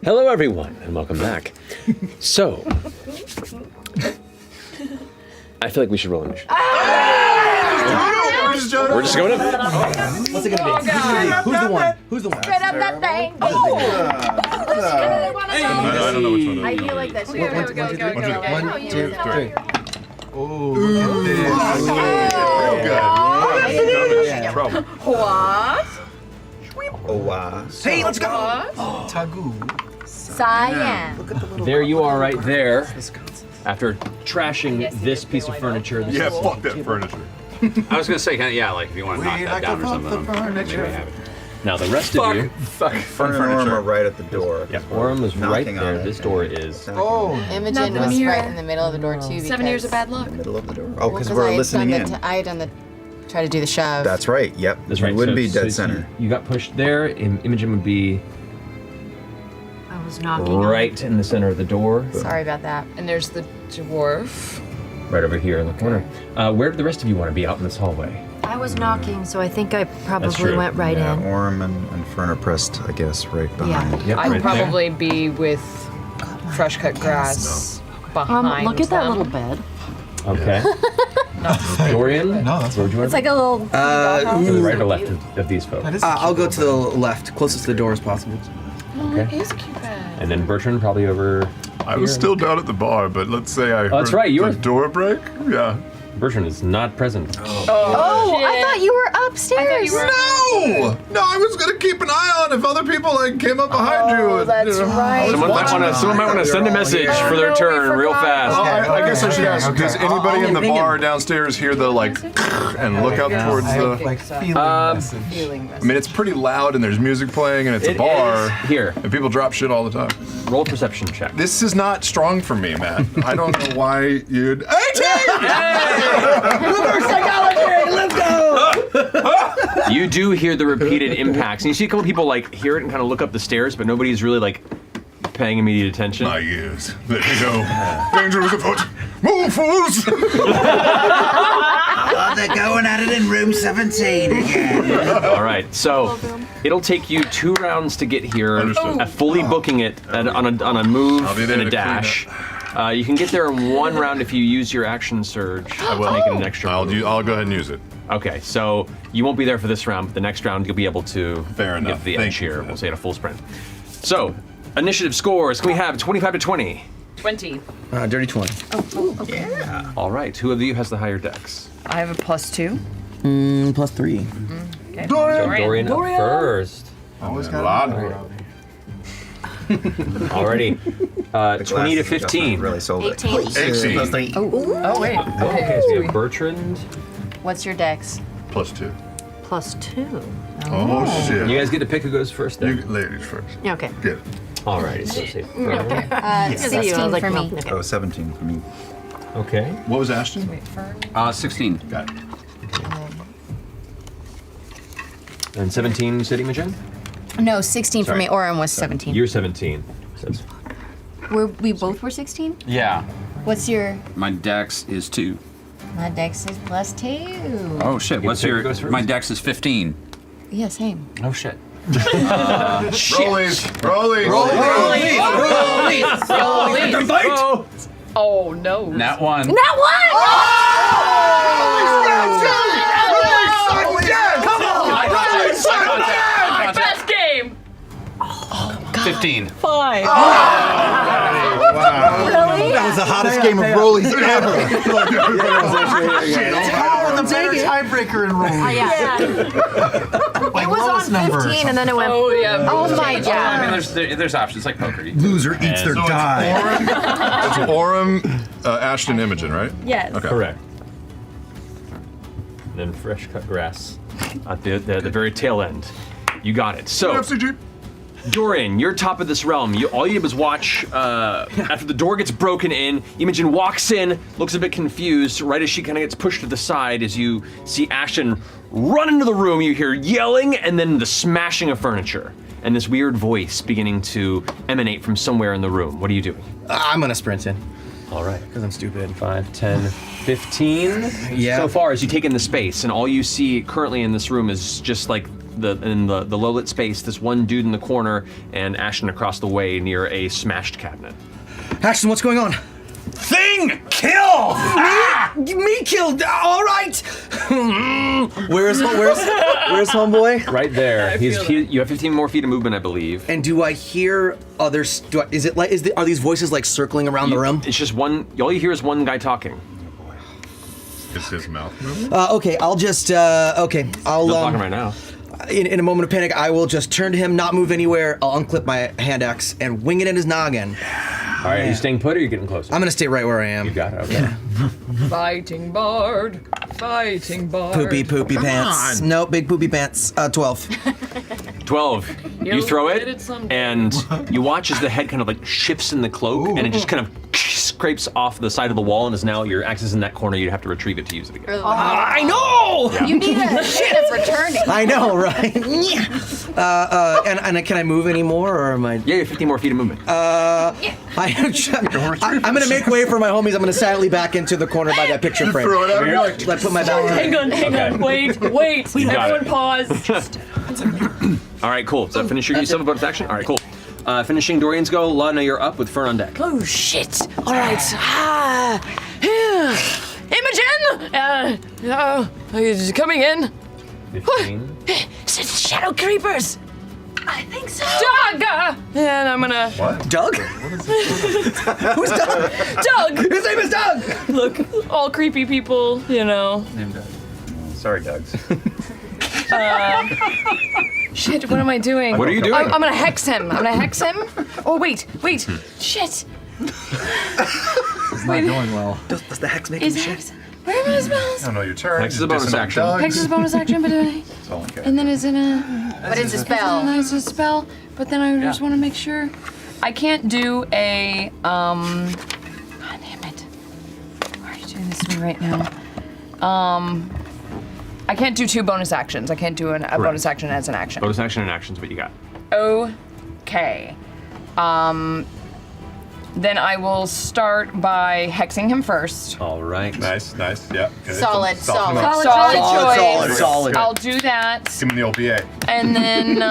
Hello, everyone, and welcome back. So, I feel like we should roll initiative. We're just going up. What's it gonna be? Who's the one? Who's the one? Straight up that thing. I don't know which one. I feel like that's One, two, three. Oh, Trouble. What? Oh, wow. hey, let's go! Tagu. Cyan. There you are, right there. After trashing this piece of furniture. This Yeah, is- fuck that furniture. I was gonna say, like if you want to knock that down or something, maybe have it. Now the rest of you. Fern and Orm are right at the door. Yeah, Orem was right Knocking on there. it. This door is. Oh, Imogen Not was the right mirror. in the middle of the door too. Because 7 years of bad luck. middle of the door. Oh, because I we're had listening done in. I had done the try to do the shove. That's right. Yep. That's You right. would be so dead center. You got pushed there. Imogen would be I was knocking right in the center of the door, Sorry about that. And there's the dwarf. right over here in the corner. Where do the rest of you want to be out in this hallway? I was knocking, so I think I That's probably true. went right Yeah, in. Orm and Fern are pressed, I guess, right behind. Yep, I'd right probably be with fresh cut grass behind Look at that them. little bed. there. Okay. Dorian, No, that's where would you want It's like a little. to the right or left of these folks? I'll go to the left, closest to the door as possible. Okay. He's a cute bed. And then Bertrand probably over. I was still down at the bar, but let's say I heard that's right, you the were- door break. Yeah. Bertrand is not present. Oh, I thought you were upstairs. No! No, I was gonna keep an eye on if other people like came up behind you. Oh, that's right. Someone might want to send a message for their turn real fast. I guess I should ask, Okay. does anybody in the I'll bar downstairs hear the like and look up towards the... Feeling I mean, it's pretty loud and there's music playing and it's a It bar. is here. And people drop shit all the time. Roll a perception check. This is not strong for me, man. I don't know why you'd... 18! You do hear the repeated impacts, and you see a couple people like hear it and kind of look up the stairs, but nobody's really like paying immediate attention. My ears. There you go. Danger is afoot. Move, fools! Oh, they're going at it in room 17 again. All right, so it'll take you 2 rounds to get here. Understood. Fully booking it on a move I'll be there and a to clean dash. You can get there in 1 round if you use your action surge. I will. Make it an extra. I'll move. go ahead and use it. Okay, so you won't be there for this round, but the next round you'll be able to Fair enough. give the Thank edge you here. for that. We'll say at a full sprint. So, initiative scores. Can we have 25 to 20? 20. Dirty 20. All right, who of you has the higher dex? I have a +2. +3. Okay. Dorian up first. Always got a lot of Alrighty. 20 to 15. Really sold it. 18. 18. Oh, wait. Okay, so we have Bertrand. What's your dex? +2. +2. Oh, shit. You guys get to pick who goes first You then. ladies first. Okay. Get it. Alrighty, so say Fern. I 16 was for me. okay. Oh, 17 for me. Okay. What was Ashton? 16. Got it. And 17 City Imogen? No, 16 for Sorry. me. Orem was 17. You're 17. So it's- We both were 16? Yeah. What's your... My dex is 2. My dex is +2. Oh shit. You What's pick who your? goes first? My dex is 15. Yeah, same. Oh shit. Rollies. Rollies. Oh! Oh, no. Nat 1. That one! Best game! 15. Fine. That was the hottest game of rollies ever. Tiebreaker in rollies. Yeah. It was on 15 and then it went. Oh, yeah. Oh my I god. mean, there's options like poker. Loser eats their die. It's Orem, Ashton, Imogen, right? Yes. Okay. Correct. And then fresh cut grass at the very tail end. You got it. So, FCG. Dorian, you're top of this realm. All you did was watch after the door gets broken in. Imogen walks in, looks a bit confused. Right as she kind of gets pushed to the side, as you see Ashton run into the room, you hear yelling and then the smashing of furniture and this weird voice beginning to emanate from somewhere in the room. What are you doing? I'm gonna sprint in, All right. because I'm stupid. 5, 10, 15. Yeah. So far as you take in the space, and all you see currently in this room is just like the low lit space, this one dude in the corner, and Ashton across the way near a smashed cabinet. Ashton, what's going on? Thing killed! Me killed. All right. Where's homeboy? Right there. You have 15 more feet of movement, I believe. And do I hear others? Are these voices like circling around the room? It's just one. All you hear is one guy talking. Is his mouth moving? Okay, I'll just. Okay, I'll. Still talking right now. In a moment of panic, I will just turn to him, not move anywhere. I'll unclip my hand axe and wing it in his noggin. All right, are you staying put or are you getting closer? I'm gonna stay right where I am. You got it. Okay. Fighting bard. Fighting bard. Poopy pants. Nope, big poopy pants. 12. 12. You throw it, and you watch as the head kind of like shifts in the cloak, and it just kind of scrapes off the side of the wall, and is now your axe is in that corner. You'd have to retrieve it to use it again. I know. Yeah. You need a shit of returning. I know, right? And can I move anymore, or am I? Yeah, you have 15 more feet of movement. I'm gonna make way for my homies. I'm gonna silently back into the corner by that picture frame. Throw it out, you're like, Like put my back. Hang on. Wait. You got Everyone it. pause. All right, cool. Does that finish your use of a bonus action? All right, cool. Finishing Dorian's go. Lana, you're up with Fern on deck. Oh shit! All right. Imogen, coming in. 15. Shadow creepers. I think so. Doug, and I'm gonna. what? Doug? Who's Doug? Doug. His name is Doug. Look, all creepy people, you know. Sorry, Dougs. Shit, what am I doing? What are you doing? I'm gonna hex him. Oh wait. Shit. It's not going well. Does the hex make Is him shit? hex? Where are my spells? I don't know your turn. Hex is a bonus action. Hex is a bonus action, but That's all I got. and then it's in a. But it's a spell. It's a spell, but then I just want to make sure. I can't do a. God damn it. Why are you doing this to me right now? I can't do two bonus actions. I can't do a bonus action as an action. Bonus action and actions, what you got? Okay. Then I will start by hexing him first. All right. Nice. Yeah. Good. Solid. Solid choice. Solid. I'll do that. Give him the old BA. And then,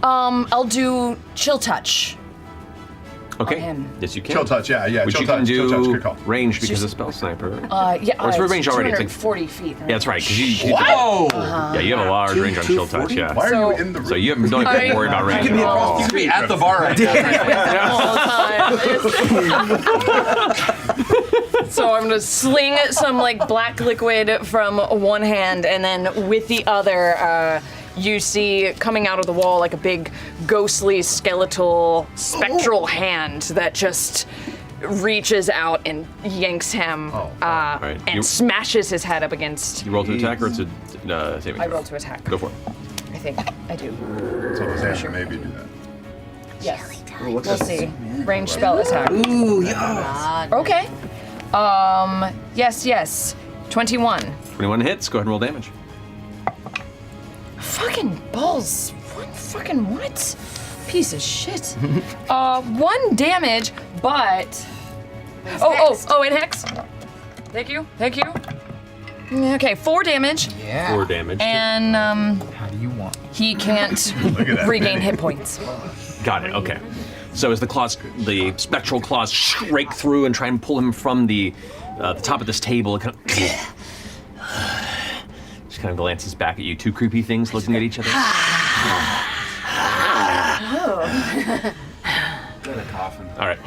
I'll do chill touch. Okay. him. Yes, you can. Chill touch, yeah. Which chill you can touch, chill touch, do good call. range because of spell sniper. Yeah. Or it's for range already, it's like- 240 feet. Right? Yeah, that's right. Because you. Whoa! Yeah, you have a large range on chill touch. Yeah. Why are So- you in the room? So you don't even have to worry about range at all. You could be at the bar right now. All the time. So I'm gonna sling some like black liquid from one hand, and then with the other, you see coming out of the wall like a big ghostly skeletal spectral hand that just reaches out and yanks him Right. and You- smashes his head up against. You roll to attack or it's a saving I throw? roll to attack. Go for it. I think I do. So his answer maybe do that. Yes. We'll see. Range spell attack. Ooh, yeah. Okay. Yes. 21. 21 hits. Go ahead and roll damage. Fucking balls. What? Piece of shit. 1 damage, but. Oh, and hex. Thank you. Okay, 4 damage, 4 damage. and How do you want? he can't Look at that. regain hit points. Got it. Okay. So as the spectral claws rake through and try and pull him from the top of this table, it kind of just kind of glances back at you. Two creepy things looking at each other. All right.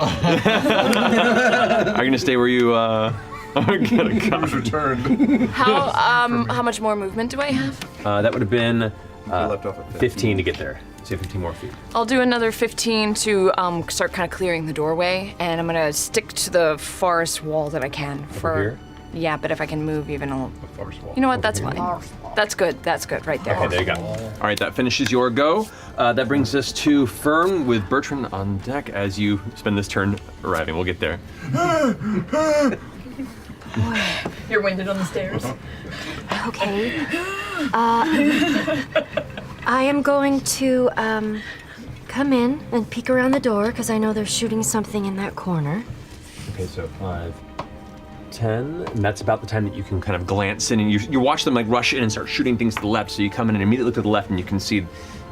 Are you gonna stay where you? Are gonna cough. Return. How much more movement do I have? That would have been left off at 15 to get there. So you have 15 more feet. I'll do another 15 to start kind of clearing the doorway, and I'm gonna stick to the farthest wall that I can here? Yeah, but if I can move even a little. Forest wall. You know what? That's fine. That's good right there. Okay, there you go. All right, that finishes your go. That brings us to Fern with Bertrand on deck as you spend this turn arriving. We'll get there. You're winded on the stairs. Okay. I am going to come in and peek around the door because I know they're shooting something in that corner. Okay, so 5, 10, and that's about the time that you can kind of glance in, and you watch them like rush in and start shooting things to the left. So you come in and immediately look to the left, and you can see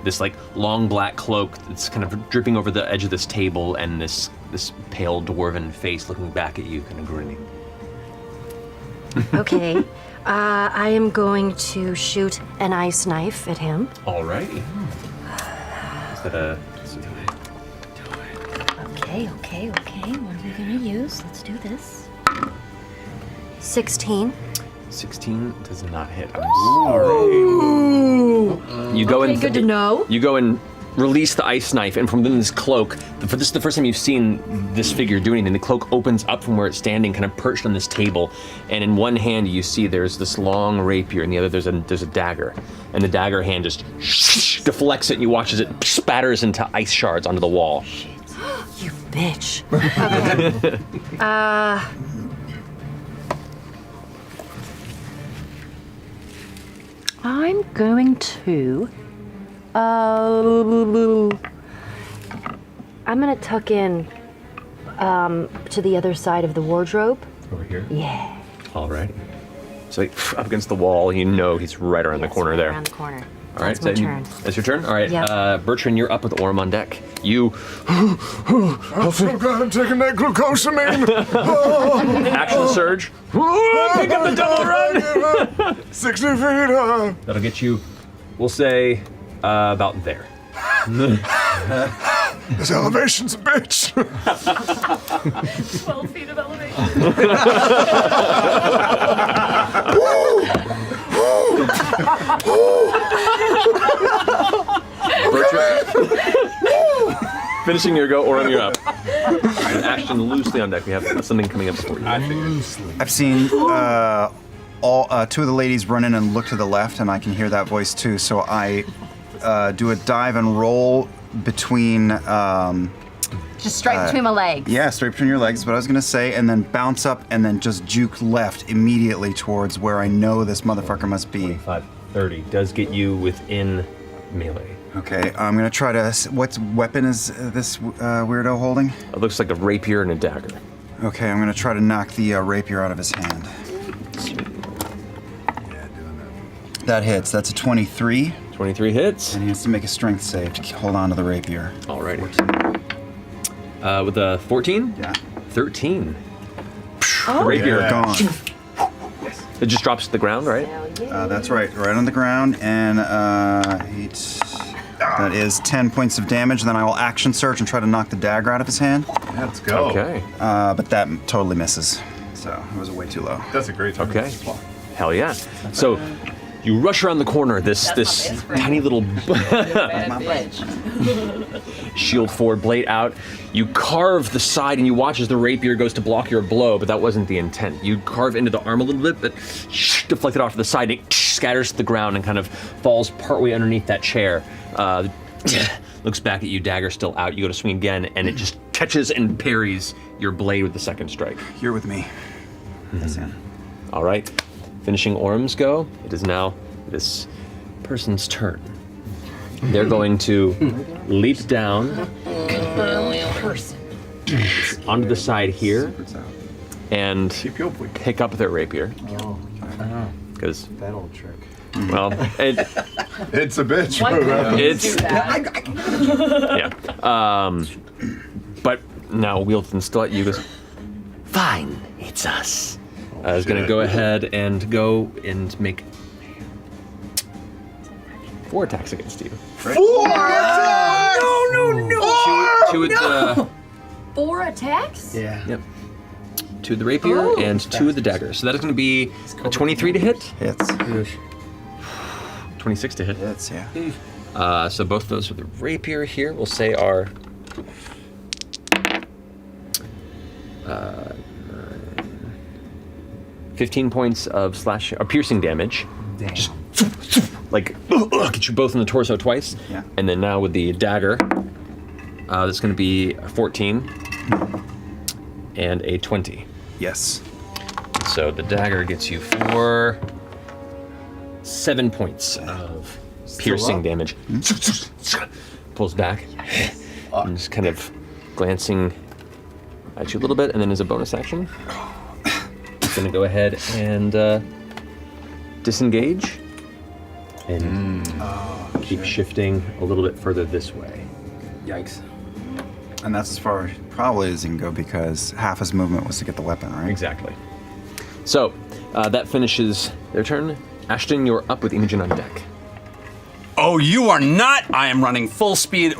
this like long black cloak that's kind of dripping over the edge of this table, and this pale dwarven face looking back at you, kind of grinning. Okay. I am going to shoot an ice knife at him. Alrighty. Is that a? Okay. What are we gonna use? Let's do this. 16. 16 does not hit. I'm sorry. You go in. Good to know. You go and release the ice knife, and from within this cloak, this is the first time you've seen this figure do anything. The cloak opens up from where it's standing, kind of perched on this table, and in one hand you see there's this long rapier, and the other there's a dagger, and the dagger hand just deflects it, and you watch as it spatters into ice shards onto the wall. You bitch. Okay. I'm going to. I'm gonna tuck in to the other side of the wardrobe. Over here? Yeah. All right. So like, up against the wall, you know he's right around the corner there. Around the corner. All right, That's my turn. That's your turn? All right, Yep. Bertrand, you're up with Orm on deck. You I'm so glad I'm taking that glucosamine. action surge. Pick up the double run. 60 feet. That'll get you, we'll say, about there. This elevation's a bitch. 12 feet of elevation. Bertrand, finishing your go, Orm, you're up. An action loosely on deck. We have something coming up before you. I've seen two of the ladies run in and look to the left, and I can hear that voice too. So I do a dive and roll between. Just straight between my legs. Yeah, straight between your legs, is what I was gonna say, and then bounce up and then just juke left immediately towards where I know this motherfucker must be. 25, 30 does get you within melee. Okay, I'm gonna try to. What weapon is this weirdo holding? It looks like a rapier and a dagger. Okay, I'm gonna try to knock the rapier out of his hand. That hits. That's a 23. 23 hits. And he has to make a strength save to hold on to the rapier. Alrighty. With a 14? Yeah. 13. Oh. Rapier Gone. It just drops to the ground, right? That's right on the ground, and that is 10 points of damage. Then I will action surge and try to knock the dagger out of his hand. Yeah, let's go. Okay. But that totally misses. So it was way too low. That's a great time. Okay. Hell yeah. So you rush around the corner, this tiny little shield forward blade out. You carve the side and you watch as the rapier goes to block your blow, but that wasn't the intent. You carve into the arm a little bit, but deflected off to the side. It scatters to the ground and kind of falls partway underneath that chair. Looks back at you, dagger still out. You go to swing again, and it just catches and parries your blade with the second strike. You're with me. Yes, yeah. All right. Finishing Orm's go, it is now this person's turn. They're going to leap down onto the side here and pick up their rapier. Because that old trick. Well, It's a bitch. Why couldn't you do that? yeah. But now Wheelton's still at you. Goes, fine, it's us. I was gonna go ahead and go and make 4 attacks against you. 4 attacks! Two with the 4 attacks? Yeah. yep. 2 with the rapier and 2 with the dagger. So that is gonna be a 23 to hit. Hits. 26 to hit. Hits, yeah. So both those with the rapier here, we'll say are 15 points of piercing damage. Damn. Just like get you both in the torso twice. Yeah. And then now with the dagger, that's going to be a 14 and a 20. Yes. So the dagger gets you 7 points of piercing damage. Pulls back and just kind of glancing at you a little bit, and then as a bonus action, gonna go ahead and disengage and keep shifting a little bit further this way. Yikes. And that's as far probably as he can go because half his movement was to get the weapon, right? Exactly. So that finishes their turn. Ashton, you're up with Imogen on deck. Oh, you are not! I am running full speed.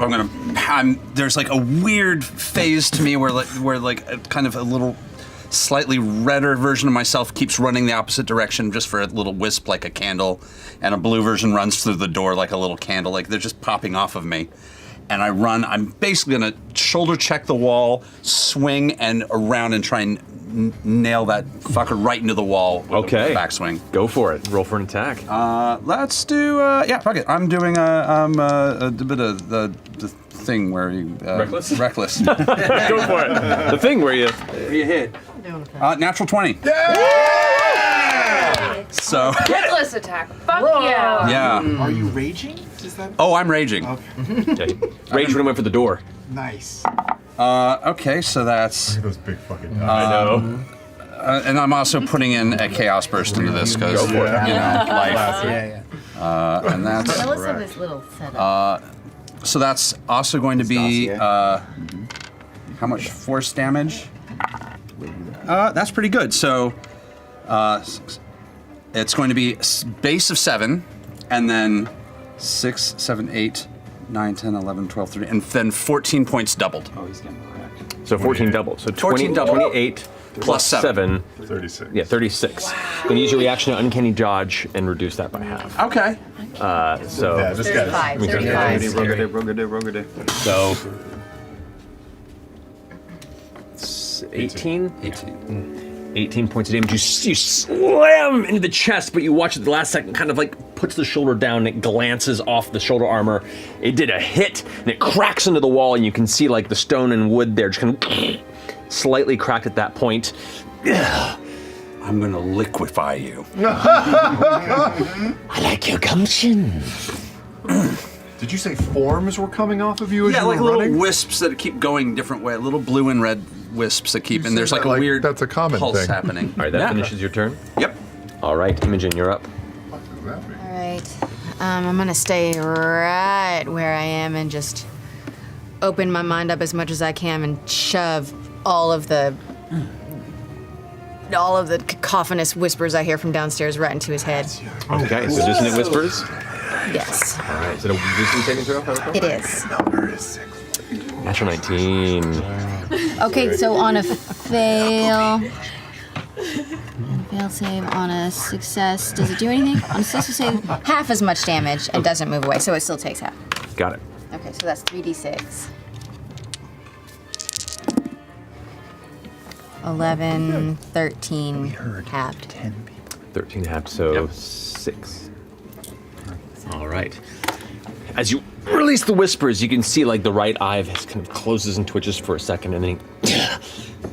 There's like a weird phase to me where kind of a little slightly redder version of myself keeps running the opposite direction just for a little wisp like a candle, and a blue version runs through the door like a little candle. Like they're just popping off of me. And I run. I'm basically gonna shoulder check the wall, swing, and around and try and nail that fucker right into the wall with a backswing. Go for it. Roll for an attack. Let's do, fuck it. I'm doing a bit of the thing where you... Reckless? Reckless. Go for it. The thing where you hit. Natural 20. So... Reckless attack. Fuck yeah. Yeah. Are you raging? Is that? Oh, I'm raging. Okay. Rage when I went for the door. Nice. Okay, so that's... Those big fucking I know. And I'm also putting in a Chaos Burst into this because, you know, life. And that's... Tell us of this little setup. So that's also going to be, how much force damage? That's pretty good. So it's going to be base of 7, and then 6, 7, 8, 9, 10, 11, 12, 13, and then 14 points doubled. Oh, he's getting cracked. So 14 doubled. So 14 doubled. 28 Plus 7. 36. Yeah, 36. You can use your reaction to Uncanny Dodge and reduce that by half. Okay. So Yeah, this guy. 35. So 18? 18 points of damage. You slam into the chest, but you watch it the last second, kind of like puts the shoulder down, and it glances off the shoulder armor. It did a hit, and it cracks into the wall, and you can see like the stone and wood there just kind of slightly cracked at that point. I'm gonna liquefy you. I like your gumption. Did you say forms were coming off of you as Yeah, you like were little running? wisps that keep going different way, little blue and red wisps that keep, and there's like a weird that's a common pulse thing. happening. All right, that finishes your turn. Yep. All right, Imogen, you're up. What does that mean? All right. I'm gonna stay right where I am and just open my mind up as much as I can and shove all of the cacophonous whispers I hear from downstairs right into his head. Okay, so dissonant whispers. Yes, All right, is it a wisdom saving throw? it is. Number is 6. Natural 19. Okay, so on a fail save, on a success, does it do anything? On a successful save, half as much damage and doesn't move away, so it still takes half. Got it. Okay, so that's 3d6. 11, 13, halved. 13 halved, so 6. All right. As you release the whispers, you can see like the right eye kind of closes and twitches for a second, and then he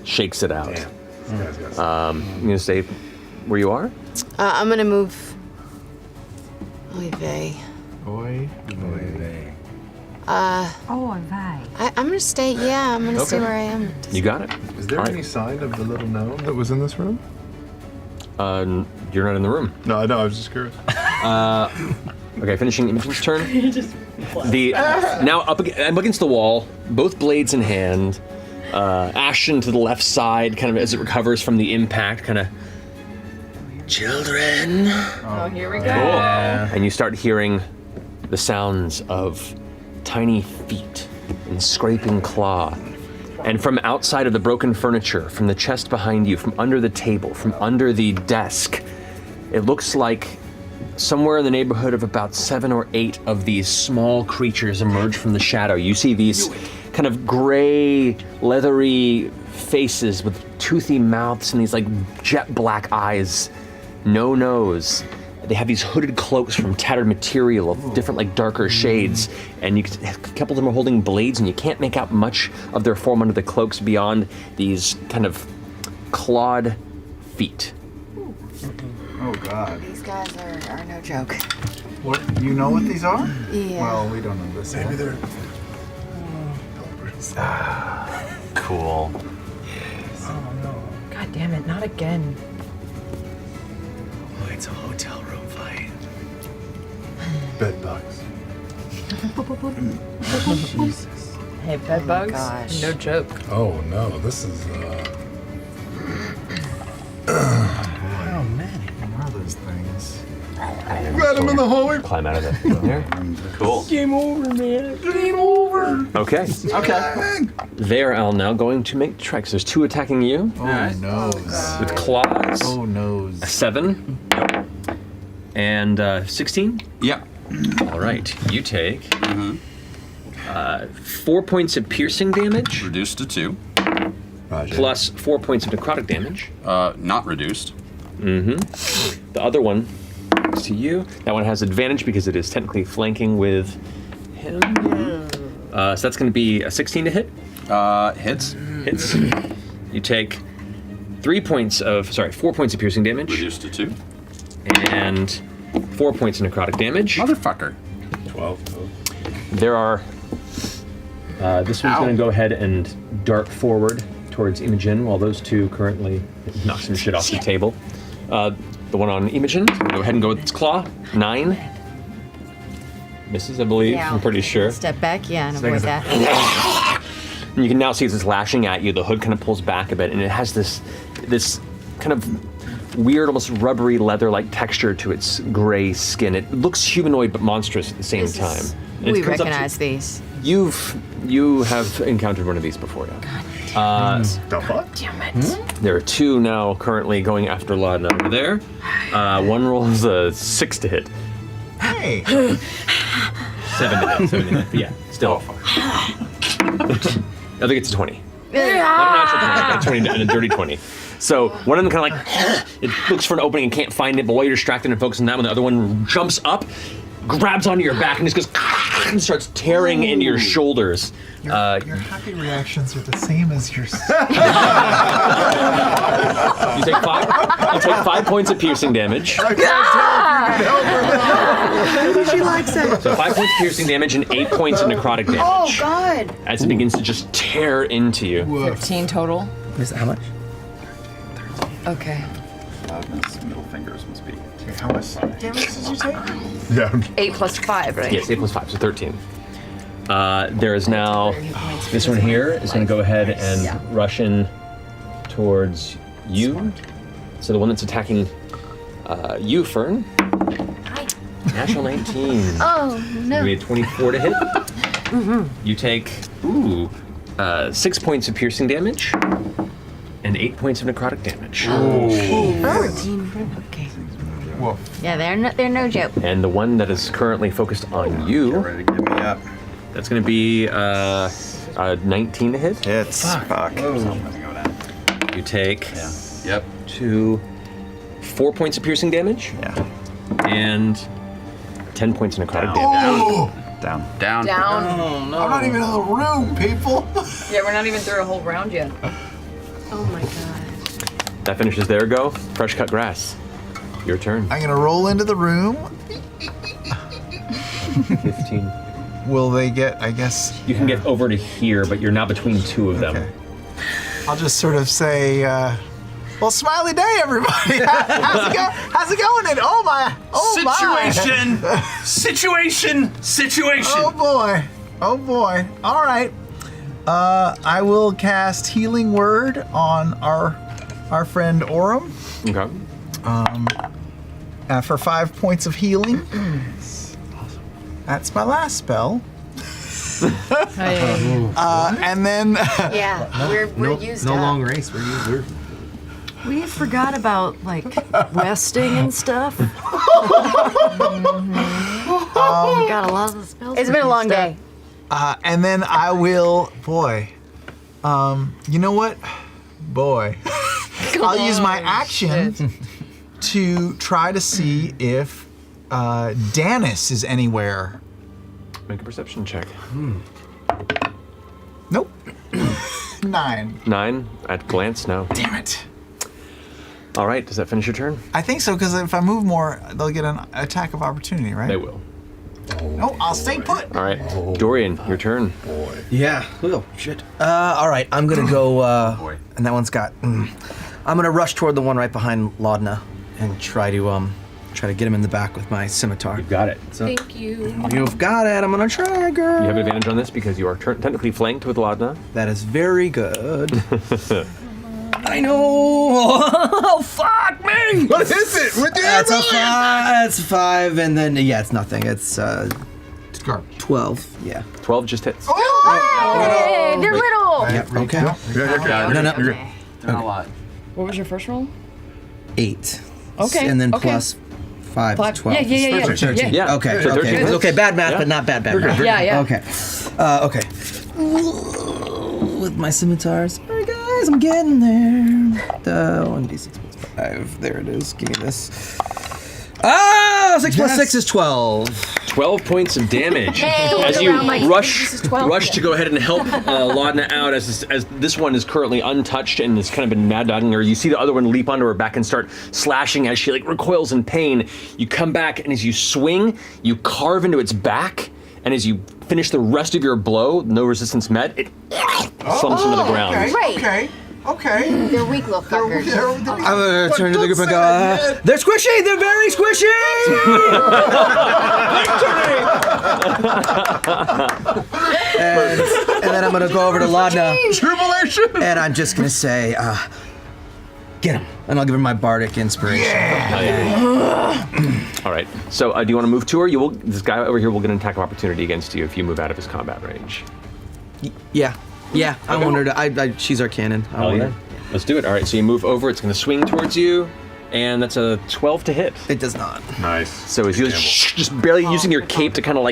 shakes it out. I'm gonna stay where you are. I'm gonna move. Oy vey. Oy. I'm gonna stay. Yeah, I'm gonna stay where I am. You got it. Is there All any right. sign of the little gnome that was in this room? You're not in the room. No, I know. I was just curious. Okay, finishing Imogen's turn. Now up against the wall, both blades in hand. Ashton to the left side, kind of as it recovers from the impact, kind of. Children. Oh, here we go. Cool. And you start hearing the sounds of tiny feet and scraping claw. And from outside of the broken furniture, from the chest behind you, from under the table, from under the desk, it looks like somewhere in the neighborhood of about 7 or 8 of these small creatures emerge from the shadow. You see these kind of gray, leathery faces with toothy mouths and these like jet black eyes, no nose. They have these hooded cloaks from tattered material of different like darker shades, and a couple of them are holding blades, and you can't make out much of their form under the cloaks beyond these kind of clawed feet. Oh God. These guys are no joke. What? You know what these are? Yeah. Well, we don't know this. Maybe they're. Cool. God damn it, not again. It's a hotel room fight. Bed bugs. Jesus. Hey, bed bugs? gosh. No joke. Oh no, this is. How many are those things? Got him in the hallway. Climb out of it. There. Cool. Game over. Okay. They are all now going to make treks. There's 2 attacking you Oh no. with claws. Oh no. A 7 and 16. Yeah. All right, you take 4 points of piercing damage Reduced to 2. Roger. plus 4 points of necrotic damage. Not reduced. The other one is to you. That one has advantage because it is technically flanking with him. So that's going to be a 16 to hit. Hits. Hits. You take 4 points of piercing damage Reduced to 2. and 4 points of necrotic damage. Motherfucker. 12. There are. This one's going to go ahead and dart forward towards Imogen, while those 2 currently knock some shit off the table. The one on Imogen, go ahead and go with its claw. 9. Misses, I believe. Yeah, I'm pretty sure. Step back, yeah, and avoid that. And you can now see as it's lashing at you, the hood kind of pulls back a bit, and it has this kind of weird, almost rubbery leather-like texture to its gray skin. It looks humanoid but monstrous at the same time. And We it comes up to- recognize these. You have encountered one of these before, yeah. The fuck? Damn it. There are 2 now currently going after Laudna over there. One rolls a 6 to hit. Hey. 7 to hit. 7 to hit. Yeah, still. I think it's a 20. Not a natural 20, a 20 and a dirty 20. So one of them kind of like, it looks for an opening and can't find it, but while you're distracted and focused on that one, the other one jumps up, grabs onto your back, and just goes and starts tearing into your shoulders. Your happy reactions are the same as your. You take 5 points of piercing damage. She likes it. So 5 points of piercing damage and 8 points of necrotic damage. Oh, God. As it begins to just tear into you. 13 total. How much? Okay. Loudness, middle fingers must be. How much damage did you take? Yeah. 8 plus 5, right? Yes, 8 plus 5, so 13. There is now, this one here is going to go ahead and rush in towards you. So the one that's attacking you, Fern. Hi. Natural 19. Oh, no. You made 24 to hit. You take, 6 points of piercing damage and 8 points of necrotic damage. 14. Okay. Whoa. Yeah, they're no joke. And the one that is currently focused on you, Ready to give me up. that's going to be 19 to hit. Hits. Fuck. You take Yep. 4 points of piercing damage Yeah. and 10 points of necrotic damage. Down. Down. Down. I'm not even in the room, people. Yeah, we're not even through a whole round yet. Oh, my God. That finishes their go. Fresh cut grass. Your turn. I'm gonna roll into the room. 15. Will they get? I guess. You can get over to here, but you're now between 2 of them. Okay. I'll just sort of say, well, smiley day, everybody. How's it going? And oh my. Situation. Oh boy. Oh boy. All right. I will cast Healing Word on our friend Orem. Okay. For 5 points of healing. That's my last spell. And then Yeah, we're used No up. long race. We're We forgot about, like, resting and stuff. We got a lot of the spells. It's been a long day. and then I will, boy. You know what? Boy. I'll use my action to try to see if Danis is anywhere. Make a perception check. Nope. 9. 9 at glance, no. Damn it. All right, does that finish your turn? I think so, because if I move more, they'll get an attack of opportunity, right? They will. No, I'll stay put. All right, Dorian, your turn. Yeah. Oh shit. All right. I'm gonna go. And that one's got. I'm gonna rush toward the one right behind Laudna and try to try to get him in the back with my scimitar. You've got it. So, Thank you. you've got it. I'm gonna try, girl. You have advantage on this because you are technically flanked with Laudna. That is very good. I know. Oh, fuck me. What is it? What That's a 5. That's a 5, and then it's nothing. It's 12. Yeah. 12 just hits. Hey, they're little. Yeah. Okay. Yeah, No, no. you're good. Not a lot. What was your first roll? 8. Okay, And then okay. plus 5 is 12. Yeah. 13. Yeah. Okay. So Okay. 13. Okay. Bad math, but not bad math. Yeah. Okay. Okay. With my scimitar. Sorry, guys, I'm getting there. 1d6 plus 5. There it is. Give me this. 6 plus 6 is 12. 12 points of damage Hey, as look you around like, rush this is 12. rush to go ahead and help Laudna out as this one is currently untouched and has kind of been mad dogging her. You see the other one leap onto her back and start slashing as she recoils in pain. You come back and as you swing, you carve into its back, and as you finish the rest of your blow, no resistance met, it slumps into the ground. Right. Okay. They're weak little fuckers. I'm gonna turn to the group and go, they're squishy! They're very squishy! and then I'm gonna go over to Laudna, Jubilation! and I'm just gonna say, get him. And I'll give her my bardic inspiration. All right. So do you want to move to her? This guy over here will get an attack of opportunity against you if you move out of his combat range. Yeah. I want her to. She's our cannon. I want her. Let's do it. All right. So you move over. It's going to swing towards you, and that's a 12 to hit. It does not. Nice. So as you just barely using your cape to kind of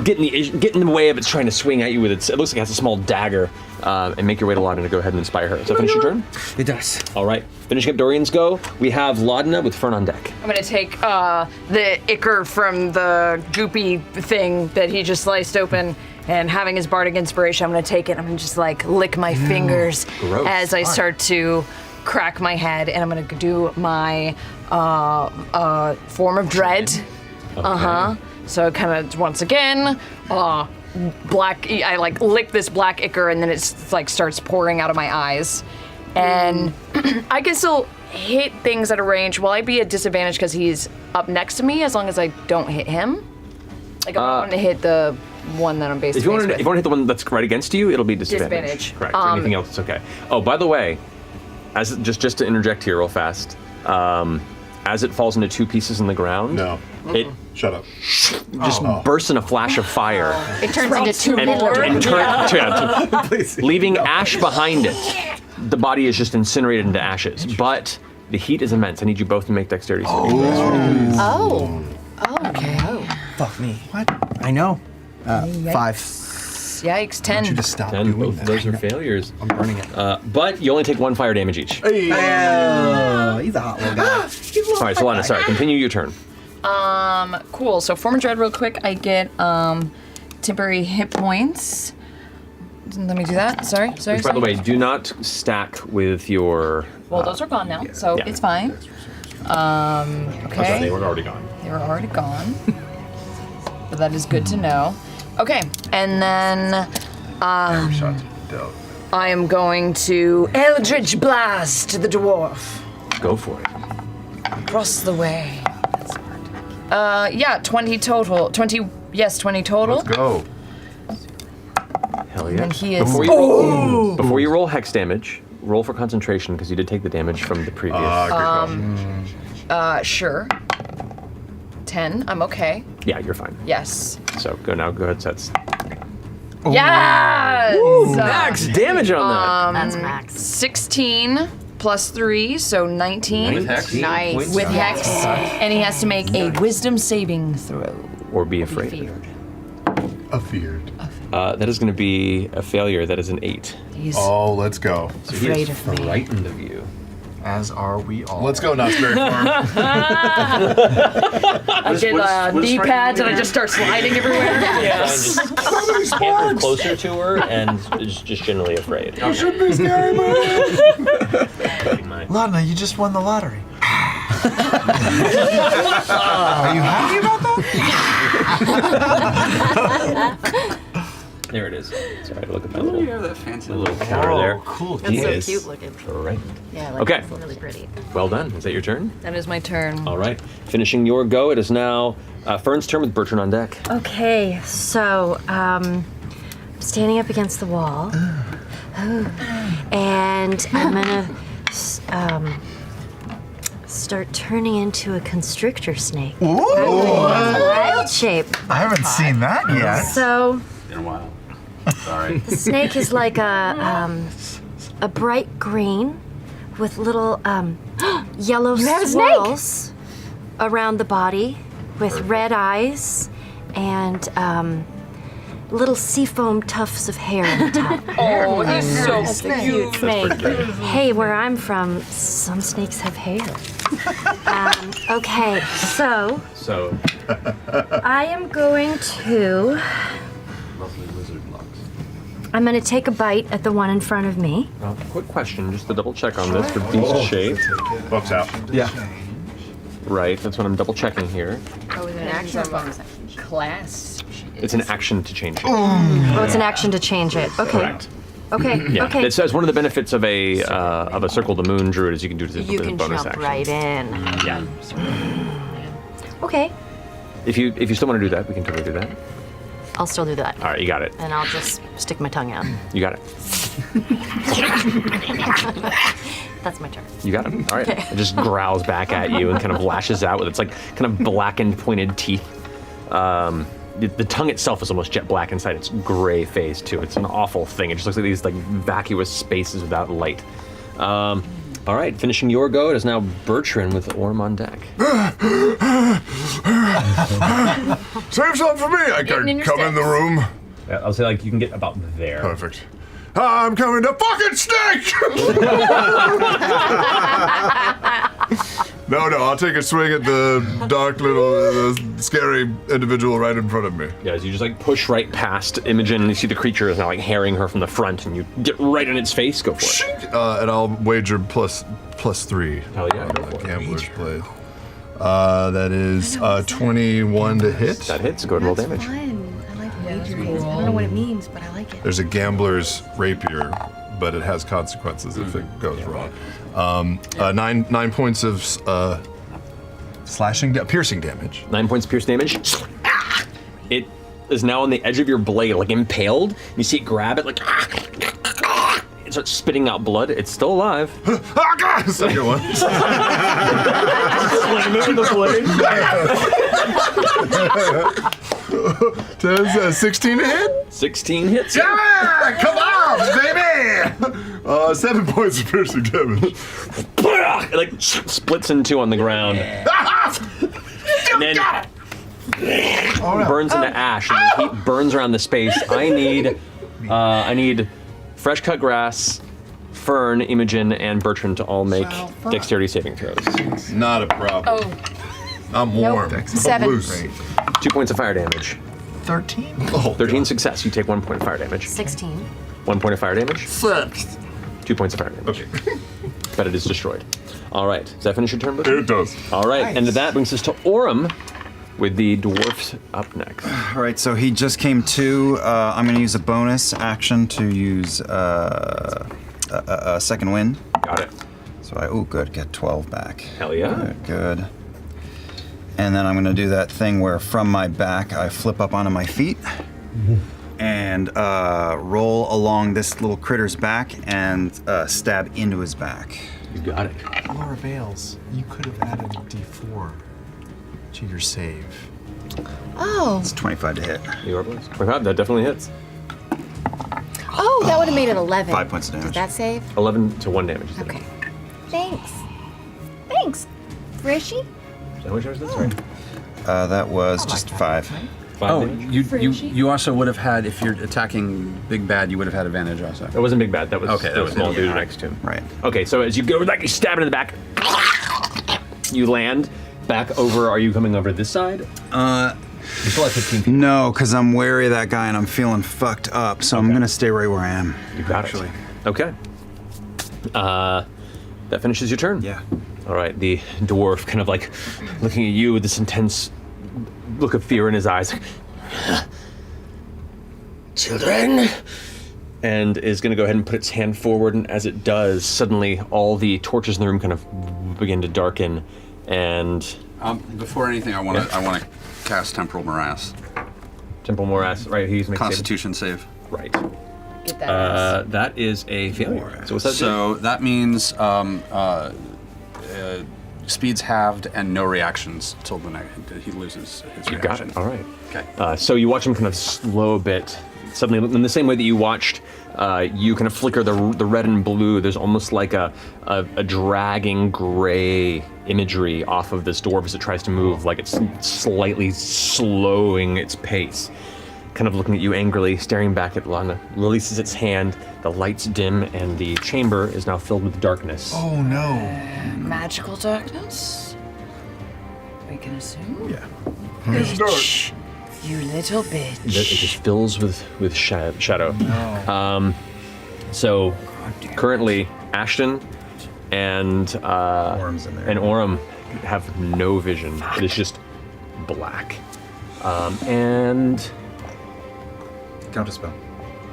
get in the way of it's trying to swing at you with it looks like it has a small dagger, and make your way to Laudna to go ahead and inspire her. So finish your turn? It does. All right. Finishing up Dorian's go, we have Laudna with Fern on deck. I'm gonna take the ichor from the goopy thing that he just sliced open, and having his bardic inspiration, I'm gonna take it. I'm gonna just lick my fingers gross. as I start to crack my head, and I'm gonna do my form of dread. So kind of once again, black. I lick this black ichor, and then it starts pouring out of my eyes, and I can still hit things at a range. Will I be at disadvantage because he's up next to me as long as I don't hit him? I want to hit the one that I'm basically. If you want to hit the one that's right against you, it'll be disadvantage. Disadvantage. Correct. Anything else is okay. Oh, by the way, as just to interject here real fast, as it falls into 2 pieces in the ground, No. it Shut up. just bursts in a flash of fire. It turns into 2 and leaving ash behind it. The body is just incinerated into ashes, but the heat is immense. I need you both to make dexterity saving throws. Oh. Okay. Fuck me. What? I know. 5. Yikes! 10. You just stop 10, doing both that. of those are failures. I'm burning it. But you only take 1 fire damage each. Oh, he's a hot little guy. All right, Solana, sorry. Continue your turn. Cool. So form of dread real quick. I get temporary hit points. Let me do that. Sorry. Which, by the way, do not stack with your. Well, those are gone now, so Yeah. it's fine. Okay. They were already gone. They were already gone. But that is good to know. Okay, and then I am going to Eldritch Blast the dwarf. Go for it. Across the way. 20 total. 20 total. Let's go. Hell yeah. And he is. Before you roll hex damage, roll for concentration because you did take the damage from the previous. Sure. 10. I'm okay. Yeah, you're fine. Yes. So go ahead, sets. Yes! Max damage on that. That's max. 16 plus 3, so 19. With hex. Nice. With hex. And he has to make a wisdom saving throw. Or be afraid. Feared. Afeared. That is going to be a failure. That is an 8. He's Oh, let's go. So he afraid is of me. frightened of you. As are we all. Let's go, Knott's Farm. I did knee pads and I just start sliding everywhere. Yes. And just scamper closer to her and is just generally afraid. You should be scary, man. Laudna, you just won the lottery. Are you happy about that? There it is. Sorry, look at that little, that fancy little counter there. Cool. That's Yes. so cute looking. Right. Yeah, like Okay. it's really pretty. Well done. Is that your turn? That is my turn. All right. Finishing your go, it is now Fern's turn with Bertrand on deck. Okay, so I'm standing up against the wall, and I'm gonna start turning into a constrictor snake. Ooh! Wild shape. I haven't seen that yet. So In a while. Sorry. the snake is like a bright green with little yellow have a snake? swirls around the body, with red eyes and little seafoam tufts of hair on the top. Oh, he's so Cute snake. Hey, where I'm from, some snakes have hair. Okay, so So, I am going to. I'm going to take a bite at the one in front of me. quick question, just to double check on this for beast shape. Books out. Yeah. Right, that's what I'm double checking here. Oh, is it an action or bonus action? class. It's an action to change it. Oh, it's an action to change it. Okay. Correct. Okay. Yeah, Okay. it says one of the benefits of a Circle the Moon druid is you can do it as You a can bonus jump action. right in. Yeah. Okay. If you still want to do that, we can totally do that. I'll still do that. All right, you got it. And I'll just stick my tongue out. You got it. That's my turn. You got it. All right. It just growls back at you and kind of lashes out with its like kind of blackened, pointed teeth. The tongue itself is almost jet black inside its gray face too. It's an awful thing. It just looks like these like vacuous spaces without light. All right, finishing your go, it is now Bertrand with Orm on deck. Save some for me. I can come in the room. Yeah, I'll say like you can get about there. Perfect. I'm coming to fucking snake! No, I'll take a swing at the dark little scary individual right in front of me. Yeah, as you just like push right past Imogen and you see the creature is now like herring her from the front and you get right in its face, go for it. And I'll wager plus 3. Hell yeah, go for it. Gambler's blade. That is 21 to hit. That hits, go ahead and roll damage. Fun. I like wagering. I don't know what it means, but I like it. There's a gambler's rapier, but it has consequences if it goes wrong. 9 points of piercing damage. 9 points of pierce damage. It is now on the edge of your blade, like impaled. You see it grab it, like it starts spitting out blood. It's still alive. Second one. Slam it with the blade. 16 to hit? 16 hits. Yeah! Come on, baby! 7 points of piercing damage. It like splits in two on the ground. And then burns into ash, and the heat burns around the space. I need fresh cut grass, Fern, Imogen, and Bertrand to all make dexterity saving throws. Not a problem. Oh, I'm warm. Nope. I'm 7. loose. 2 points of fire damage. 13? Oh, 13 success. You take 1 point of fire damage. 16. 1 point of fire damage. 6. 2 points of fire damage. Okay. But it is destroyed. All right. Does that finish your turn, Bertrand? It does. All right. And that brings us to Orem with the dwarfs up next. All right, so he just came to. I'm going to use a bonus action to use a second wind. Got it. So good, get 12 back. Hell yeah. Good. And then I'm going to do that thing where from my back I flip up onto my feet and roll along this little critter's back and stab into his back. You got it. Laura Bales, you could have added a d4 to your save. Oh. It's 25 to hit. You are blessed. 25, that definitely hits. Oh, that would have made it 11. 5 points of Did damage. that save? 11 to 1 damage. Okay. Thanks. Thanks, Frishy. Is that what yours is? Right. That was just 5. 5 damage. You also would have had, if you're attacking Big Bad, you would have had advantage also. That wasn't big bad. That was Okay, the that was small it, dude yeah. next to him. Right. Okay, so as you go, like you stab it in the back, you land back over. Are you coming over this side? You're still at 15 feet. No, because I'm wary of that guy and I'm feeling fucked up, so I'm going to stay right where I am. You got it. Okay. That finishes your turn. Yeah. All right. The dwarf kind of like looking at you with this intense look of fear in his eyes. children, and is going to go ahead and put its hand forward. And as it does, suddenly all the torches in the room kind of begin to darken. And before anything, I want to cast Temporal Morass. Temporal Morass, right? He's making Constitution save. Right. Get that. That is a failure. So what's that? So that means speed's halved and no reactions till the next. He loses his You reaction. got it. All right. Okay. So you watch him kind of slow a bit. Suddenly, in the same way that you watched, you kind of flicker the red and blue. There's almost like a dragging gray imagery off of this dwarf as it tries to move, like it's slightly slowing its pace. Kind of looking at you angrily, staring back at Lana, releases its hand, the lights dim, and the chamber is now filled with darkness. Oh no. Magical darkness? We can assume? Yeah. Bitch. You little bitch. It just fills with shadow. No. So currently, Ashton and Orem have no vision. It is just black. And Counterspell.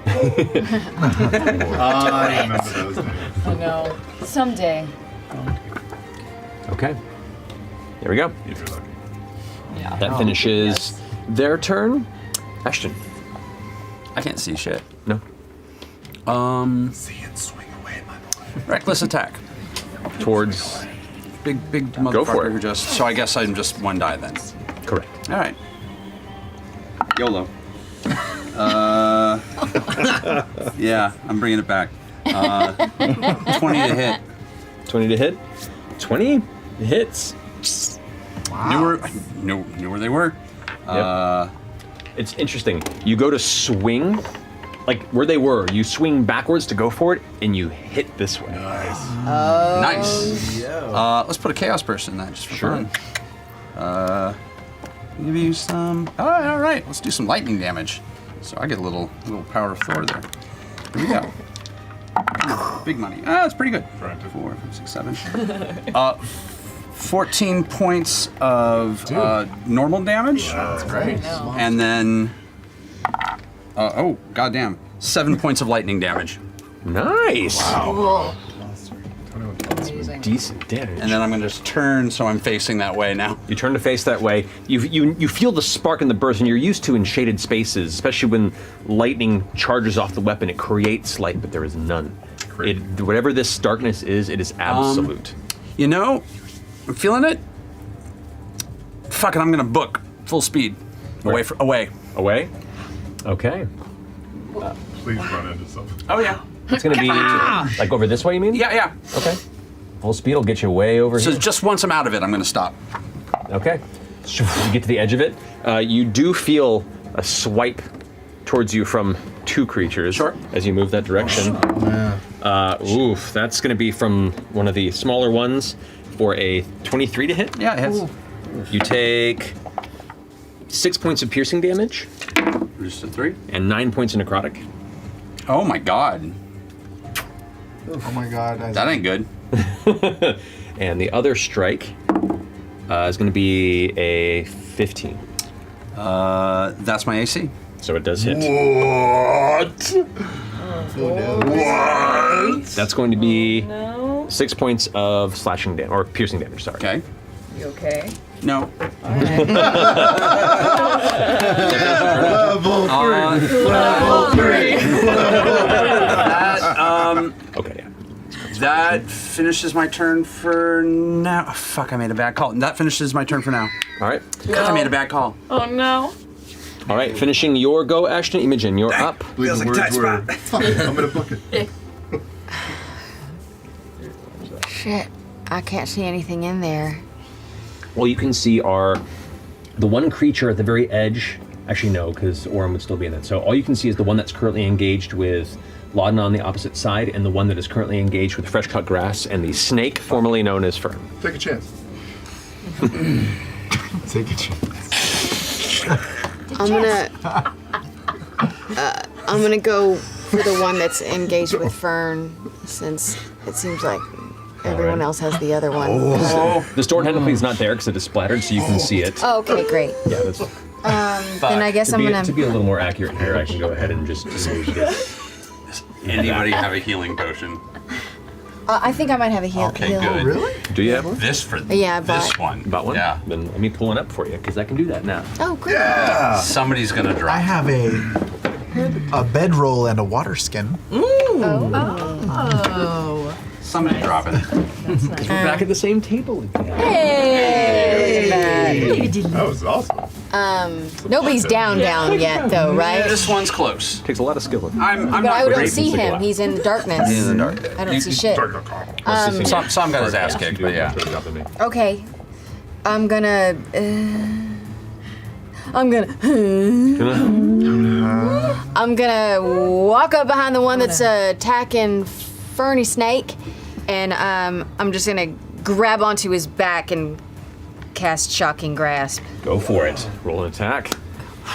I remember those days. I know. Someday. okay, there we go. If you're lucky. Yeah. That finishes their turn. Ashton. I can't see shit. No. See it swing away, my boy. Reckless attack. Towards. Big motherfucker Go for it. who just. So I guess I'm just one die then. Correct. All right. YOLO. Yeah, I'm bringing it back. 20 to hit. 20 to hit. 20 hits. Wow. Knew where they were. It's interesting. You go to swing, like where they were, you swing backwards to go for it, and you hit this way. Nice. Nice. Let's put a Chaos Burst in that just for fun. Give you some. All right. Let's do some lightning damage. So I get a little power of Thor there. Here we go. Big money. That's pretty good. 4, 5, 6, 7. 14 points of normal damage. That's great. And then, oh goddamn, 7 points of lightning damage. Nice. Cool. Decent damage. And then I'm gonna just turn so I'm facing that way now. You turn to face that way. You feel the spark and the burst, and you're used to in shaded spaces, especially when lightning charges off the weapon. It creates light, but there is none. Whatever this darkness is, it is absolute. You know, I'm feeling it. Fuck it, I'm gonna book full speed. Away. Away? Okay. Please run into something. Oh yeah. It's gonna be like over this way, you mean? Yeah. Okay. Full speed will get you way over So here. just once I'm out of it, I'm gonna stop. Okay. You get to the edge of it. You do feel a swipe towards you from two creatures as you move that direction. Oof, that's going to be from one of the smaller ones for a 23 to hit. Yeah, it hits. You take 6 points of piercing damage. Just a 3. And 9 points of necrotic. Oh my god. Oh my god. That ain't good. And the other strike is going to be a 15. That's my AC. So it does hit. What? What? That's going to be 6 points of slashing damage, or piercing damage, sorry. Okay. You okay? No. Level 3. Level 3. Okay, yeah. That finishes my turn for now. Oh, fuck, I made a bad call. That finishes my turn for now. All right. God, I made a bad call. Oh no. All right, finishing your go, Ashton. Imogen, you're up. Feels like a tight spot. I'm gonna book it. Shit, I can't see anything in there. All you can see are the one creature at the very edge. Actually, no, because Orem would still be in it. So all you can see is the one that's currently engaged with Laudna on the opposite side, and the one that is currently engaged with fresh cut grass and the snake formerly known as Fern. Take a chance. Take a chance. I'm gonna go for the one that's engaged with Fern, since it seems like everyone else has the other one. The stored technically is not there because it is splattered, so you can see it. Oh, okay, great. Yeah, that's Then I guess I'm gonna. To be a little more accurate here, I can go ahead and just move this. Anybody have a healing potion? I think I might have a heal. Okay, heal. good. Really? Do you have one? This for Yeah, I this bought- one. About one? Yeah. Then let me pull one up for you, because I can do that now. Oh, great. Somebody's gonna drop. I have a bedroll and a water skin. Oh. Somebody drop it. Because we're back at the same table again. Hey! That was awesome. Nobody's down yet, though, right? This one's close. Takes a lot of skill. I'm But not I don't great. see him. He's in darkness. In the dark. I don't see shit. Some got his ass kicked, but yeah. Okay. I'm gonna. I'm gonna walk up behind the one that's attacking Ferny Snake, and I'm just gonna grab onto his back and cast Shocking Grasp. Go for it. Roll an attack.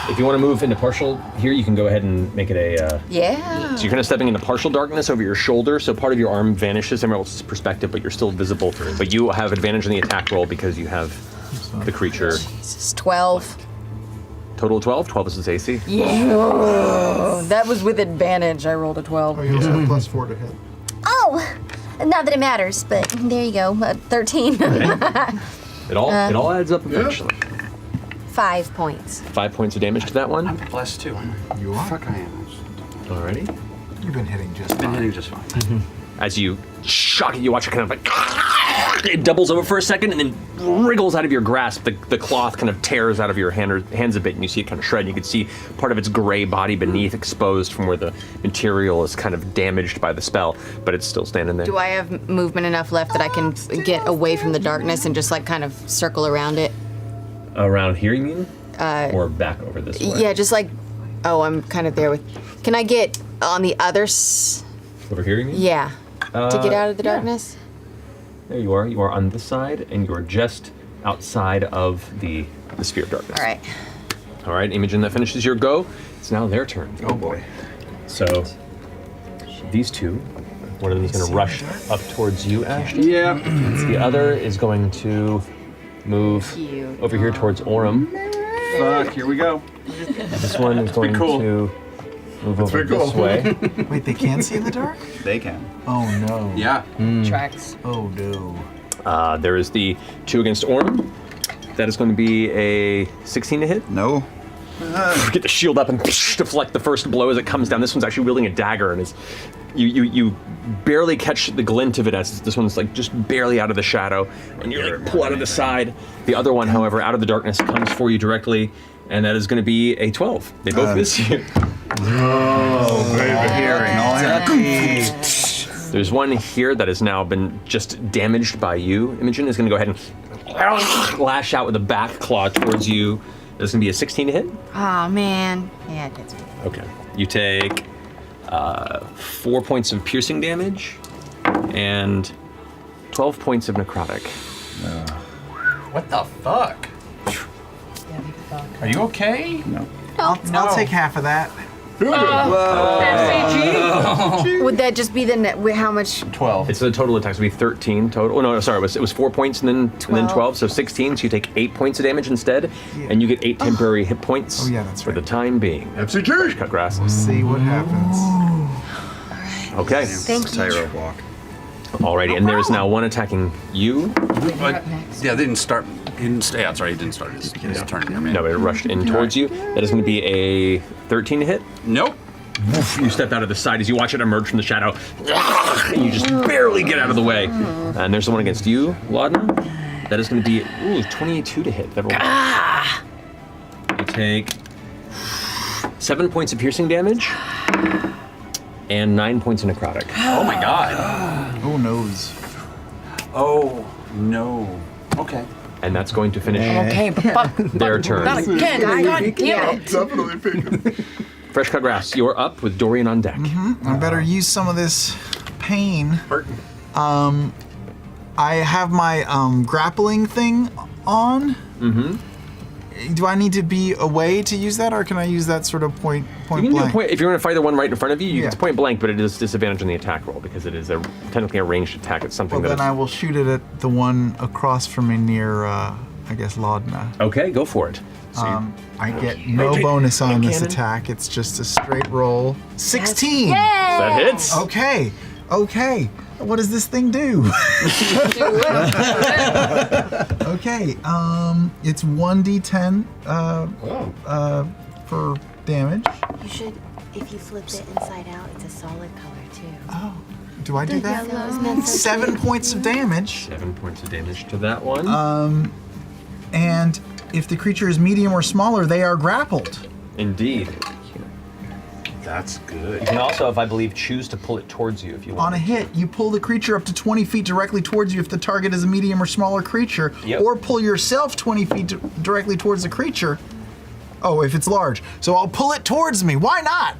If you want to move into partial here, you can go ahead and make it a. Yeah. So you're kind of stepping into partial darkness over your shoulder, so part of your arm vanishes, everyone else's perspective, but you're still visible. But you have advantage on the attack roll because you have the creature. Jesus, 12. Total 12? 12 is his AC. Yeah. That was with advantage. I rolled a 12. Oh, you also have +4 to hit. Oh, not that it matters, but there you go. 13. It all adds up eventually. 5 points. 5 points of damage to that one. I'm blessed too. You are? Fuck, I am. Alrighty. You've been hitting just Been fine. hitting just fine. As you shock it, you watch it kind of like it doubles over for a second and then wriggles out of your grasp. The cloth kind of tears out of your hands a bit, and you see it kind of shred. And you can see part of its gray body beneath exposed from where the material is kind of damaged by the spell, but it's still standing there. Do I have movement enough left that I can get away from the darkness and just like kind of circle around it? Around here, you mean? Or back over this way? Yeah, just like, oh, I'm kind of there with. Can I get on the other? Over here, you mean? Yeah, to get out of the darkness. There you are. You are on this side, and you are just outside of the sphere of darkness. All right. All right, Imogen, that finishes your go. It's now their turn. Oh boy. So these two, one of them is going to rush up towards you, Ashton. Yeah. The other is going to move Cute. over here towards Orem. Fuck, here we go. This one is going cool. to move over pretty this cool. way. Wait, they can't see in the dark? They can. Oh no. Yeah. Tracks. Oh no. There is the 2 against Orem. That is going to be a 16 to hit. No. Get the shield up and deflect the first blow as it comes down. This one's actually wielding a dagger, and is you barely catch the glint of it as this one's like just barely out of the shadow, and you like pull out of the side. The other one, however, out of the darkness comes for you directly, and that is going to be a 12. They both miss you. Oh, baby. Hearing all happy. There's one here that has now been just damaged by you. Imogen is going to go ahead and lash out with a back claw towards you. That's going to be a 16 to hit. Oh man. Yeah, it gets me. Okay. You take 4 points of piercing damage and 12 points of necrotic. What the fuck? Are you okay? No. I'll take half of that. Would that just be the net? How much? 12. It's the total attack. So it'd be 13 total. Oh no, sorry, it was 4 points and then 12, so 16. So you take 8 points of damage instead, and you get 8 temporary hit points. Oh, yeah, that's for right. the time being. MCG. Cut grass. See what happens. Okay. Thank you. Tightrope walk. Alrighty, and there is now one attacking you. Yeah, they didn't start. He didn't stay. Yeah, that's right. He didn't start his turn. No, it rushed in towards you. That is going to be a 13 to hit. Nope. You step out of the side as you watch it emerge from the shadow, and you just barely get out of the way. And there's the one against you, Laudna. That is going to be 22 to hit. That'll You take 7 points of piercing damage and 9 points of necrotic. Oh my god. Oh noes. Oh no. Okay. And that's going to finish Okay, but fuck. their turn. Not again. God damn it. Definitely peeking. Fresh cut grass, you're up with Dorian on deck. I better use some of this pain. I have my grappling thing on. Mm-hmm. Do I need to be away to use that, or can I use that sort of point You can do blank? if you're going to fight the one right in front of you, Yeah. it's point blank, but it is disadvantage on the attack roll because it is technically a ranged attack. It's something Well, that then I will shoot it at the one across from me near I guess, Laudna. Okay, go for it. I get no bonus on this attack. It's just a straight roll. 16! That hits. Okay. What does this thing do? Okay, it's 1d10 for damage. You should, if you flip it inside out, it's a solid color too. Oh, do I do that? Yeah, that was meant to 7 be. points of damage. 7 points of damage to that one. And if the creature is medium or smaller, they are grappled. Indeed. That's good. You can also, if I believe, choose to pull it towards you if you want. On a hit, you pull the creature up to 20 feet directly towards you if the target is a medium or smaller creature, or pull yourself 20 feet directly towards the creature. Oh, if it's large. So I'll pull it towards me. Why not?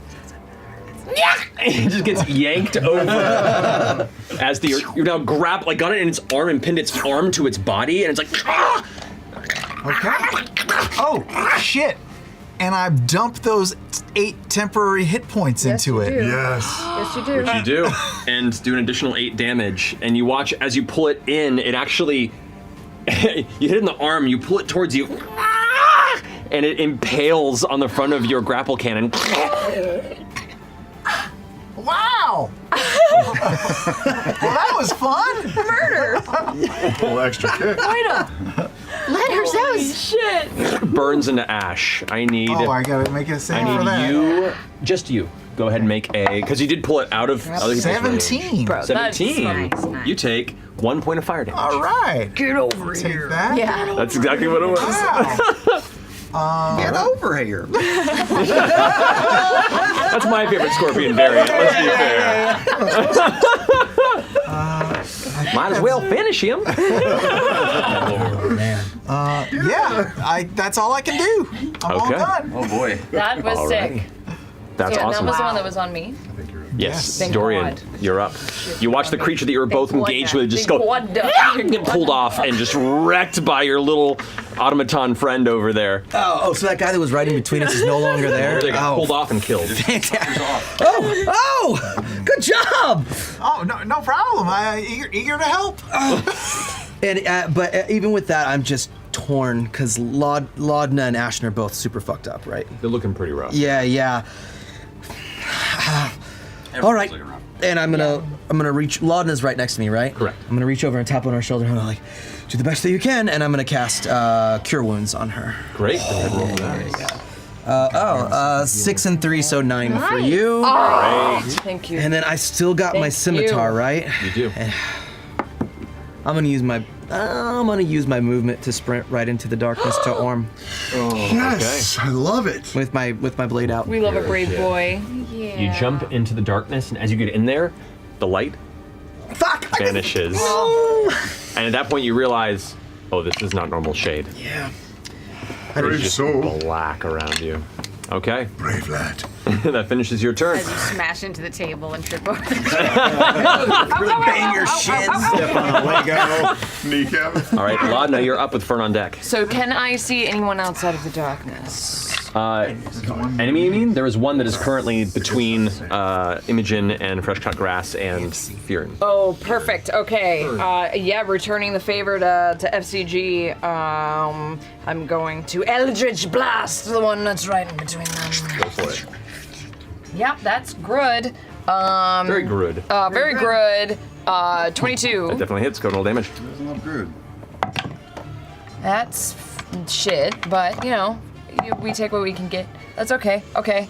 It just gets yanked over as you're now got it in its arm and pinned its arm to its body, and it's like. Okay. Oh, shit. And I've dumped those 8 temporary hit points into it. Yes. Yes, you do. Which you do, and do an additional 8 damage. And you watch as you pull it in, it actually, you hit it in the arm, you pull it towards you, and it impales on the front of your grapple cannon. Wow! Well, that was fun! Murder! A little extra kick. Let her Holy shit! Burns into ash. I need. Oh, I gotta make a save for that. you, just you. Go ahead and make a, because you did pull it out of. 17. Bro, 17. that's nice. You take 1 point of fire damage. All right. Get over Take here. that. Yeah. That's exactly what it was. Wow. Get over here. That's my favorite scorpion variant. Let's be fair. Might as well finish him. Yeah, that's all I can do. I'm all Okay. done. Oh boy. That was sick. That's So awesome. that was the one that was on me. Yes, Thank Dorian, God. you're up. You watch the creature that you were both engaged with just go get pulled off and just wrecked by your little automaton friend over there. Oh, so that guy that was riding between us is no longer there? They got Oh, pulled off and killed. Oh, good job! Oh, no problem. Eager to help. But even with that, I'm just torn because Laudna and Ashton are both super fucked up, right? They're looking pretty rough. Yeah. All right, and I'm gonna reach. Laudna's right next to me, right? Correct. I'm gonna reach over and tap on her shoulder and I'm like, do the best that you can, and I'm gonna cast Cure Wounds on her. Great. Go ahead and roll that. 6 and 3, so 9 for you. Oh, thank you. And then I still got my Thank scimitar, you. right? You do. I'm gonna use my movement to sprint right into the darkness to Orm Yes, I love it. with my blade out. We love a brave boy. You jump into the darkness, and as you get in there, the light vanishes. And at that point, you realize, oh, this is not normal shade. Yeah. Brave Just soul. black around you. Okay. Brave lad. That finishes your turn. As you smash into the table and trip over. Really bang your shins. Step on a Lego. Kneecap. All right, Laudna, you're up with Fern on deck. So can I see anyone outside of the darkness? Enemy, you mean? There is one that is currently between Imogen and Fresh Cut Grass and Fearin. Oh, perfect. Okay. Yeah, returning the favor to FCG. I'm going to Eldritch Blast, the one that's right in between them. Go for it. Yep, that's good. Very good. Very good. 22. That definitely hits. Go and roll damage. That's shit, but you know, we take what we can get. That's okay. Okay.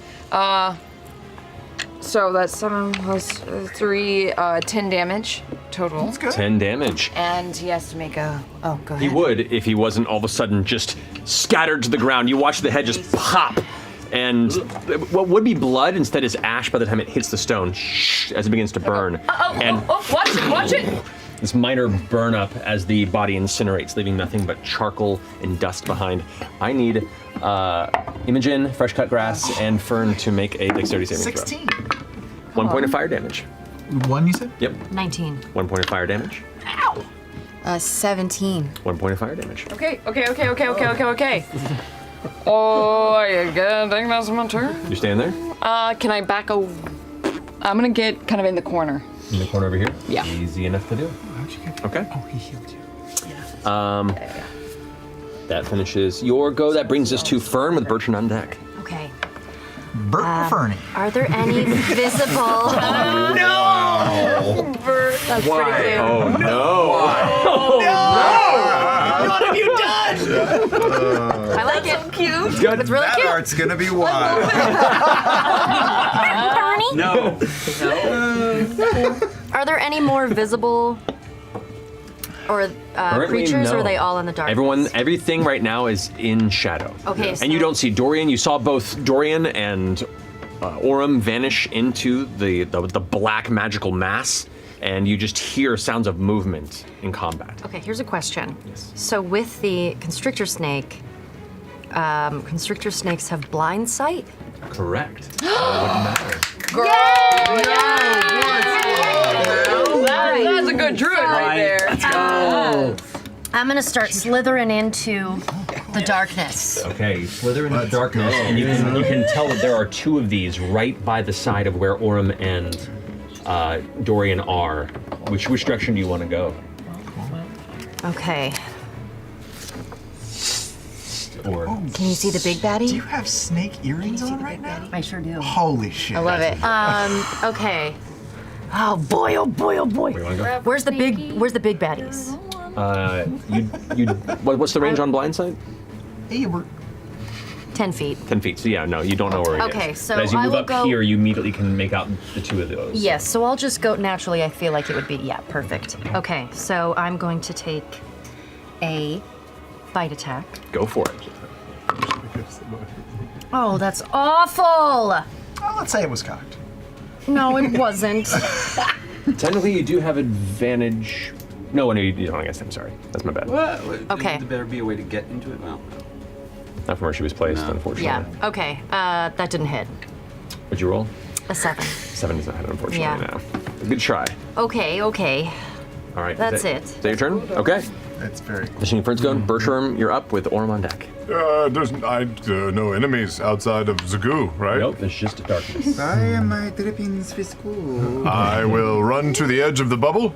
So that's 7 plus 3, 10 damage total. That's good. 10 damage. And he has to make a. Oh, go ahead. He would if he wasn't all of a sudden just scattered to the ground. You watch the head just pop, and what would be blood instead is ash by the time it hits the stone as it begins to burn. And watch it! Watch it! this minor burn up as the body incinerates, leaving nothing but charcoal and dust behind. I need Imogen, Fresh Cut Grass, and Fern to make a dexterity saving 16. throw. 1 point of fire damage. 1, you said? Yep. 19. 1 point of fire damage. 17. 1 point of fire damage. Okay. Oh, I think that's my turn. You staying there? Can I back a? I'm gonna get kind of in the corner. In the corner over here? Yeah. Easy enough to do. How'd you get Okay. Oh, he healed you. That finishes your go. That brings us to Fern with Bertrand on deck. Okay. Bert or Fernie? Are there any visible? That's pretty cute. Oh no! What have you done? I like it. So cute. Good. It's really That cute. art's gonna be wide. Bernie? No. Are there any more visible or Currently, creatures, or no. are they all in the dark? Everything right now is in shadow. Okay, And you so- don't see Dorian. You saw both Dorian and Orem vanish into the black magical mass, and you just hear sounds of movement in combat. Okay, here's a question. So with the constrictor snake, constrictor snakes have blind sight? Correct. Wouldn't matter. That's a good druid right there. I'm gonna start slithering into the darkness. Okay, you slither into the darkness, and you can tell that there are two of these right by the side of where Orem and Dorian are. Which direction do you want to go? Okay. Or Can you see the big Do you baddie? have snake earrings on right now? I sure do. Holy shit. I love it. Okay. Oh boy, oh boy, oh boy. where do you want to go? Where's the big baddies? What's the range on blind sight? Hey, we're 10 feet. 10 feet. So yeah, no, you don't know where it is. Okay, so but as you I move will up go- here, you immediately can make out the two of those. Yes, so I'll just go naturally. I feel like it would be, yeah, perfect. Okay, so I'm going to take a bite attack. Go for it. Oh, that's awful. oh, let's say it was cocked. No, it wasn't. Technically, you do have advantage. No, you don't. I guess I'm sorry. That's my bad. Okay. There better be a way to get into it. Well, Not from where she was placed, No. unfortunately. Yeah, okay. That didn't hit. What'd you roll? A 7. 7 does not hit, unfortunately. Yeah. No. Good try. Okay. All right. That's it. Is that your turn? Okay. That's very cool. Finishing Fern's go. Bertram, you're up with Orem on deck. There's no enemies outside of Zagoo, right? Nope, it's just darkness. I am my drippings for school. I will run to the edge of the bubble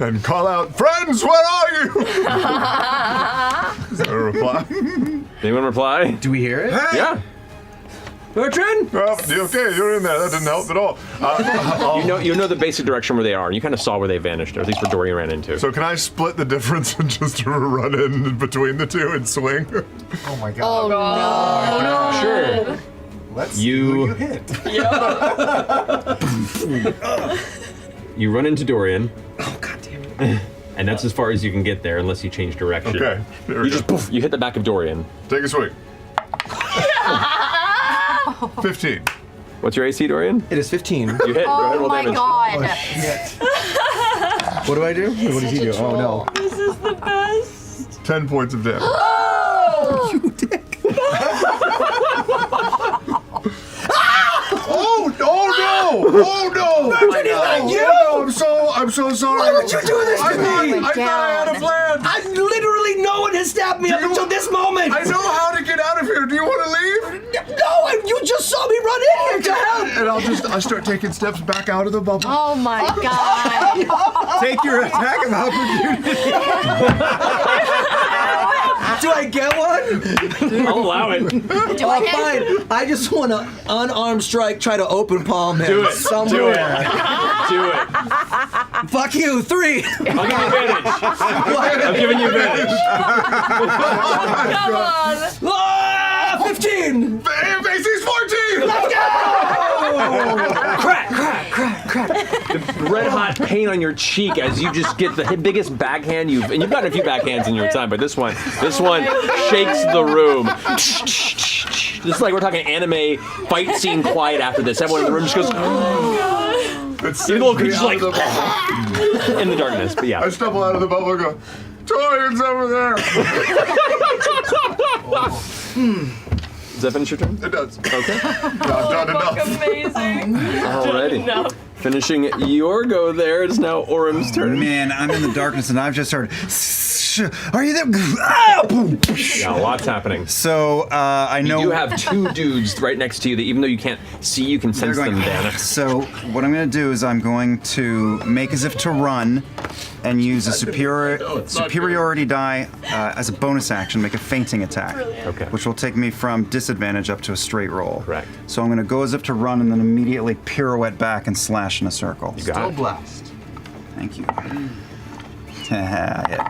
and call out, "Friends, where are you?" Is there a reply? Anyone reply? Do we hear it? Yeah. Bertrand? Well, okay, you're in there. That didn't help at all. You know the basic direction where they are, and you kind of saw where they vanished, or at least where Dorian ran into. So can I split the difference and just run in between the two and swing? Oh my god. Sure. Let's You- see who you hit. You run into Dorian, Oh, god damn it. and that's as far as you can get there unless you change direction. Okay, there we You go. just poof, you hit the back of Dorian. Take a swing. 15. What's your AC, Dorian? It is 15. You hit. Go ahead and Oh roll my damage. god. What do I do? What does he do? Oh no. This is the best. 10 points of damage. You dick. Oh no! Oh no! Bertrand, is that you? I'm so sorry. Why would you do this to me? I thought I had a plan. I literally no one has stabbed me up until this moment. I know how to get out of here. Do you want to leave? No, you just saw me run in here to help. And I start taking steps back out of the bubble. Oh my god. Take your attack of opportunity. Do I get one? I'll allow it. Do I get Fine. I just want to unarmed strike, try to open palm him Do it. somewhere. Do it. Fuck you, 3. I'll give you advantage. I'm giving you advantage. Come on. 15. AC's 14! Crack. Red hot pain on your cheek as you just get the biggest backhand and you've gotten a few backhands in your time, but this one shakes the room. This is like we're talking anime fight scene quiet after this. Everyone in the room just goes It's even the little creature's like out of the bubble. in the darkness. But I yeah. stumble out of the bubble and go, Torian's over there. Does that finish your turn? It does. Okay. I've done enough. Amazing. Alrighty. No. Finishing your go there, it's now Orem's turn. Man, I'm in the darkness and I've just started Are you there? Yeah, lots happening. So I know You have two dudes right next to you that even though you can't see, you can sense them down. So what I'm going to do is I'm going to make as if to run and use a superiority die as a bonus action, make a feinting attack. Okay. Which will take me from disadvantage up to a straight roll. Correct. So I'm going to go as if to run and then immediately pirouette back and slash in a circle. You got it. Blast. Thank you. Hit.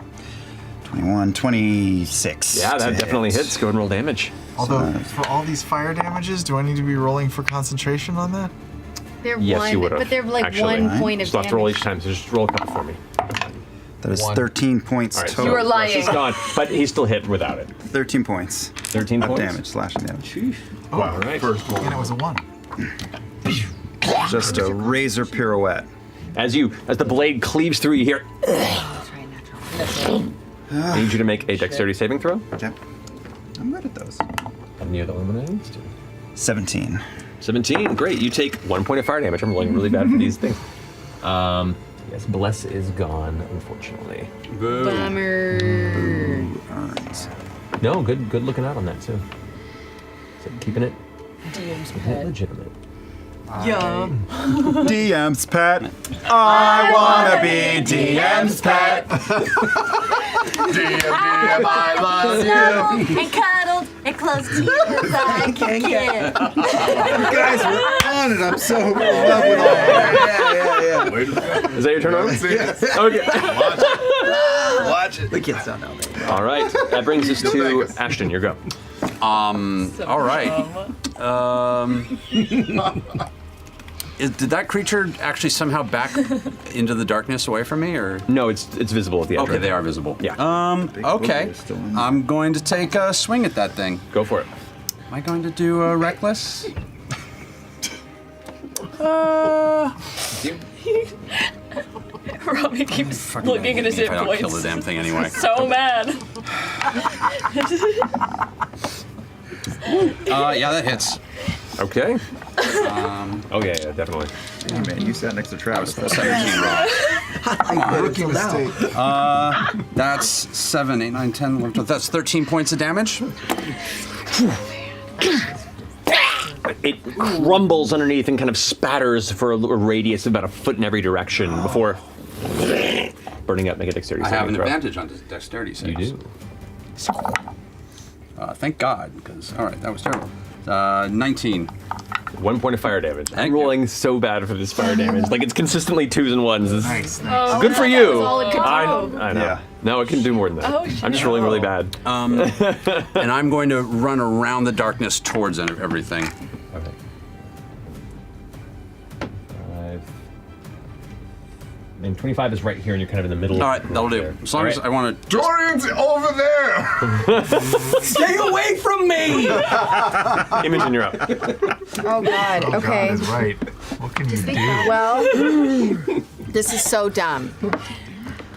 21, 26. Yeah, that to definitely hit. hits. Go and roll damage. Although, for all these fire damages, do I need to be rolling for concentration on that? They're Yes, one, you would have. but they're like actually. 1 point of Just have to roll damage. each time, so just roll a couple for me. That is 13 points All right, total. You were lying. He's gone, but he's still hit without it. 13 points 13 of points? damage, slashing damage. Wow, all right. First roll. And it was a 1. Just a razor pirouette. As the blade cleaves through, you hear. I need you to make a dexterity saving throw. Okay. I'm good at those. And the other one when I need to. 17. 17, great. You take 1 point of fire damage. I'm rolling really bad for these things. Yes, Bless is gone, unfortunately. Bummer. Earns. No, good looking out on that too. So keeping it legitimate. DM's pet. I wanna be DM's pet. DM, I love you. Snuggled and cuddled and close to you as I can get. You guys were on it. I'm so in love with all that. Wait a minute. Is that your turn over? Yes. Okay. Watch it. The kids don't know, baby. All right. That brings us to Ashton. Your go. All right. Did that creature actually somehow back into the darkness away from me, or? No, it's visible at the edge. Okay, they are visible. Yeah. Okay. I'm going to take a swing at that thing. Go for it. Am I going to do a reckless? Robbie keeps looking at his if hit I don't kill the points. damn thing anyway. So mad. Yeah, that hits. Okay. Oh yeah, definitely. Hey, man, you sat next to Travis. 17 raw. Rookie mistake. That's 7, 8, 9, 10, 11, 12. That's 13 points of damage. It crumbles underneath and kind of spatters for a radius of about a foot in every direction before burning up. Make a dexterity I saving have an throw. advantage on dexterity saves. You do. Thank God, because, all right, that was terrible. 19. 1 point of fire damage. I'm Thank you. rolling so bad for this fire damage. Like it's consistently 2s and 1s. This is Nice. good for you. Solid control. I know. Yeah. No, it can do more than that. Oh, shit. I'm just rolling really bad. And I'm going to run around the darkness towards everything. Okay. 5. And 25 is right here, and you're kind of in the middle. All right, that'll do. There. As long as I want to. Dorian's over there. Stay away from me! Imogen, you're up. Oh God. God Okay. is right. What can you do? Well, this is so dumb.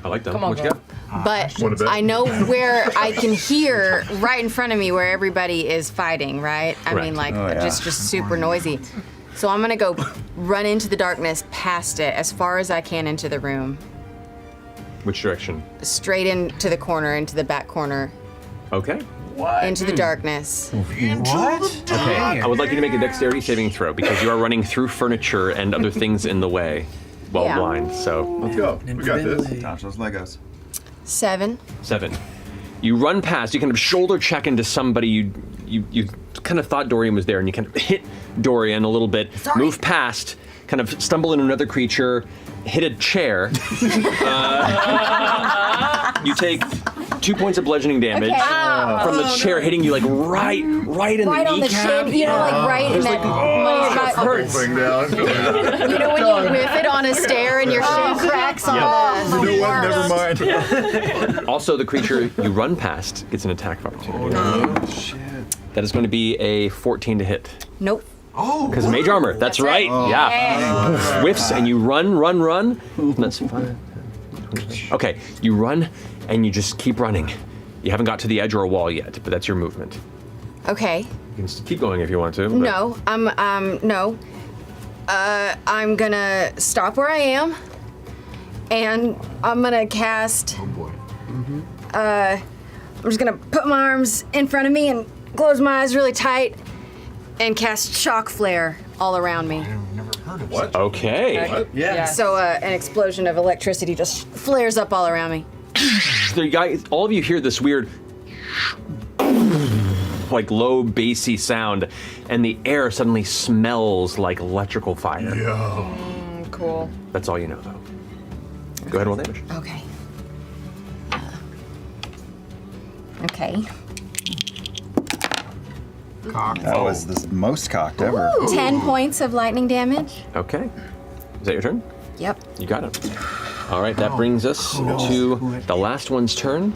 I like that. Come on, What you got? But Wanna bet? I know where I can hear right in front of me where everybody is fighting, right? I Correct. mean, like, Oh, yeah. just super noisy. So I'm gonna go run into the darkness past it as far as I can into the room. Which direction? Straight into the corner, into the back corner, Okay. into the darkness. What? Okay. I would like you to make a dexterity saving throw because you are running through furniture and other things in the way while Yeah. blind. So Let's go. We got this. Dodge those Legos. 7. 7. You run past. You kind of shoulder check into somebody. You kind of thought Dorian was there, and you kind of hit Dorian a little bit. Move past. Kind of stumble into another creature. Hit a chair. You take 2 points of bludgeoning damage from the chair hitting you like right in Right the on the kneecap. chin, you know, like right in that. Thing down. You know when you whiff it on a stair and your shin cracks on the. You know what? Never mind. Also, the creature you run past gets an attack of opportunity. Oh, shit. That is going to be a 14 to hit. Nope. Oh, Because mage armor. That's right. Yeah. Whiffs and you run. That's fine. Okay, you run and you just keep running. You haven't got to the edge or a wall yet, but that's your movement. Okay. You can just keep going if you want to. but- No, no. I'm gonna stop where I am, and I'm gonna cast. oh boy. I'm just gonna put my arms in front of me and close my eyes really tight and cast shock flare all around me. Never heard of What? Okay. Yeah. So an explosion of electricity just flares up all around me. So you guys, all of you hear this weird, like low bassy sound, and the air suddenly smells like electrical fire. Cool. That's all you know, though. Go ahead and roll damage. Okay. Okay. That was the most cocked ever. 10 points of lightning damage. Okay. Is that your turn? Yep. You got it. All right, that brings us to the last one's turn.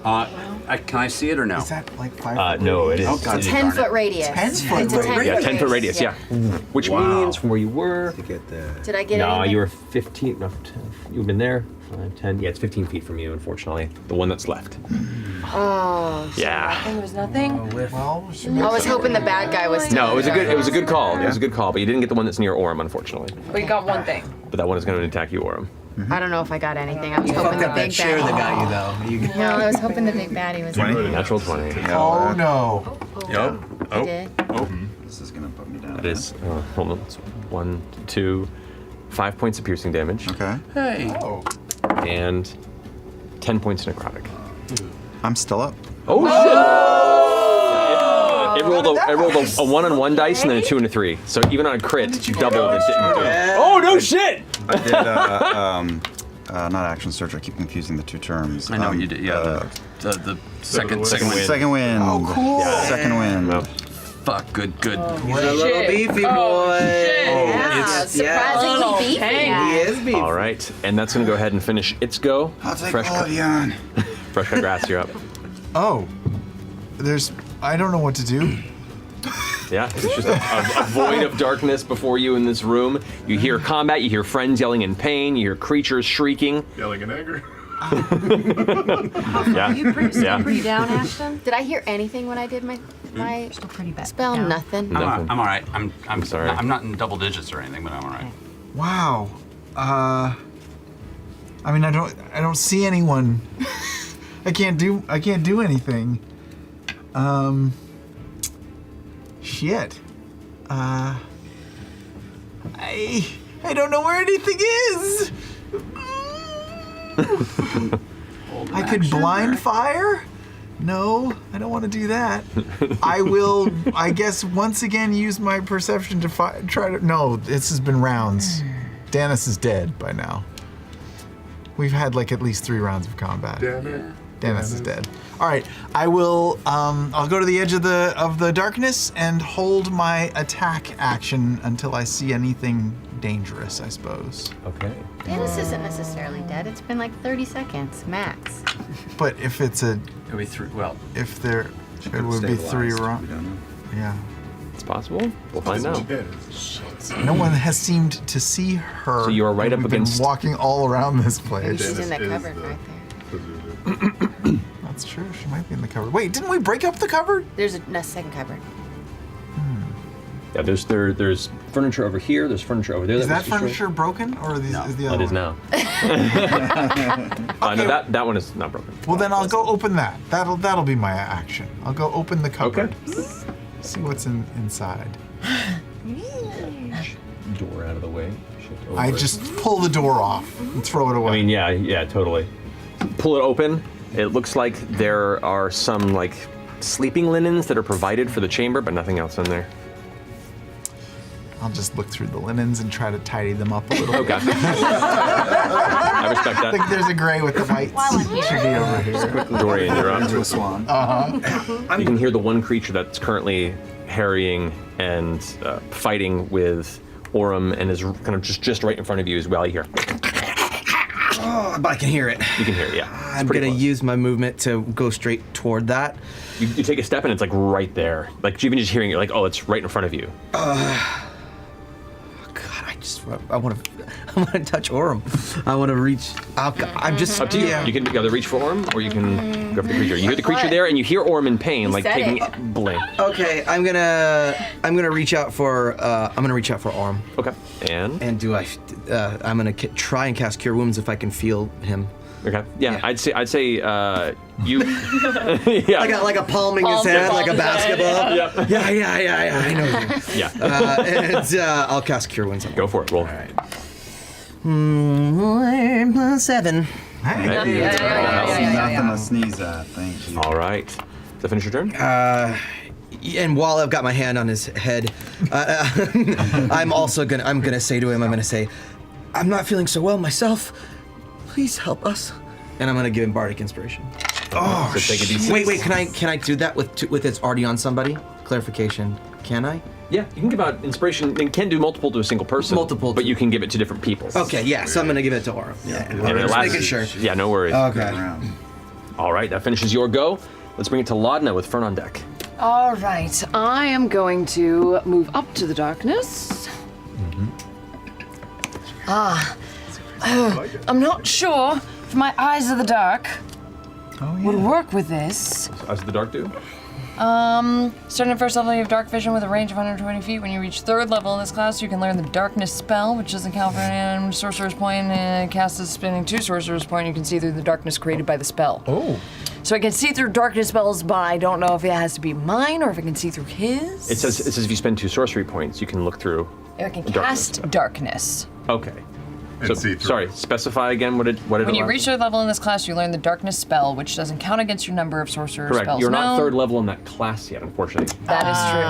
Can I see it or no? Is that like 5? No, it is. Oh, God. It's a 10-foot radius. 10-foot It's a 10 Yeah, foot 10 foot radius, yeah. Which means from where you were. Did I get No, anything? you were 15. No, 10, you've been there. 5, 10. Yeah, it's 15 feet from you, unfortunately. The one that's left. Oh. Yeah. Nothing. It was nothing. Well, I was hoping the bad guy was still No, it was a good call. It was a good call, but you didn't get the one that's near Orem, unfortunately. But you got one thing. But that one is going to attack you, Orem. I don't know if I got anything. I was hoping Fucked the up that big share that baddie. got you though. You No, I was hoping the big baddie was. 20? Natural 20. Oh no. Yep. I did. This is gonna put me down. That is, hold on. It's 1, 2, 5 points of piercing damage. Okay. Hey. Oh. And 10 points necrotic. I'm still up. Oh, shit! It rolled a 1 on 1 dice and then a 2 and a 3. So even on a crit, doubled it didn't do it. Oh, no shit! I did not action search. I keep confusing the two terms. I know what you did. Yeah, the second win. Second win. Oh, cool. Yeah, second win. Well, Fuck. Good. He's a little beefy boy. Yeah, surprisingly beefy. He is beefy. all right, and that's going to go ahead and finish its go. I'll take Fresh all cut, of you on. fresh cut grass, you're up. Oh. I don't know what to do. Yeah, it's just a void of darkness before you in this room. You hear combat, you hear friends yelling in pain, you hear creatures shrieking. Yelling in anger. Yeah. You pretty, Yeah. pretty down, Ashton? Did I hear anything when I did my Still pretty bad. spell? down. Nothing. Nothing. I'm all right. I'm sorry. I'm not in double digits or anything, but I'm all right. Wow. I mean, I don't see anyone. I can't do anything. Shit. I don't know where anything is. I could blind fire? No, I don't want to do that. I will, I guess, once again use my perception to try to. No, this has been rounds. Danis is dead by now. We've had like at least 3 rounds of combat. Damn it. Danis is dead. All right, I will. I'll go to the edge of the darkness and hold my attack action until I see anything dangerous, I suppose. Okay. Dennis isn't necessarily dead. It's been like 30 seconds max. But if it's a, It'll be through. Well, if there, it would be 3 rounds. Yeah. It's possible. We'll find out. No one has seemed to see her. So you are right and up we've been against- walking all around this Maybe place. she's in that is cupboard the- right there. That's true. She might be in the cupboard. Wait, didn't we break up the cupboard? There's a second cupboard. Yeah, there's furniture over here. There's furniture over there. Is that was destroyed. furniture broken, or is the Oh, other it is one? now. No, that one is not broken. Well, then I'll go open that. That'll be my action. I'll go open the cupboard. See what's inside. Door out of the way. Shift over I it. just pull the door off and throw it away. I mean, yeah, totally. Pull it open. It looks like there are some like sleeping linens that are provided for the chamber, but nothing else in there. I'll just look through the linens and try to tidy them up a little. Okay. I respect I think that. there's a gray with the whites. It should be over here. Dorian, you're up. To a swan. You can hear the one creature that's currently harrying and fighting with Orem and is kind of just right in front of you as well. You hear. Oh, but I can hear it. You can hear it, yeah. It's I'm pretty gonna close. use my movement to go straight toward that. You take a step and it's like right there. Like even just hearing it, like, oh, it's right in front of you. God, I want to touch Orem. I want to reach. I'm just. Up to you. Yeah. You can either reach for Orem or you can go for the creature. You hear the creature there and you hear Orem in pain, like said taking it. blame. Okay, I'm gonna reach out for Orem. Okay. And And I'm gonna try and cast Cure Wounds if I can feel him. Okay. Yeah, I'd say you. Yeah. Like a palming his hand, like a basketball. Yep. Yeah. I know. Yeah. And I'll cast Cure Wounds on him. Go for it. Roll. All right. 7. Nothing to sneeze at. Thank you. All right. Does that finish your turn? And while I've got my hand on his head, I'm gonna say to him, I'm not feeling so well myself. Please help us. And I'm gonna give him Bardic Inspiration. Oh, so take a D6. Wait, can I do that with it's already on somebody? Clarification. Can I? Yeah, you can give out inspiration. You can't do multiple to a single person. Multiple, but you can give it to different people. Okay, yeah. So I'm gonna give it to Aura. And it Just lasts- making sure. Yeah, no worries. Okay. All right, that finishes your go. Let's bring it to Laudna with Fern on deck. All right, I am going to move up to the darkness. I'm not sure if my eyes of the dark would work with this. Eyes of the dark do? Starting at first level, you have dark vision with a range of 120 feet. When you reach third level in this class, you can learn the darkness spell, which doesn't count for an sorcerer's point, and casts as spending 2 sorcerer's point. You can see through the darkness created by the spell. Oh. So I can see through darkness spells, but I don't know if it has to be mine or if I can see through his. It says if you spend 2 sorcery points, you can look through. I can darkness cast spell. darkness. Okay. And So, see through. sorry, specify again what it When you allows? reach third level in this class, you learn the darkness spell, which doesn't count against your number of sorcerer Correct. spells. You're not known. third level in that class yet, unfortunately. That is true.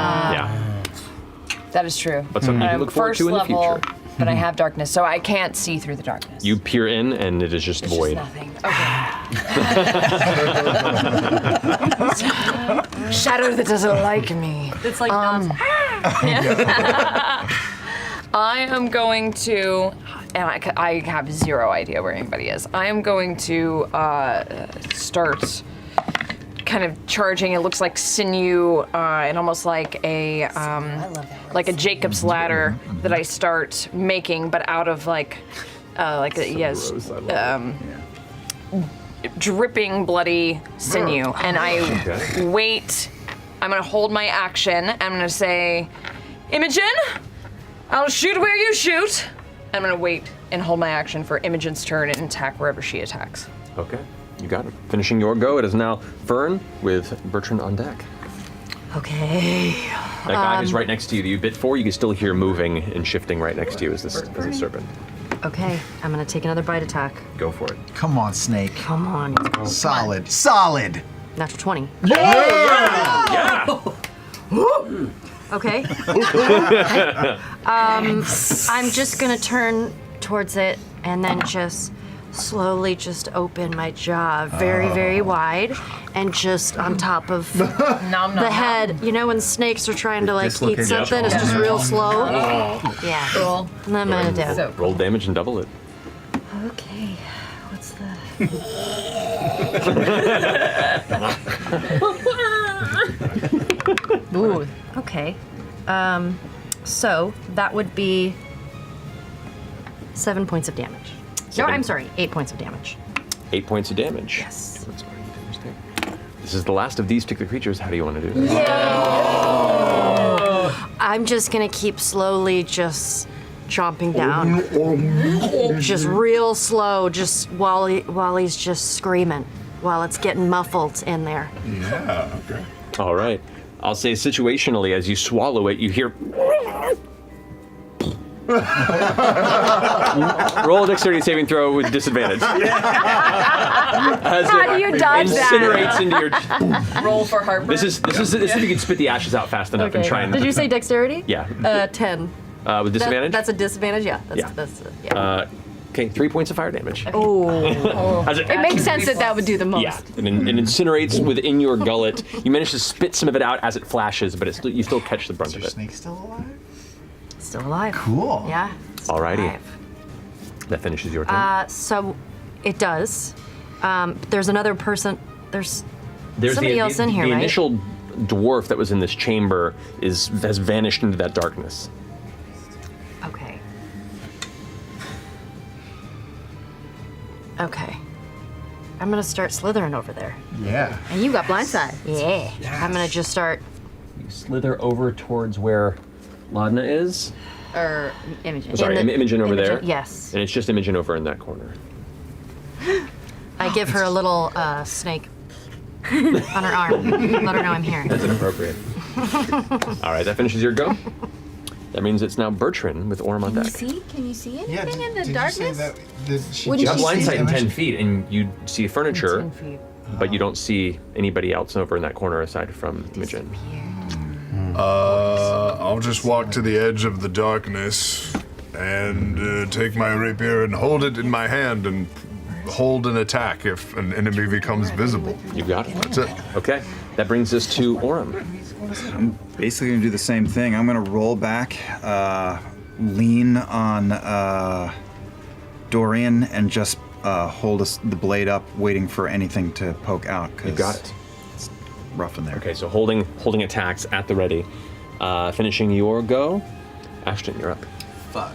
Yeah. That is true. But something you can I'm look forward first to in the level, future. but I have darkness, so I can't see through the darkness. You peer in, and it is just It's void. just nothing. Okay. Shadow that doesn't like me. It's like I am going to, and I have zero idea where anybody is. I am going to start kind of charging. It looks like sinew and almost like a Jacob's ladder that I start making, but out of dripping bloody sinew. And I wait. I'm gonna hold my action. I'm gonna say, Imogen, I'll shoot where you shoot. I'm gonna wait and hold my action for Imogen's turn and attack wherever she attacks. Okay, you got it. Finishing your go, it is now Fern with Bertrand on deck. Okay. That guy who's right next to you, you bit 4, you can still hear moving and shifting right next to you as a serpent. Okay, I'm gonna take another bite attack. Go for it. Come on, Snake. Come on. Solid. Solid. Natural 20. Yeah! Okay. I'm just gonna turn towards it and then just slowly just open my jaw very, very wide and just on top of the head. You know when snakes are trying to like eat something, it's just real slow. Yeah. Cool. And then I'm gonna do. Roll damage and double it. Okay. What's the? Ooh. Okay. So that would be 7 points of damage. No, I'm sorry, 8 points of damage. 8 points of damage. Yes. This is the last of these particular creatures. How do you want to do this? I'm just gonna keep slowly just chomping down. Just real slow, just while he's just screaming, while it's getting muffled in there. Yeah, okay. All right. I'll say situationally, as you swallow it, you hear. Roll a dexterity saving throw with disadvantage. As How do you dodge that? incinerates into your. Roll for heartburn. This is if you can spit the ashes out fast enough and try and. Did you say dexterity? Yeah. 10. With disadvantage. That's a disadvantage. Yeah. Yeah. Okay, 3 points of fire damage. Oh. As It makes sense that would do the most. Yeah, and it incinerates within your gullet. You manage to spit some of it out as it flashes, but you still catch the brunt of it. Snake still alive? Still alive. Cool. Yeah. still Alrighty. alive. That finishes your turn. So it does. There's another person. There's somebody else in here, the right? initial dwarf that was in this chamber has vanished into that darkness. Okay. Okay. I'm gonna start slithering over there. Yeah. And you got blindside. Yeah. I'm gonna just start. You slither over towards where Laudna is. Or Imogen. Sorry, Imogen over there. Yes. And it's just Imogen over in that corner. I give her a little snake on her arm. Let her know I'm here. That's inappropriate. All right, that finishes your go. That means it's now Bertrand with Orm on deck. Can you see anything Yeah, in the did darkness? you say that? Did she Wouldn't You have you blind see sight in damage? 10 feet, and you see furniture, 10 feet. but you don't see anybody else over in that corner aside from Imogen. I'll just walk to the edge of the darkness and take my rapier and hold it in my hand and hold an attack if an enemy becomes visible. You got it. That's it. Okay, that brings us to Orm. I'm basically gonna do the same thing. I'm gonna roll back, lean on Dorian, and just hold the blade up, waiting for anything to poke out. You got it. It's rough in there. Okay, so holding attacks at the ready. Finishing your go. Ashton, you're up. Fuck.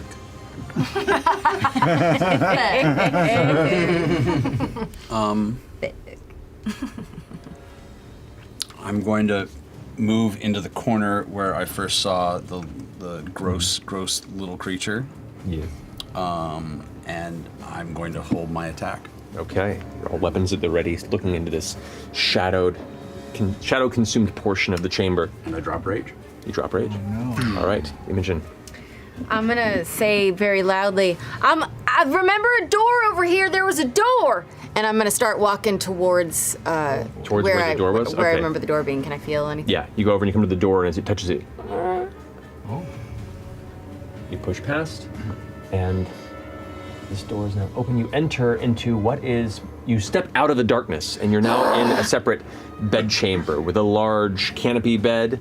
I'm going to move into the corner where I first saw the gross little creature. Yeah. And I'm going to hold my attack. Okay, all weapons at the ready, looking into this shadow-consumed portion of the chamber. And I drop rage. You drop rage? No. All right, Imogen. I'm gonna say very loudly, I remember a door over here. There was a door. And I'm gonna start walking towards where the door was? Where I Okay. remember the door being. Can I feel anything? Yeah, you go over and you come to the door, and as it touches it, you push past, and this door is now open. You enter into you step out of the darkness, and you're now in a separate bed chamber with a large canopy bed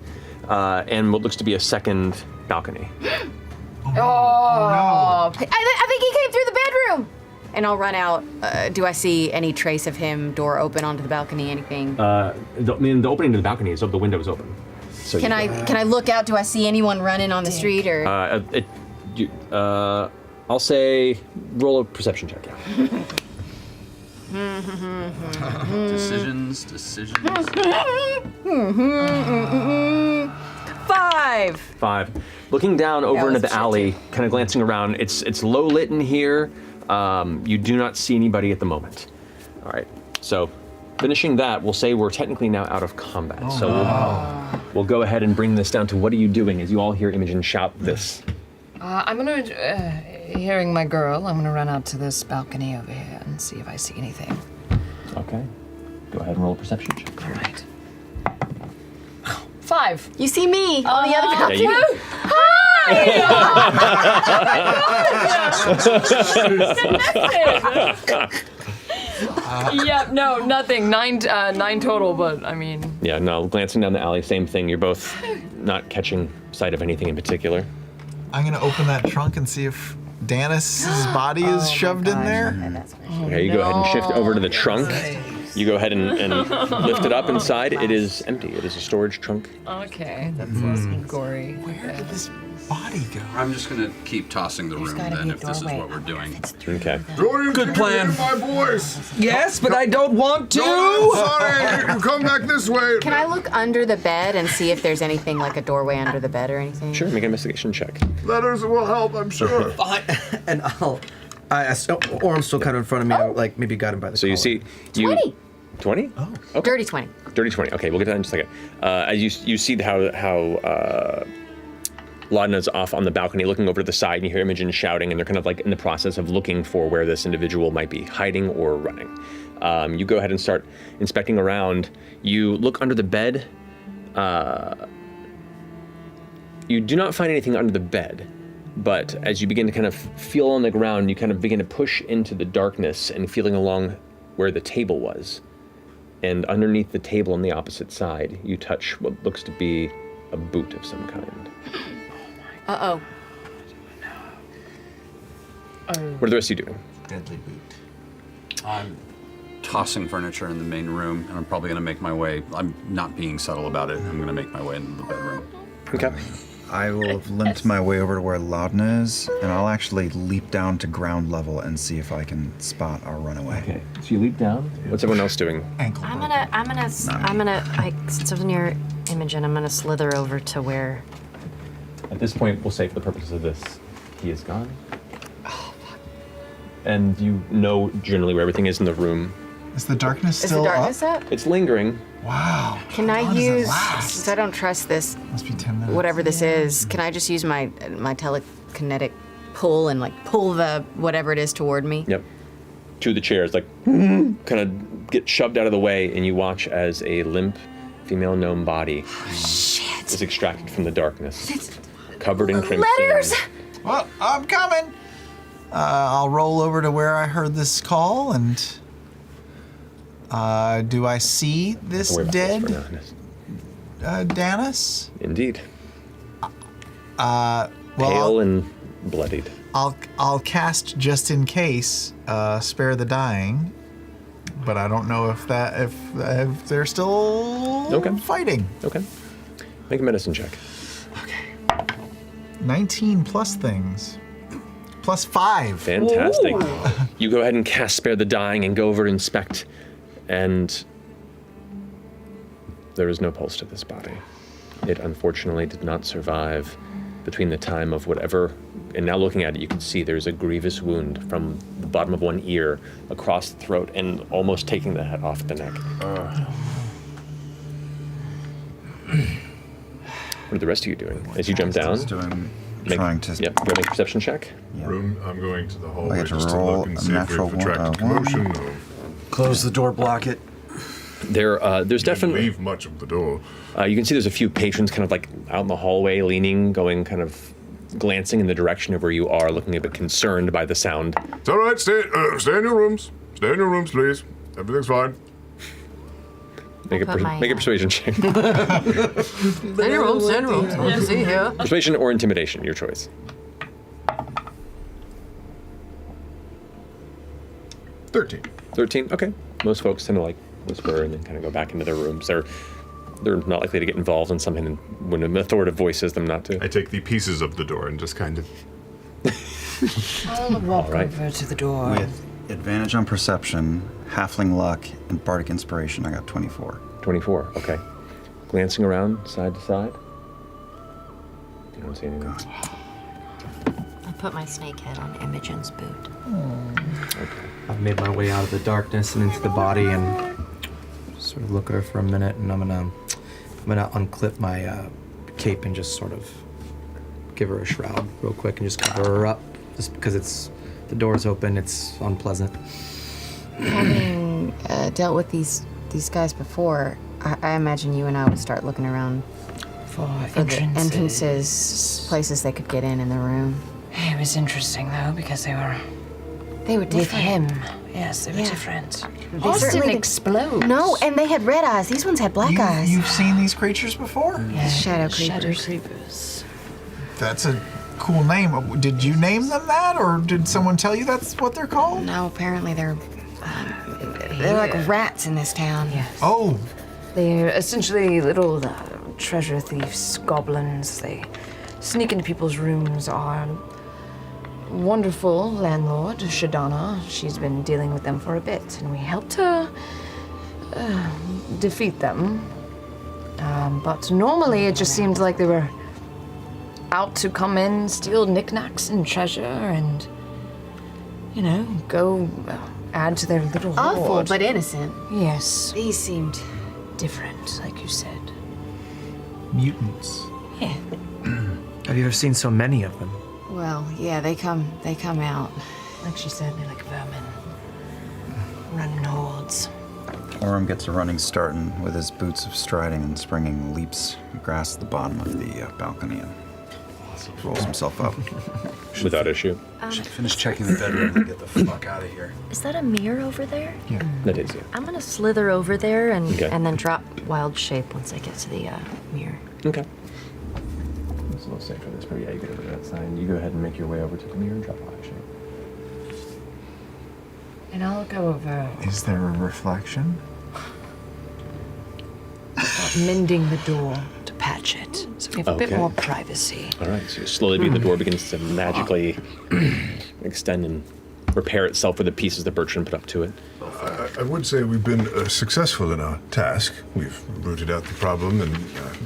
and what looks to be a second balcony. I think he came through the bedroom. And I'll run out. Do I see any trace of him? Door open onto the balcony? Anything? The opening to the balcony is the window is open. So Can I look out? Do I see anyone running on the street or? I'll say roll a perception check. Decisions. 5. Looking down over into was the alley, kind of glancing around. It's low lit in here. You do not see anybody at the moment. All right. So, finishing that, we'll say we're technically now out of combat. We'll go ahead and bring this down to what are you doing as you all hear Imogen shout this. I'm gonna, hearing my girl, I'm gonna run out to this balcony over here and see if I see anything. Okay. Go ahead and roll a perception check. All right. 5. You see me on the other balcony. Yeah, you- Yep, no, nothing. 9 total, but I mean. Yeah, no, glancing down the alley, same thing. You're both not catching sight of anything in particular. I'm gonna open that trunk and see if Danis's body is shoved in there. Okay, you go ahead and shift over to the trunk. You go ahead and lift it up inside. It is empty. It is a storage trunk. Okay, that's less gory. Where did this body go? I'm just gonna keep tossing the room gotta then be a if this is doorway. what we're doing. Okay. Good plan. My boys. Yes, but I don't want to. Sorry, come back this way. Can I look under the bed and see if there's anything like a doorway under the bed or anything? Sure, make an investigation check. Letters will help, I'm sure. And Orm's still kind of in front of me. I, like maybe got him by the So you collar. see, you 20. 20? Oh, okay. Dirty 20. Dirty 20. Okay, we'll get to that in just a second. As you see how Laudna's off on the balcony looking over to the side, and you hear Imogen shouting, and they're kind of like in the process of looking for where this individual might be hiding or running. You go ahead and start inspecting around. You look under the bed. You do not find anything under the bed, but as you begin to kind of feel on the ground, you kind of begin to push into the darkness and feeling along where the table was. And underneath the table on the opposite side, you touch what looks to be a boot of some kind. Uh-oh. What are the rest of you doing? Deadly boot. I'm tossing furniture in the main room, and I'm probably gonna make my way. I'm not being subtle about it. I'm gonna make my way into the bedroom. Okay. I will have limped my way over to where Laudna is, and I'll actually leap down to ground level and see if I can spot our runaway. Okay. So you leap down. What's everyone else doing? Ankle. Since I was near Imogen, I'm gonna slither over to where. At this point, we'll say for the purposes of this, he is gone. And you know generally where everything is in the room. Is the darkness Is still the darkness up? up? It's lingering. Wow. Can How I long does it use, last? since I don't trust this, Must be 10 minutes. whatever this is, can I just use my telekinetic pull and like pull the whatever it is toward me? Yep. Two of the chairs like kind of get shoved out of the way, and you watch as a limp female gnome body is extracted from the darkness, covered in crimson. Letters! Well, I'm coming. I'll roll over to where I heard this call, and do I see this Don't worry about dead this for now. Danis? Indeed. Well, Pale and bloodied. I'll cast just in case, spare the dying, but I don't know if they're still fighting. Okay. Make a medicine check. 19 plus things. Plus 5. Fantastic. You go ahead and cast Spare the Dying and go over to inspect, and there is no pulse to this body. It unfortunately did not survive between the time of whatever, and now looking at it, you can see there's a grievous wound from the bottom of one ear across the throat and almost taking the head off the neck. What are the rest of you doing? As you jump down? Trying to. Yep, go make a perception check. Room. I'm going to the I hallway get to just to roll look and a see if natural we've attracted one. commotion or Close the door, block it. There's definitely leave much of the door. You can see there's a few patrons kind of like out in the hallway, leaning, going kind of glancing in the direction of where you are, looking a bit concerned by the sound. It's all right. Stay in your rooms. Stay in your rooms, please. Everything's fine. Make a persuasion check. Stay in your room, stay in your room. Nothing to see here. Persuasion or intimidation, your choice. 13, okay. Most folks tend to like whisper and then kind of go back into their rooms. They're not likely to get involved in something when an authoritative voice says them not to. I take the pieces of the door and just kind of... I'll walk right. over to the door. With advantage on perception, halfling luck, and bardic inspiration, I got 24. 24, okay. Glancing around side to side. You don't see anything. I put my snake head on Imogen's boot. I've made my way out of the darkness and into the body and sort of look at her for a minute, and I'm gonna unclip my cape and just sort of give her a shroud real quick and just cover her up, just because the door's open, it's unpleasant. Having dealt with these guys before, I imagine you and I would start looking around For the entrances. entrances, places they could get in the room. It was interesting though because they were With different. Him. Yes, they were Yeah. different. They Ours certainly didn't did- explode. No, and they had red eyes. These ones had black eyes. You've seen these creatures before? Yeah, Shadow Shadow creepers. creepers. That's a cool name. Did you name them that, or did someone tell you that's what they're called? No, apparently they're like rats in this town. Yes. Oh, They're essentially little treasure thieves, goblins. They sneak into people's rooms. Our wonderful landlord, Shadana, she's been dealing with them for a bit, and we helped her defeat them. But normally it just seemed like they were out to come in, steal knickknacks and treasure, and, go add to their little Awful, hoard. but innocent. Yes, These seemed different, like you said. mutants. Yeah. Have you ever seen so many of them? well, yeah. They come out. Like she said, they're like vermin. Running hordes. Orem gets a running start and with his boots of striding and springing leaps across the bottom of the balcony and rolls himself up. Without issue. Should finish checking the bedroom and get the fuck out of here. Is that a mirror over there? That is you. I'm gonna slither over there and Okay. and then drop wild shape once I get to the mirror. Okay. It's a little safer this, but yeah, you get over to that side. You go ahead and make your way over to the mirror and drop wild shape. And I'll go over, Is there a reflection? mending the door to patch it, so we have a bit Okay. more privacy. All right, so you slowly the door begins to magically extend and repair itself with the pieces that Bertrand put up to it. I would say we've been successful in our task. We've rooted out the problem and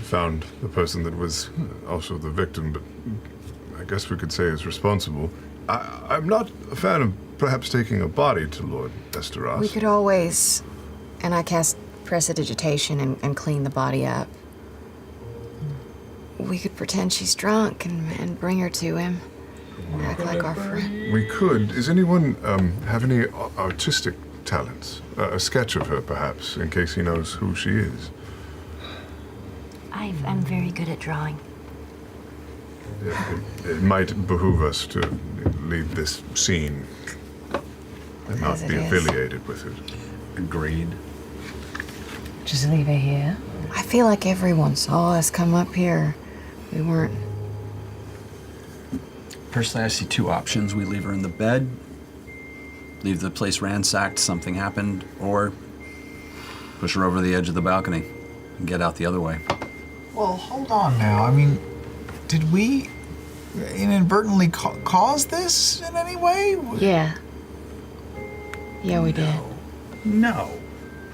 found the person that was also the victim, but I guess we could say is responsible. I'm not a fan of perhaps taking a body to Lord Esteros. We could always, and I cast prestidigitation and clean the body up. We could pretend she's drunk and bring her to him. Act like our friend. We could. Does anyone have any artistic talents? A sketch of her, perhaps, in case he knows who she is. I'm very good at drawing. It might behoove us to leave this scene and not As it be is. affiliated with it. Agreed. Just leave her here. I feel like everyone saw us come up here. We weren't. Personally, I see two options. We leave her in the bed, leave the place ransacked, something happened, or push her over the edge of the balcony and get out the other way. Well, hold on now. I mean, did we inadvertently cause this in any way? Yeah. Yeah, we did. No.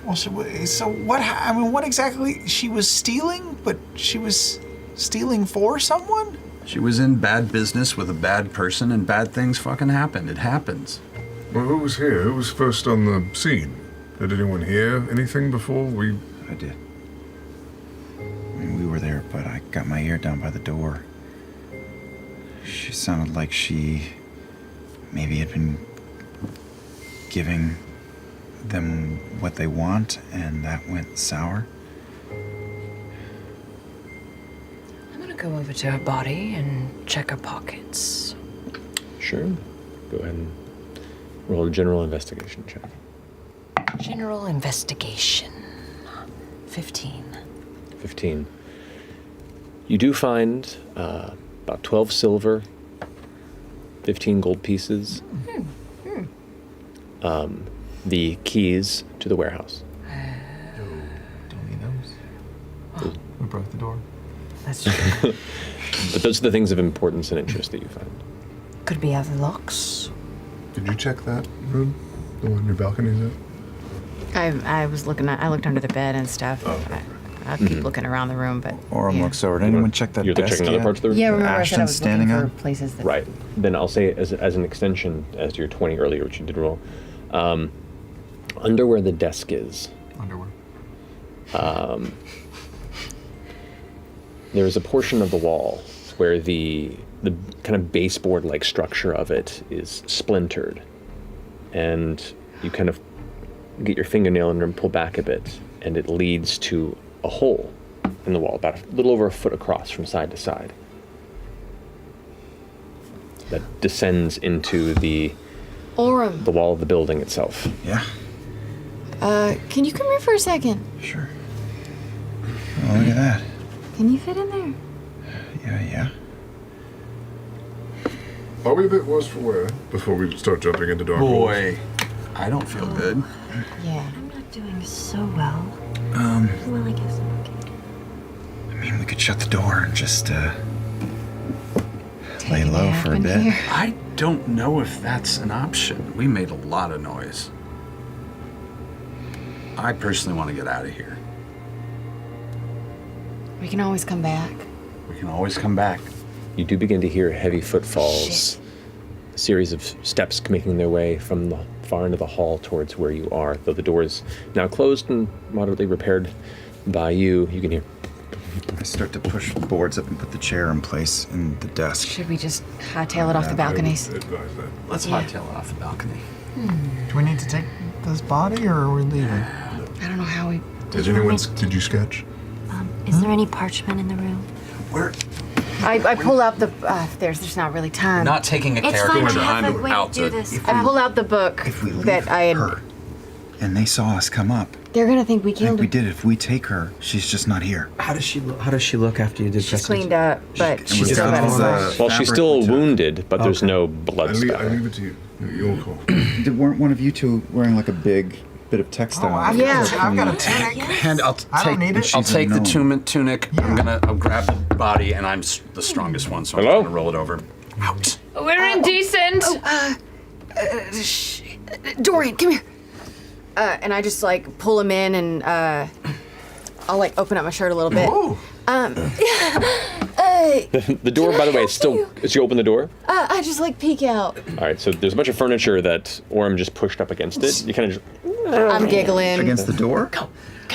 Well, so what? I mean, what exactly? She was stealing, but she was stealing for someone? She was in bad business with a bad person, and bad things fucking happened. It happens. Well, who was here? Who was first on the scene? Did anyone hear anything before we... I did. I mean, we were there, but I got my ear down by the door. She sounded like she maybe had been giving them what they want, and that went sour. I'm gonna go over to her body and check her pockets. Sure. Go ahead and roll a general investigation check. General investigation. 15. 15. You do find about 12 silver, 15 gold pieces, the keys to the warehouse. Don't need those. We broke the door. That's true. But those are the things of importance and interest that you find. Could be other locks. Did you check that room? The one your balcony's at? I was looking at. I looked under the bed and stuff. I'll keep looking around the room, but Orem yeah. looks over. Did anyone check that You're desk checking other yet? parts of the room? Yeah, remember I said I Ashton was looking standing for on? places that. Right. Then I'll say as an extension, as your 20 earlier, which you did roll, under where the desk is, Underwear. there is a portion of the wall where the kind of baseboard-like structure of it is splintered, and you kind of get your fingernail in and pull back a bit, and it leads to a hole in the wall, about a little over a foot across from side to side, that descends into the Orem, wall of the building itself. Yeah, can you come here for a second? sure. Oh, look at that. Can you fit in there? Yeah. Are we a bit worse for wear before we start jumping into dark holes? Boy, I don't feel good. Yeah. I'm not doing so well. Well, I guess I'm okay. I mean, we could shut the door and just lay Taking a low nap for a in bit. here. I don't know if that's an option. We made a lot of noise. I personally want to get out of here. We can always come back. We can always come back. You do begin to hear heavy footfalls, Shit. a series of steps making their way from the far end of the hall towards where you are. Though the door is now closed and moderately repaired by you, you can hear. I start to push boards up and put the chair in place in the desk. Should we just hightail it off the balconies? I would advise that. Let's hightail it off the balcony. Do we need to take this body, or are we leaving? I don't know how we. Did you sketch? Is there any parchment in the room? We're I pull out the. There's not really time. not taking a It's character fine. I behind have a way to out do to. this. I pull out the book If we leave that I had. her and they saw us come up, They're gonna think we I think killed we her. did. If we take her, she's just not here. How does she look after you did She's cleaned up, but And she's we've still got got a all slash. Well, she's fabric still protect- wounded, but there's Okay. no I blood leave spatter. it to you. Your call. Weren't one of you two wearing like a big bit of textile? Oh, I've Yeah. got a tunic. And I'll I don't take. need it. I'll take the gnome. tunic. I'll grab the body, and I'm the strongest one, so Hello? I'm gonna roll it over. Out. We're indecent. Dorian, come here. And I just like pull him in, and I'll like open up my shirt a little bit. Ooh. The door, by the way, is still. As you open the door. I just like peek out. All right, so there's a bunch of furniture that Orem just pushed up against it. You kind of just. I'm giggling. Against the door?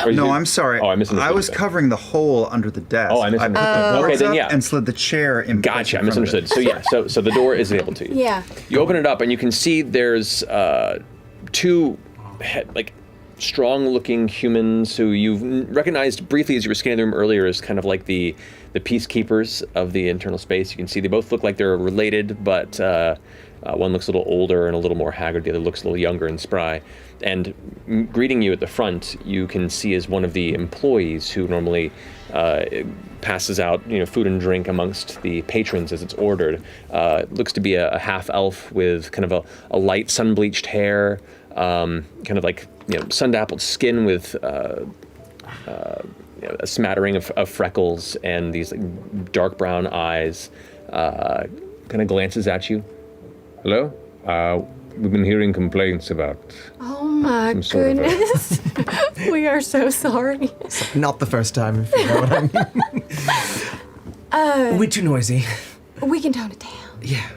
Or No, you- I'm sorry. Oh, I misunderstood. I was you then. covering the hole under the desk. Oh, I misunderstood. Okay, then yeah. And slid the chair in. Gotcha, I misunderstood. So yeah, so the door is available to you. Yeah. You open it up and you can see there's two strong-looking humans who you've recognized briefly as you were scanning the room earlier as kind of like the peacekeepers of the internal space. You can see they both look like they're related, but one looks a little older and a little more haggard. The other looks a little younger and spry. And greeting you at the front, you can see is one of the employees who normally passes out, food and drink amongst the patrons as it's ordered. Looks to be a half elf with kind of a light sun-bleached hair, kind of like sun-dappled skin with a smattering of freckles and these dark brown eyes. Kind of glances at you. Hello? We've been hearing complaints about. Oh my Some sort of a- goodness. We are so sorry. Not the first time, if you know what I mean. We too noisy. We can tone it down. Yeah.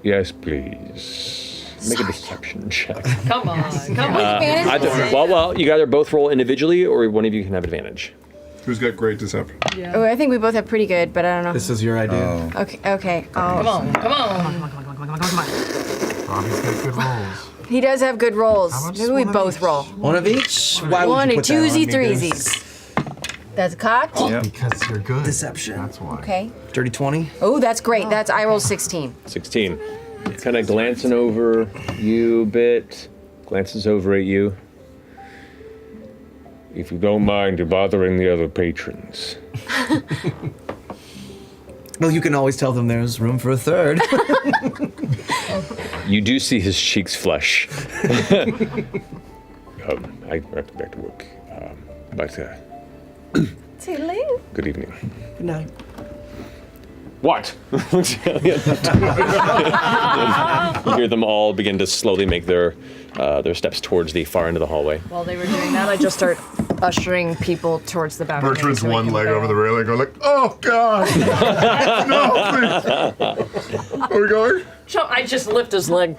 Yes, please. Make a deception check. Come on. Well, you can either both roll individually or one of you can have advantage. Who's got great deception? Yeah. Oh, I think we both have pretty good, but I don't know. This is your idea. Okay. Come on. Robbie's got good rolls. He does have good rolls. How much Maybe is we one of both each? roll. One of each? Why would One you and put that on twosy me, threesies. That's cocked? Yep. Because you're good. Deception. That's why. Okay. Dirty 20? Oh, that's great. I rolled 16. 16. Kind of glancing over you a bit, glances over at you. If you don't mind bothering the other patrons. Well, you can always tell them there's room for a third. You do see his cheeks flush. I have to back to work. But Toodaloo. good evening. Good night. What? You hear them all begin to slowly make their steps towards the far end of the hallway. While they were doing that, I just start ushering people towards the balcony. Bertrand's so we one can leg go. over the railing, going like, "Oh God, no, please." Are we going? So I just lift his leg.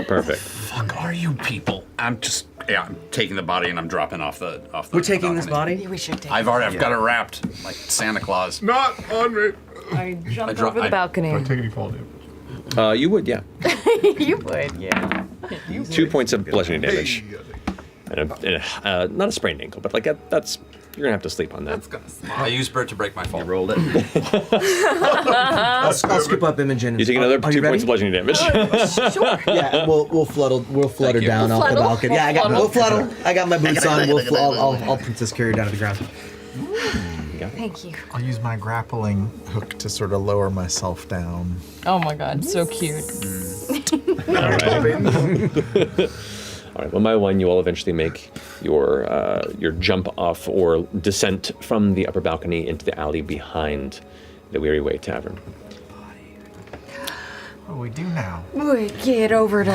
Perfect. Fuck are you people? I'm taking the body and I'm dropping off the. We're taking this balcony. body? We should take I've got it wrapped like Santa Claus. Not on me. I jump drop- over the balcony. Do I take any fall damage? You would, yeah. You would, yeah. 2 points of bludgeoning damage. And not a sprained ankle, but that's you're gonna have to sleep on that. I used Bert to break my fall. Rolled it. I'll scoop up Imogen. You take another Are you 2 points ready? of bludgeoning damage. Sure. Yeah, we'll flutter you. down off the Fluddle. balcony. Yeah, We'll we'll fluddle. I got my boots on. I'll princess carry her down to the ground. Thank you. I'll use my grappling hook to sort of lower myself down. Oh my god, so cute. All right, one by one, you all eventually make your jump off or descent from the upper balcony into the alley behind the Weary Way Tavern. What do we do now? We get over to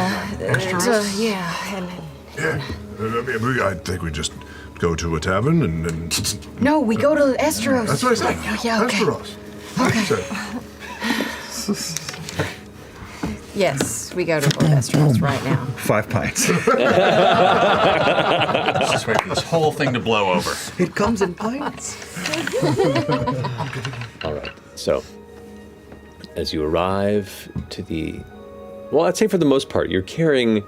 Yeah, I think we just go to a tavern and No, we go to Estros. that's what I said. Yeah, okay. Westeros. Yes, we go to Estros right now. 5 pints. Just wait for this whole thing to blow over. It comes in pints. All right, so as you arrive to the, well, I'd say for the most part, you are carrying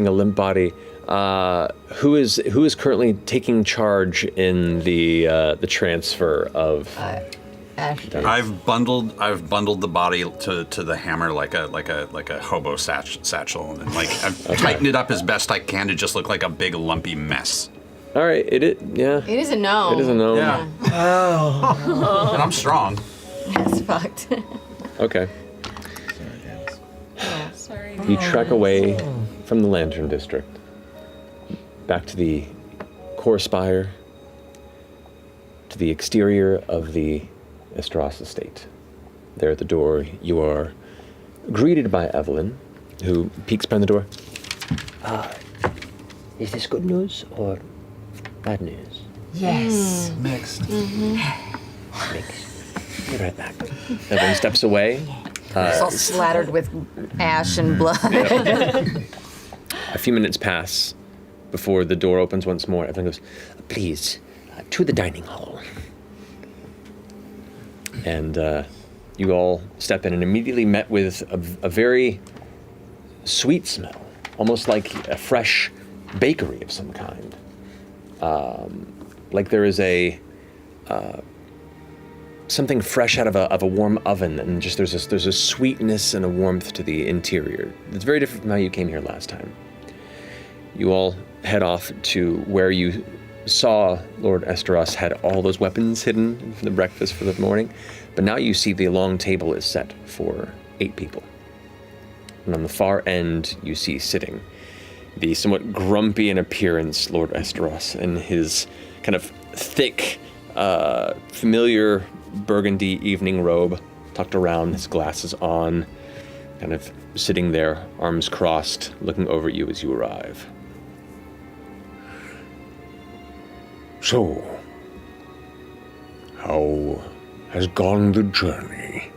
a limp body. Who is currently taking charge in the transfer of? I've bundled the body to the hammer like a hobo satchel, and I've tightened it up as best I can to just look like a big lumpy mess. All right, It is a gnome. It is a gnome. Yeah. Oh. And I'm strong. That's fucked. Okay. You trek away from the Lantern District, back to the core spire, to the exterior of the Estros estate. There at the door, you are greeted by Evelyn, who peeks behind the door. Is this good news or bad news? Yes. Mixed. Mixed. Be right back. Everyone steps away. It's all splattered with ash and blood. A few minutes pass before the door opens once more. Everyone goes, Please, to the dining hall. and you all step in and immediately met with a very sweet smell, almost like a fresh bakery of some kind. Like there is something fresh out of a warm oven, and just there's a sweetness and a warmth to the interior. It's very different from how you came here last time. You all head off to where you saw Lord Esteros had all those weapons hidden for the breakfast for the morning, but now you see the long table is set for 8 people. And on the far end, you see sitting the somewhat grumpy in appearance Lord Esteros in his kind of thick, familiar burgundy evening robe, tucked around, his glasses on, kind of sitting there, arms crossed, looking over at you as you arrive. So, how has gone the journey?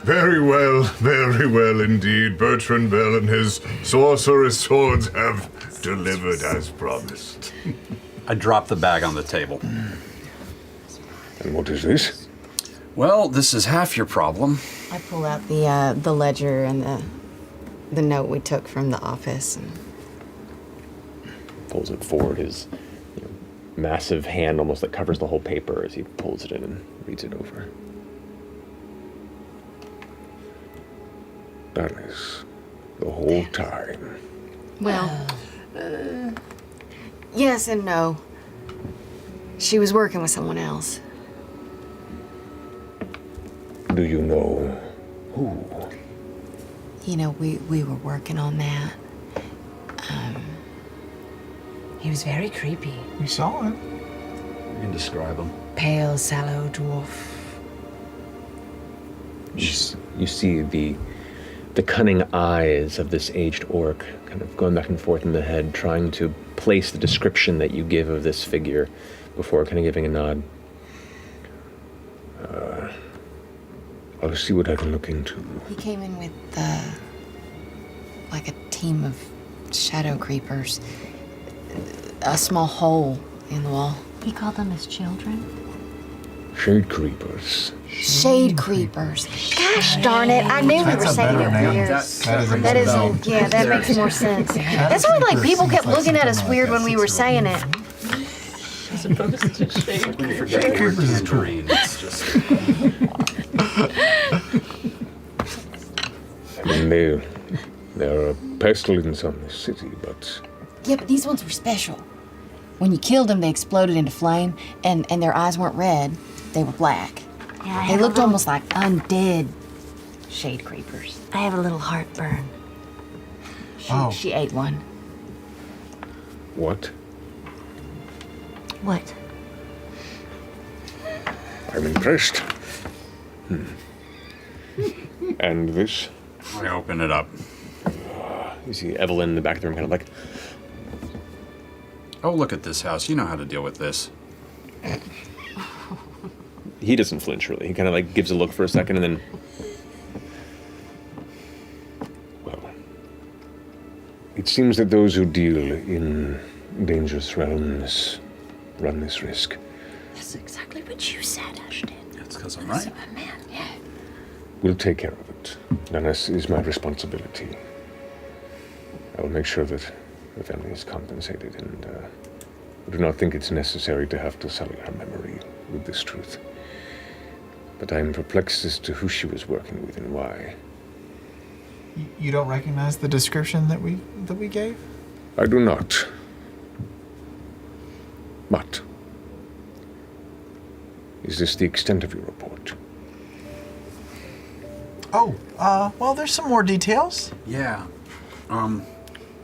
Very well indeed. Bertrand Bell and his sorceress swords have delivered as promised. I drop the bag on the table. And what is this? Well, this is half your problem. I pull out the ledger and the note we took from the office. And Pulls it forward, his massive hand almost that covers the whole paper as he pulls it in and reads it over. That is the whole time. well, yes and no. She was working with someone else. Do you know who? You know, we were working on that. He was very creepy. We saw it. You can describe him. Pale, sallow dwarf. You see the cunning eyes of this aged orc kind of going back and forth in the head, trying to place the description that you give of this figure before kind of giving a nod. I'll see what I can look into. He came in with like a team of shadow creepers. A small hole in the wall. He called them his children. Shade creepers. Shade creepers. Gosh darn it! I knew we were That's a saying better it name. weird. That is a Yeah, that makes more sense. That's why, like, people kept looking at us weird when we were saying it. As opposed to shade creepers. Shade creepers is green. It's just. I mean, there are pestilence on this city, but Yeah, but these ones were special. When you killed them, they exploded into flame, and their eyes weren't red, they were black. Yeah, I They have looked a little, almost like undead shade creepers. I have a little heartburn. She ate one. what? What? I'm impressed. And this? I open it up. You see Evelyn in the back of the room kind of like, Oh, look at this house. You know how to deal with this. he doesn't flinch really. He kind of like gives a look for a second and then, Well, it seems that those who deal in dangerous realms run this risk. That's exactly what you said, Ashton. That's because I'm right. Man, yeah. We'll take care of it. That is my responsibility. I will make sure that the family is compensated, and I do not think it's necessary to have to sully her memory with this truth. But I am perplexed as to who she was working with and why. You don't recognize the description that we gave? I do not. But is this the extent of your report? Oh, well, there's some more details. Yeah.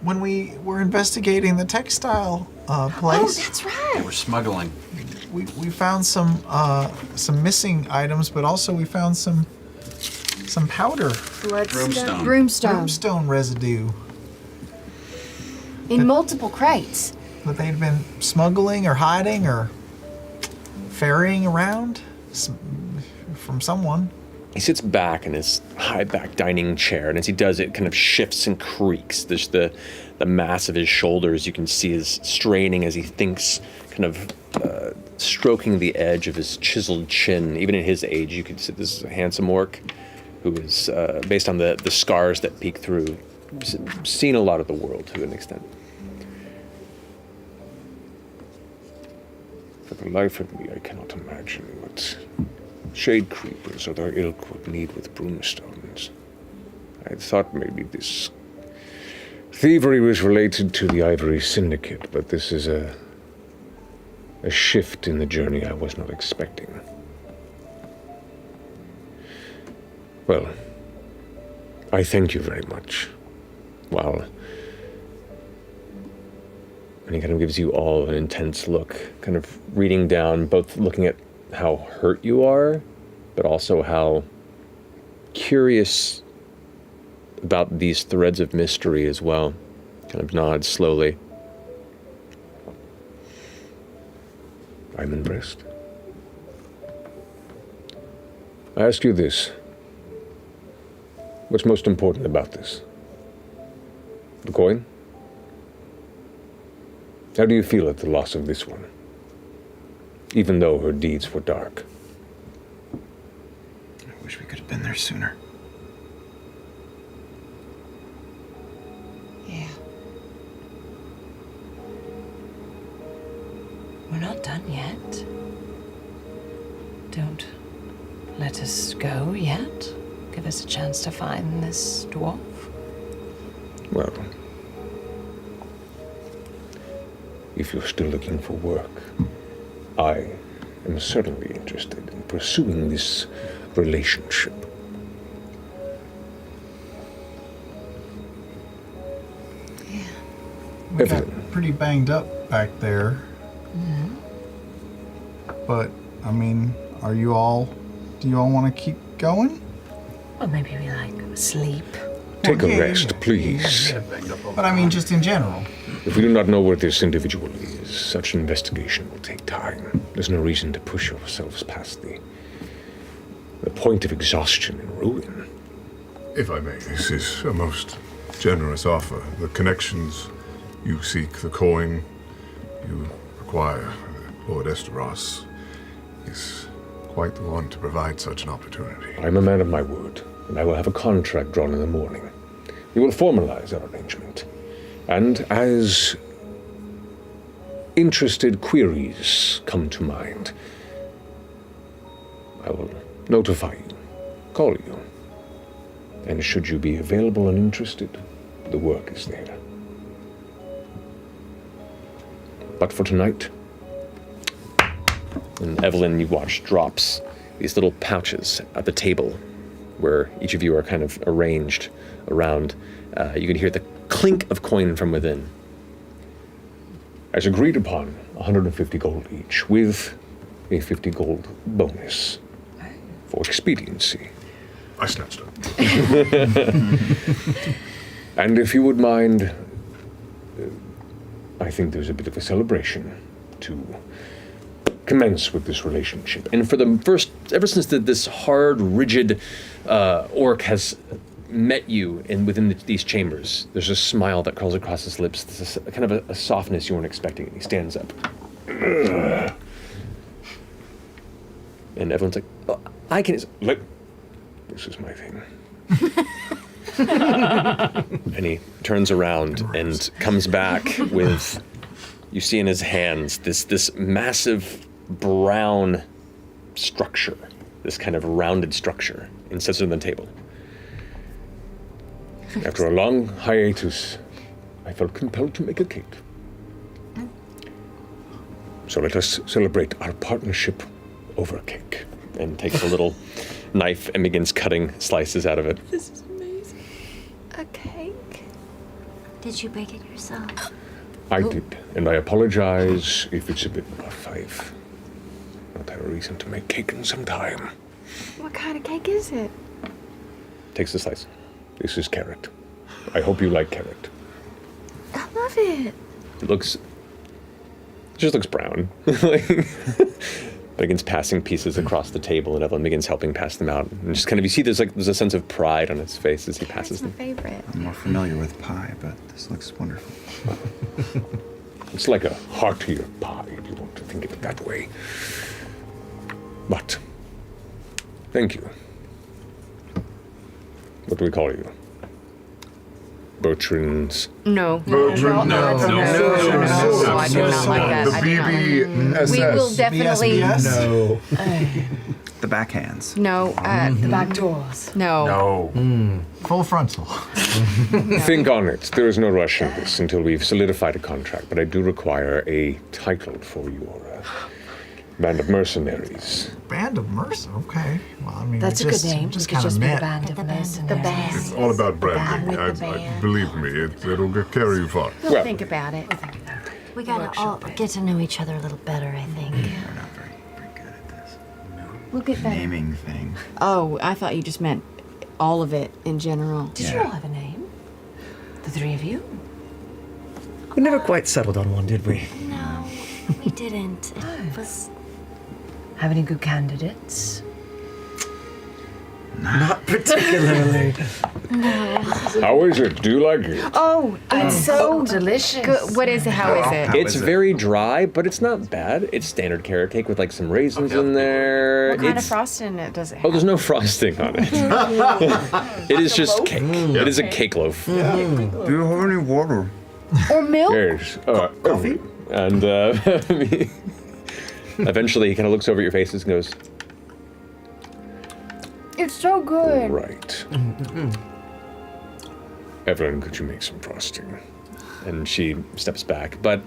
When we were investigating the textile place, That's right. They were smuggling. we found some missing items, but also we found some powder, Brimstone. Broomstone. brimstone residue. In multiple crates. That they'd been smuggling or hiding or ferrying around from someone. He sits back in his high back dining chair, and as he does, it kind of shifts and creaks. There's the mass of his shoulders you can see is straining as he thinks, kind of stroking the edge of his chiseled chin. Even at his age, you could see this is a handsome orc who is, based on the scars that peek through, seen a lot of the world to an extent. For the life of me, I cannot imagine what shade creepers or their ilk would need with broomstones. I thought maybe this thievery was related to the Ivory Syndicate, but this is a shift in the journey I was not expecting. Well, I thank you very much. Well, and he kind of gives you all an intense look, kind of reading down, both looking at how hurt you are, but also how curious about these threads of mystery as well. Kind of nods slowly. I'm impressed. I ask you this. What's most important about this? The coin? How do you feel at the loss of this one? Even though her deeds were dark. I wish we could have been there sooner. Yeah. We're not done yet. Don't let us go yet. Give us a chance to find this dwarf. Well, if you're still looking for work, I am certainly interested in pursuing this relationship. We got pretty banged up back there. Mm-hmm. But, I mean, do you all want to keep going? Or maybe we sleep. Take a rest, please. But I mean, just in general. If we do not know where this individual is, such an investigation will take time. There's no reason to push ourselves past the point of exhaustion and ruin. If I may, this is a most generous offer. The connections you seek, the coin you require, Lord Esteros is quite the one to provide such an opportunity. I'm a man of my word, and I will have a contract drawn in the morning. We will formalize our arrangement. And as interested queries come to mind, I will notify you, call you. And should you be available and interested, the work is there. But for tonight, and Evelyn, you watch, drops these little pouches at the table where each of you are kind of arranged around. You can hear the clink of coin from within. As agreed upon, 150 gold each, with a 50 gold bonus for expediency. I snatched it. And if you would mind, I think there's a bit of a celebration to commence with this relationship. And for the first, ever since this hard, rigid orc has met you within these chambers, there's a smile that curls across his lips. There's a kind of a softness you weren't expecting, and he stands up. And everyone's like, oh, I can... This is my thing. And he turns around and comes back with, you see in his hands, this massive brown structure, this kind of rounded structure, and sets it on the table. After a long hiatus, I felt compelled to make a cake. So let us celebrate our partnership over cake. And takes a little knife and begins cutting slices out of it. This is amazing. A cake? Did you bake it yourself? I did, and I apologize if it's a bit rough. I've not had a reason to make cake in some time. What kind of cake is it? Takes the slice. This is carrot. I hope you like carrot. I love love it. It just looks brown. Like, begins passing pieces across the table, and Evelyn begins helping pass them out. And just kind of, you see there's a sense of pride on his face as he passes them. My favorite. I'm more familiar with pie, but this looks wonderful. It's like a heartier pie, if you want to think of it that way. But, thank you. What do we call you? Bertrands? No. Bertrand, No, I do not like that. The I do not. BBSS. We will definitely. No. The backhands. No. The back doors. No. Full frontal. Think on it. There is no rush in this until we've solidified a contract, but I do require a title for your band of mercenaries. Band of Mercy. Okay. Well, I mean, That's a just, good name. Just We could kind of just be the met. band of mercenaries. It's all about branding. Believe me, it'll carry you far. We'll Well- think about it. We gotta all get to know each other a little better, I think. We're not very good at this. We'll get better. Naming thing. Oh, I thought you just meant all of it in general. Did you all have a name? The three of you? We never quite settled on one, did we? No, we didn't. It was. Have any good candidates? Not particularly. How is it? Do you like it? Oh, it's so delicious. good. What is it? How is it? It's very dry, but it's not bad. It's standard carrot cake with like some raisins in there. What kind of It's- frosting does it have? Oh, there's no frosting on it. It is just cake. It is a cake loaf. Do you have any water? Or milk? Yes. Coffee. And eventually he kind of looks over at your faces and goes, It's so good. right. Evelyn, could you make some frosting? And she steps back, but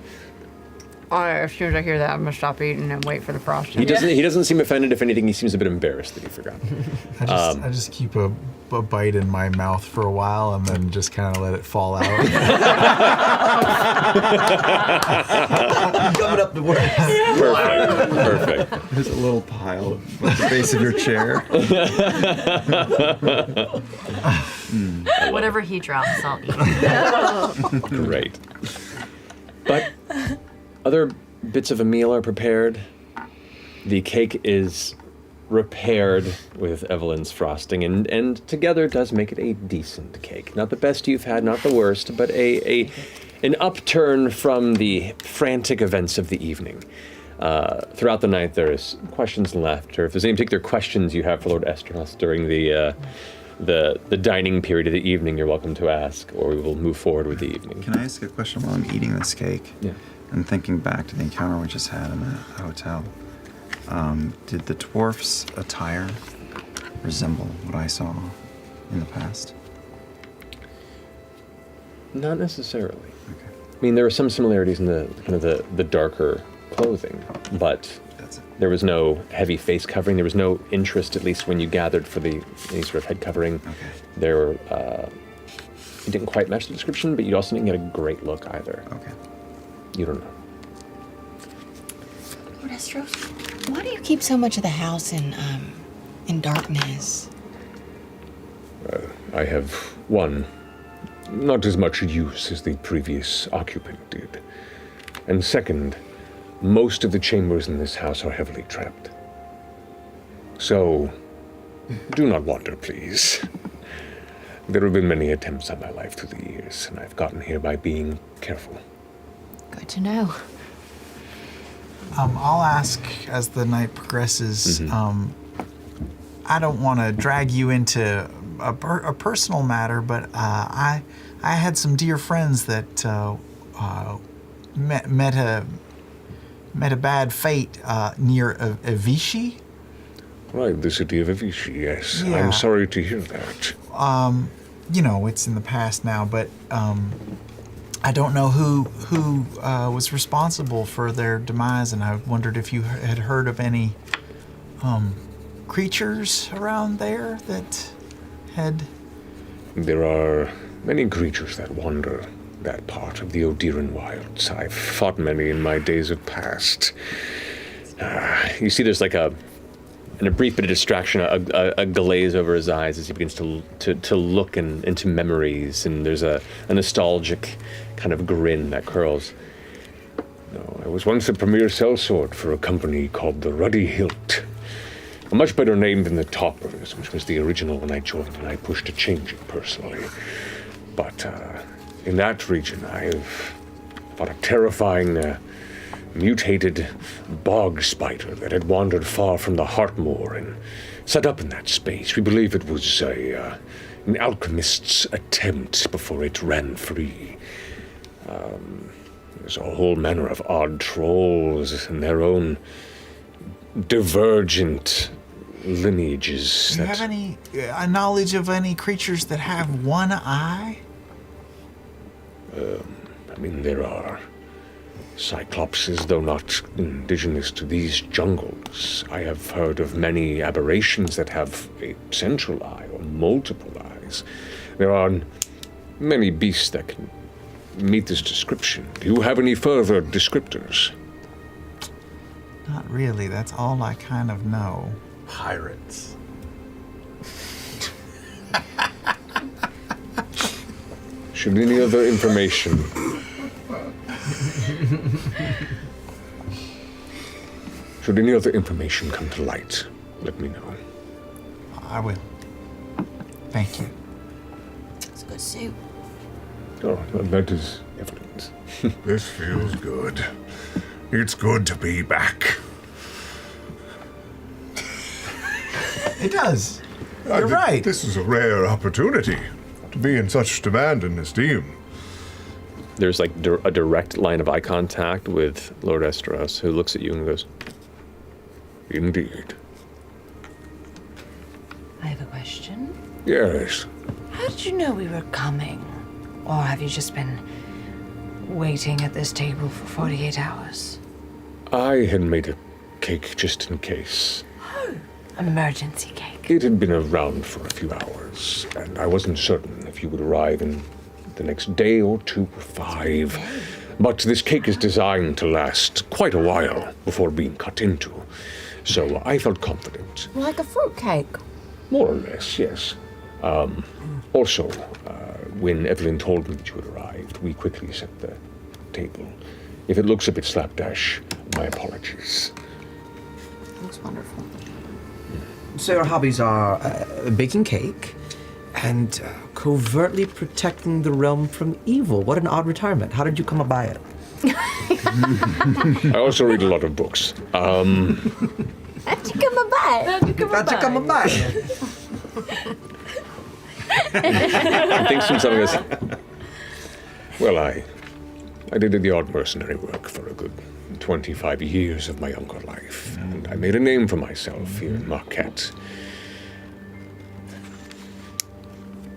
As soon as I hear that, I'm gonna stop eating and wait for the frosting. he doesn't seem offended. If anything, he seems a bit embarrassed that he forgot. I just keep a bite in my mouth for a while and then just kind of let it fall out. Coming up to work. Perfect. There's a little pile at the base of your chair. Whatever he drops, I'll eat. Great. But other bits of a meal are prepared. The cake is repaired with Evelyn's frosting, and together does make it a decent cake. Not the best you've had, not the worst, but an upturn from the frantic events of the evening. Throughout the night, there is questions and laughter. If there's any particular questions you have for Lord Esteros during the dining period of the evening, you're welcome to ask, or we will move forward with the evening. Can I ask a question while I'm eating this cake? Yeah. And thinking back to the encounter we just had in the hotel, did the dwarf's attire resemble what I saw in the past? Not necessarily. Okay. I mean, there were some similarities in the kind of the darker clothing, but That's it. there was no heavy face covering. There was no interest, at least when you gathered for any sort of head covering. Okay. There were, it didn't quite match the description, but you also didn't get a great look either. Okay. You don't know. Lord Estros, why do you keep so much of the house in darkness? I have, one, not as much use as the previous occupant did. And second, most of the chambers in this house are heavily trapped. So, do not wander, please. There have been many attempts on my life through the years, and I've gotten here by being careful. Good to know. I'll ask as the night progresses. I don't want to drag you into a personal matter, but I had some dear friends that met a bad fate near Avicii. Right, the city of Avicii, yes. Yeah. I'm sorry to hear that. You know, it's in the past now, but I don't know who was responsible for their demise, and I wondered if you had heard of any creatures around there that had... There are many creatures that wander that part of the Odiran wilds. I've fought many in my days of past. You see there's like an in a brief bit of distraction, a glaze over his eyes as he begins to look into memories, and there's a nostalgic kind of grin that curls. No, I was once the premier sellsword for a company called the Ruddy Hilt. A much better name than the Toppers, which was the original when I joined, and I pushed to change it personally. But in that region, I've fought a terrifying, mutated bog spider that had wandered far from the Heartmoor and set up in that space. We believe it was an alchemist's attempt before it ran free. There's a whole manner of odd trolls and their own divergent lineages. Do you have any knowledge of any creatures that have one eye? I mean, there are cyclopses, though not indigenous to these jungles. I have heard of many aberrations that have a central eye or multiple eyes. There are many beasts that can meet this description. Do you have any further descriptors? Not really. That's all I kind of know. Pirates. Should any other information... Should any other information come to light, let me know. I will. Thank you. It's a good suit. Oh, well, that is evident. This feels good. It's good to be back. It does. You're right. This is a rare opportunity to be in such demand and esteem. There's like a direct line of eye contact with Lord Esteros, who looks at you and goes, Indeed. I have a question. Yes. How did you know we were coming? Or have you just been waiting at this table for 48 hours? I had made a cake just in case. Oh, emergency cake. It had been around for a few hours, and I wasn't certain if you would arrive in the next day or 2 or 5. But this cake is designed to last quite a while before being cut into. So I felt confident. Like a fruitcake. More or less, yes. Also, when Evelyn told me that you had arrived, we quickly set the table. If it looks a bit slapdash, my apologies. Looks wonderful. So your hobbies are baking cake and covertly protecting the realm from evil. What an odd retirement. How did you come by it? I also read a lot of books. How'd you come by? I think some of us. Well, I did the odd mercenary work for a good 25 years of my younger life, and I made a name for myself here in Marquette.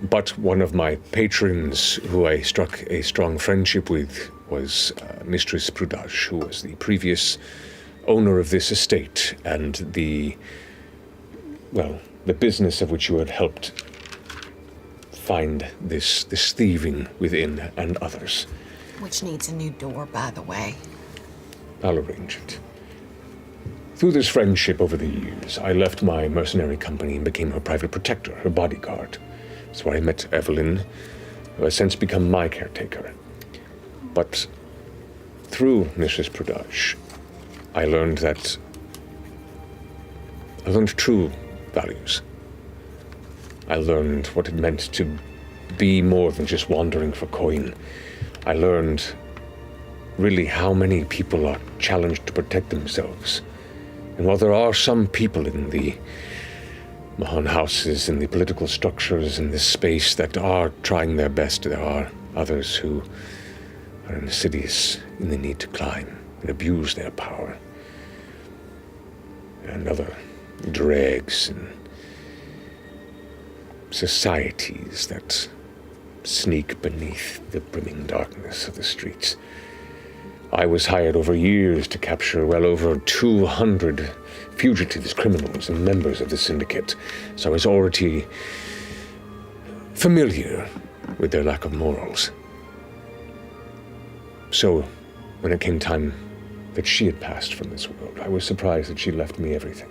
But one of my patrons, who I struck a strong friendship with, was Mistress Prudage, who was the previous owner of this estate and the business of which you had helped find this thieving within and others. Which needs a new door, by the way. I'll arrange it. Through this friendship over the years, I left my mercenary company and became her private protector, her bodyguard. That's where I met Evelyn, who has since become my caretaker. But through Mrs. Prudage, I learned true values. I learned what it meant to be more than just wandering for coin. I learned really how many people are challenged to protect themselves. And while there are some people in the Mahon houses and the political structures in this space that are trying their best, there are others who are insidious in the need to climb and abuse their power. And other dregs and societies that sneak beneath the brimming darkness of the streets. I was hired over years to capture well over 200 fugitives, criminals, and members of the syndicate, so I was already familiar with their lack of morals. So, when it came time that she had passed from this world, I was surprised that she left me everything.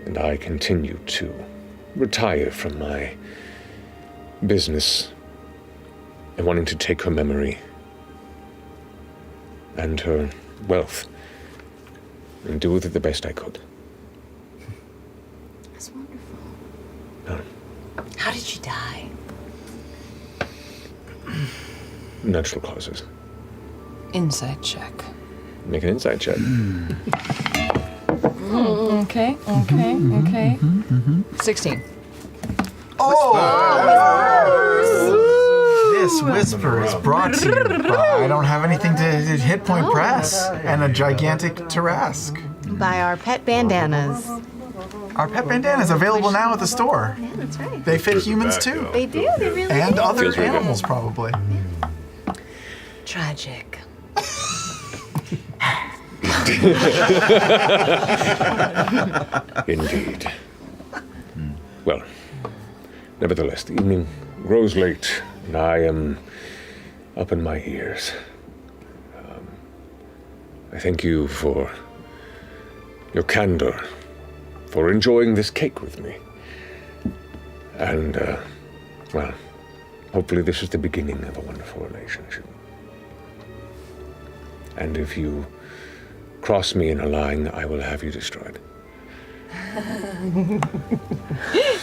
and I continue to retire from my business and wanting to take her memory and her wealth and do with it the best I could. That's wonderful. How did you die? Natural causes. Insight check. Make an insight check. Okay. 16. This whisper is brought to you by I don't have anything to hit point press and a gigantic Tarask. By our pet bandanas. Our pet bandanas available now at the store. Yeah, that's right. They fit humans too. They do. They really And do. other Feels really good. animals probably. Tragic. Indeed. Well, nevertheless, the evening grows late, and I am up in my ears. I thank you for your candor, for enjoying this cake with me. And, well, hopefully this is the beginning of a wonderful relationship. And if you cross me in a line, I will have you destroyed.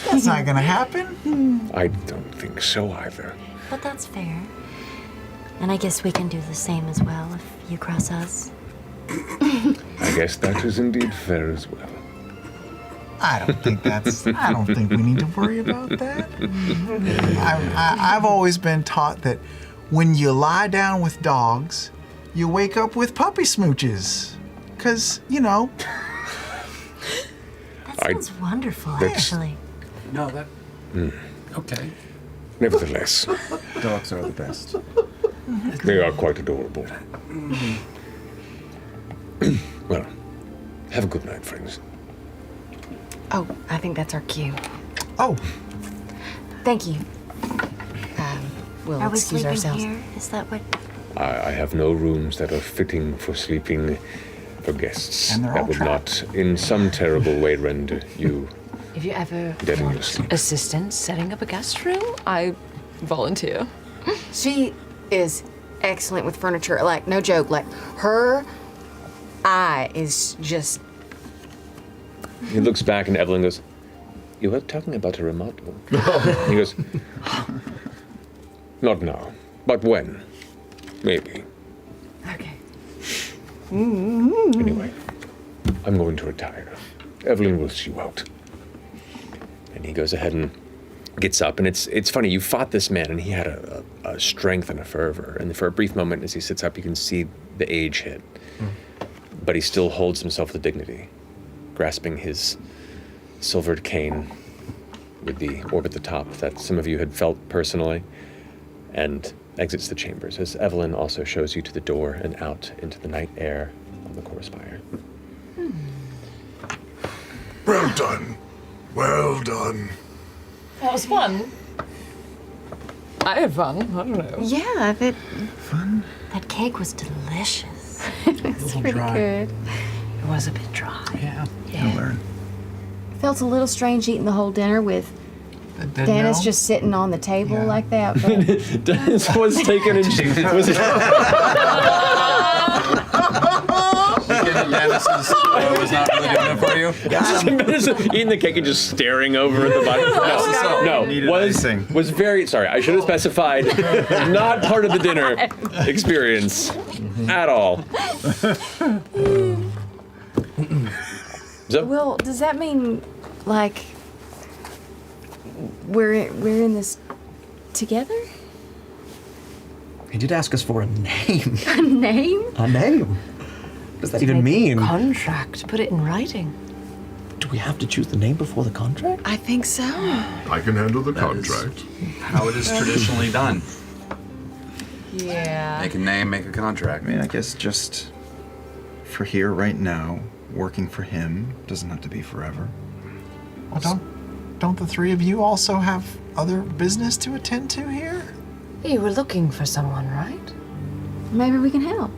That's not gonna happen. I don't think so either. But that's fair. And I guess we can do the same as well if you cross us. I guess that is indeed fair as well. I don't think we need to worry about that. I've always been taught that when you lie down with dogs, you wake up with puppy smooches. 'Cause, you know. That sounds wonderful, that's- actually. No, that. Okay. Nevertheless, Dogs are the best. they are quite adorable. Well, have a good night, friends. Oh, I think that's our cue. Oh, Thank you. We'll Are we excuse sleeping ourselves. here? Is that what? I have no rooms that are fitting for sleeping for guests. And they're That all would trapped. not, in some terrible way, render you If you ever dead in your want sleep. assistance setting up a guest room, I volunteer. She is excellent with furniture. Like, no joke. Like, her eye is just. He looks back and Evelyn goes, "You were talking about a remodel." He goes, "Not now, but when? Maybe. Okay. Anyway, I'm going to retire. Evelyn will see you out." And he goes ahead and gets up, and it's funny, you fought this man, and he had a strength and a fervor, and for a brief moment as he sits up, you can see the age hit. But he still holds himself with dignity, grasping his silvered cane with the orb at the top that some of you had felt personally, and exits the chambers, as Evelyn also shows you to the door and out into the night air on the core spire. Well done. Well done. That was fun. I had fun. I don't know. Yeah, that That cake was delicious. it's pretty good. It was a bit dry. yeah. You'll learn. Felt a little strange eating the whole dinner with Dennis just sitting on the table Yeah. like that. But Dennis was taken and was Dennis was not really good enough for you. Dennis eating the cake and just staring over at the bottom. No, Needed icing. was very sorry. I should have specified. Not part of the dinner experience at all. So, Will, does that mean like we're in this together? He did ask us for a name. A name? A name? What does that even mean? Contract. Put it in writing. Do we have to choose the name before the contract? I think so. I can handle the contract. How it is traditionally done. Yeah. Make a name, make a contract. I mean, I guess just for here right now, working for him doesn't have to be forever. Well, don't the three of you also have other business to attend to here? You were looking for someone, right? Maybe we can help.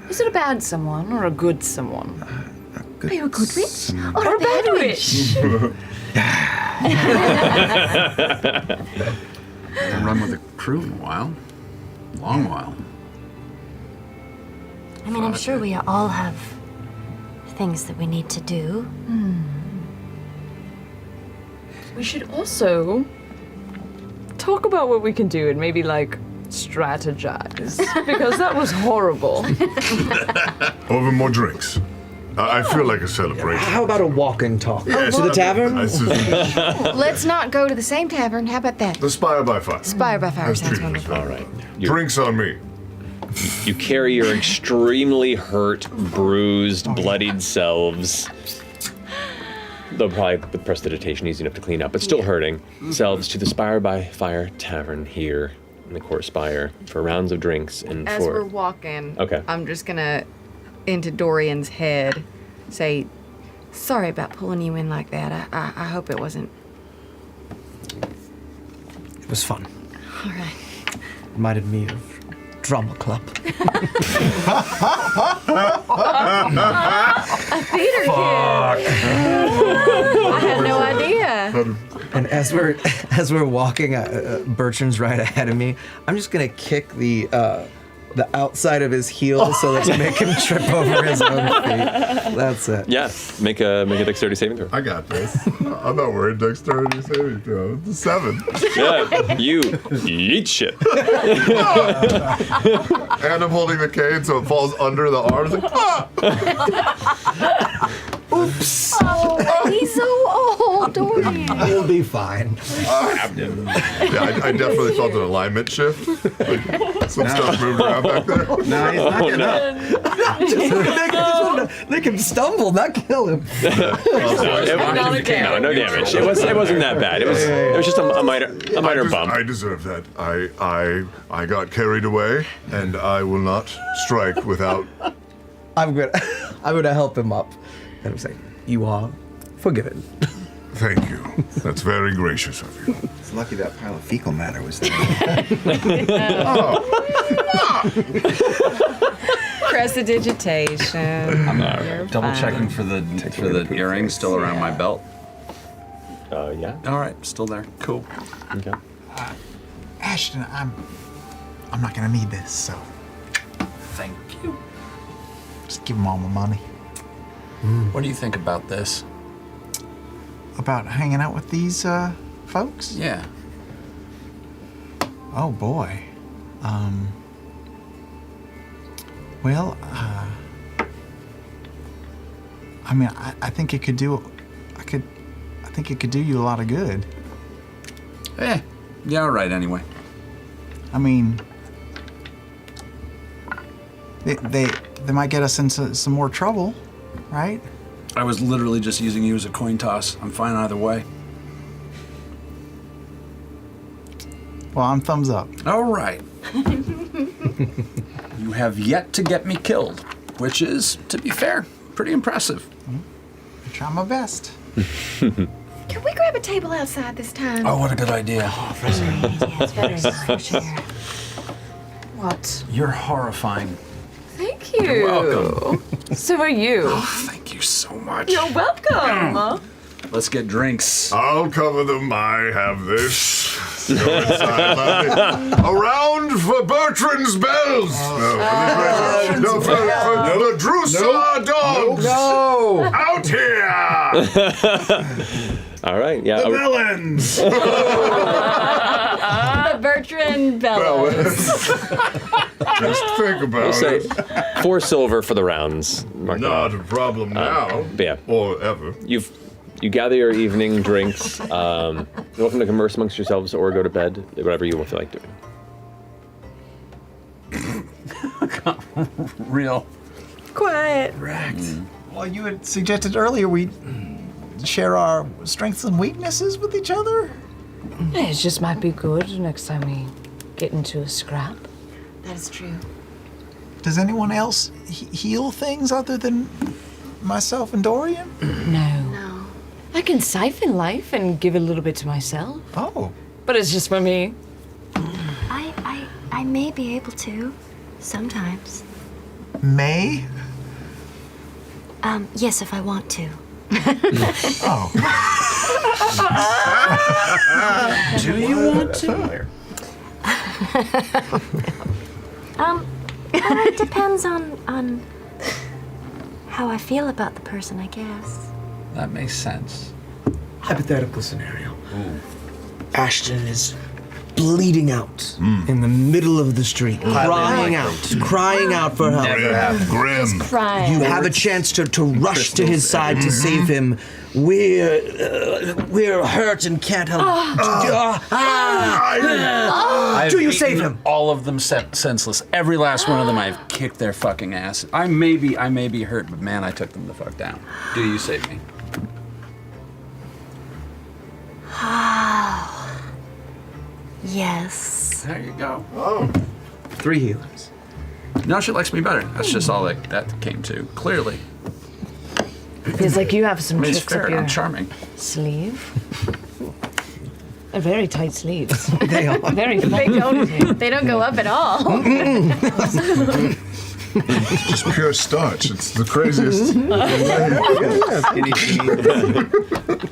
Is it a bad someone or a good someone? Are you a good witch or a bad bad witch? Haven't run with a crew in a while. Long while. I mean, I'm sure we all have things that we need to do. We should also talk about what we can do and maybe like strategize because that was horrible. Over more drinks. I feel like a celebration. How about a walk and talk? Yes, To the tavern? Let's not go to the same tavern. How about that? The Spire by Fire. Spire by Fire As sounds previously. wonderful. All right. Drinks on me. You carry your extremely hurt, bruised, bloodied selves. Though probably with prestidigitation easy enough to clean up, but still hurting. Selves to the Spire by Fire Tavern here in the Court Spire for rounds of drinks and As for. we're walking, Okay. I'm just gonna, into Dorian's head, say, sorry about pulling you in like that. I hope it wasn't. It was fun. All right. Reminded me of drama club. A theater kid. I had no idea. And as we're walking, Bertrand's right ahead of me. I'm just gonna kick the outside of his heel so that to make him trip over his own feet. That's it. Yeah, make a dexterity saving throw. I got this. I'm not worried. Dexterity saving throw. It's a 7. Yeah, you eat shit. And I'm holding the cane so it falls under the arms. Like, ah! Oops. Oh, he's so old, Dorian. We'll be fine. Yeah, I definitely felt an alignment shift. Like, some stuff moved around back there. No, he's not Oh, gonna. Just make him stumble, not kill him. No damage. It wasn't that bad. It was just a minor bump. I deserve that. I got carried away, and I will not strike without. I'm gonna help him up. And I'm saying, you are forgiven. Thank you. That's very gracious of you. It's lucky that pile of fecal matter was there. Prestidigitation. I'm You're double fine. checking for the earring still around my belt. Yeah. All right, still there. Cool. Okay. Ashton, I'm not gonna need this, so Thank you. just give him all my money. What do you think about this? About hanging out with these folks? Yeah. Oh boy. Well, I mean, I think it could do. I think it could do you a lot of good. Yeah, all right, anyway. I mean, they might get us into some more trouble, right? I was literally just using you as a coin toss. I'm fine either way. Well, I'm thumbs up. All right. You have yet to get me killed, which is, to be fair, pretty impressive. I try my best. Can we grab a table outside this time? Oh, what a good idea. Yes, very nice. What? You're horrifying. Thank you. You're welcome. So are you. Oh, thank you so much. You're welcome. Let's get drinks. I'll cover them. I have this. Go inside, lovely. A round for Bertrand's bells. No, for the Drusilla dogs. No! Out here. All right. Yeah. The villains. The Bertrand Bellows. Just think about We'll say it. 4 silver for the rounds. Mark that Not off. a problem now. But yeah. Or ever. You gather your evening drinks. You're welcome to converse amongst yourselves or go to bed, whatever you feel like doing. Real. Quiet. Well, you had suggested earlier we share our strengths and weaknesses with each other. It just might be good next time we get into a scrap. That is true. Does anyone else heal things other than myself and Dorian? No. I can siphon life and give a little bit to myself. Oh. But it's just for me. I may be able to, sometimes. May? Yes, if I want to. Do you want to? It depends on how I feel about the person, I guess. That makes sense. Hypothetical scenario. Ashton is bleeding out in the middle of the street, crying out for help. Grim. Crying. You have a chance to rush to his side to save him. We're hurt and can't help. Do you save him? All of them senseless. Every last one of them, I've kicked their fucking ass. I may be hurt, but man, I took them the fuck down. Do you save me? Yes. There you go. 3 healers. No, she likes me better. That's just all that came to. Clearly. Feels like you have some I mean, it's tricks up fair. your I'm charming. sleeve. They're very tight sleeves. They are. Very They don't go up at all. It's just pure starch. It's the craziest.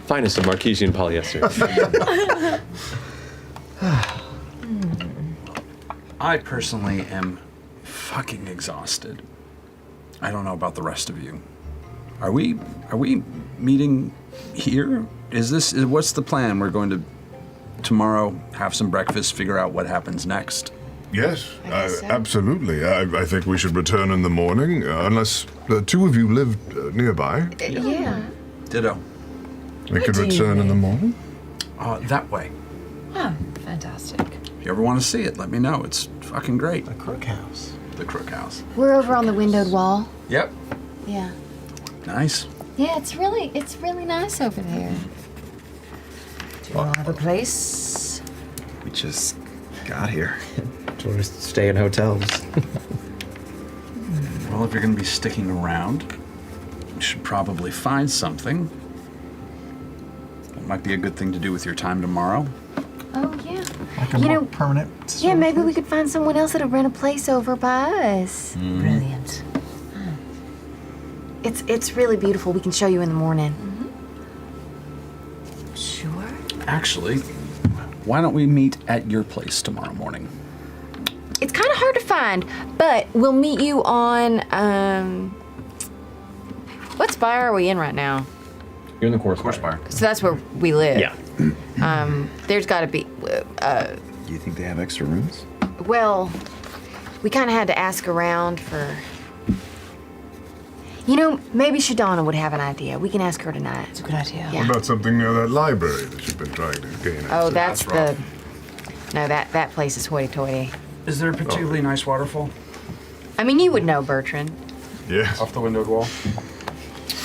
Finest of Marquesian polyester. I personally am fucking exhausted. I don't know about the rest of you. Are we meeting here? What's the plan? We're going to tomorrow have some breakfast, figure out what happens next. Yes, absolutely. I think we should return in the morning, unless the two of you live nearby. Yeah. Ditto. We could return in the morning. That way. Oh, fantastic. If you ever want to see it, let me know. It's fucking great. The Crook House. The Crook House. We're over on the windowed wall. Yep. Yeah. Nice. Yeah, it's really nice over there. Do you all have a place? We just got here. Tourists stay in hotels. Well, if you're going to be sticking around, you should probably find something. It might be a good thing to do with your time tomorrow. Oh, yeah. Like a You more know, permanent. Yeah, maybe we could find someone else that'll rent a place over by us. Brilliant. It's really beautiful. We can show you in the morning. Sure. Actually, why don't we meet at your place tomorrow morning? It's kind of hard to find, but we'll meet you on what spire are we in right now? You're in the course bar. So that's where we live. Yeah. There's got to be. Do you think they have extra rooms? Well, we kind of had to ask around for. You know, maybe Shadana would have an idea. We can ask her tonight. It's a good idea. Yeah. What about something near that library that you've been trying to gain access? Oh, that's the. No, that place is hoity-toity. Is there a particularly nice waterfall? I mean, you would know, Bertrand. Yes. Off the windowed wall?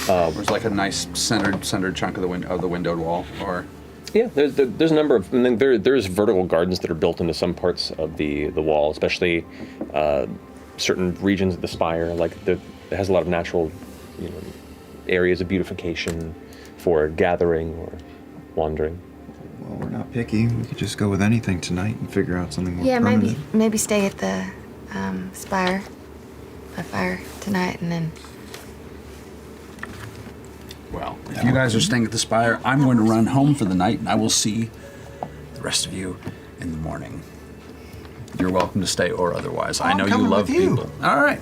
There's like a nice centered chunk of the windowed wall, or... Yeah, there's a number of, and then there's vertical gardens that are built into some parts of the wall, especially certain regions of the spire. Like it has a lot of natural, areas of beautification for gathering or wandering. Well, we're not picky. We could just go with anything tonight and figure out something more Yeah, permanent. maybe stay at the spire by fire tonight, and then. Well, if you guys are staying at the Spire, I'm going to run home for the night, and I will see the rest of you in the morning. You're welcome to stay or otherwise. I know you love people. All right.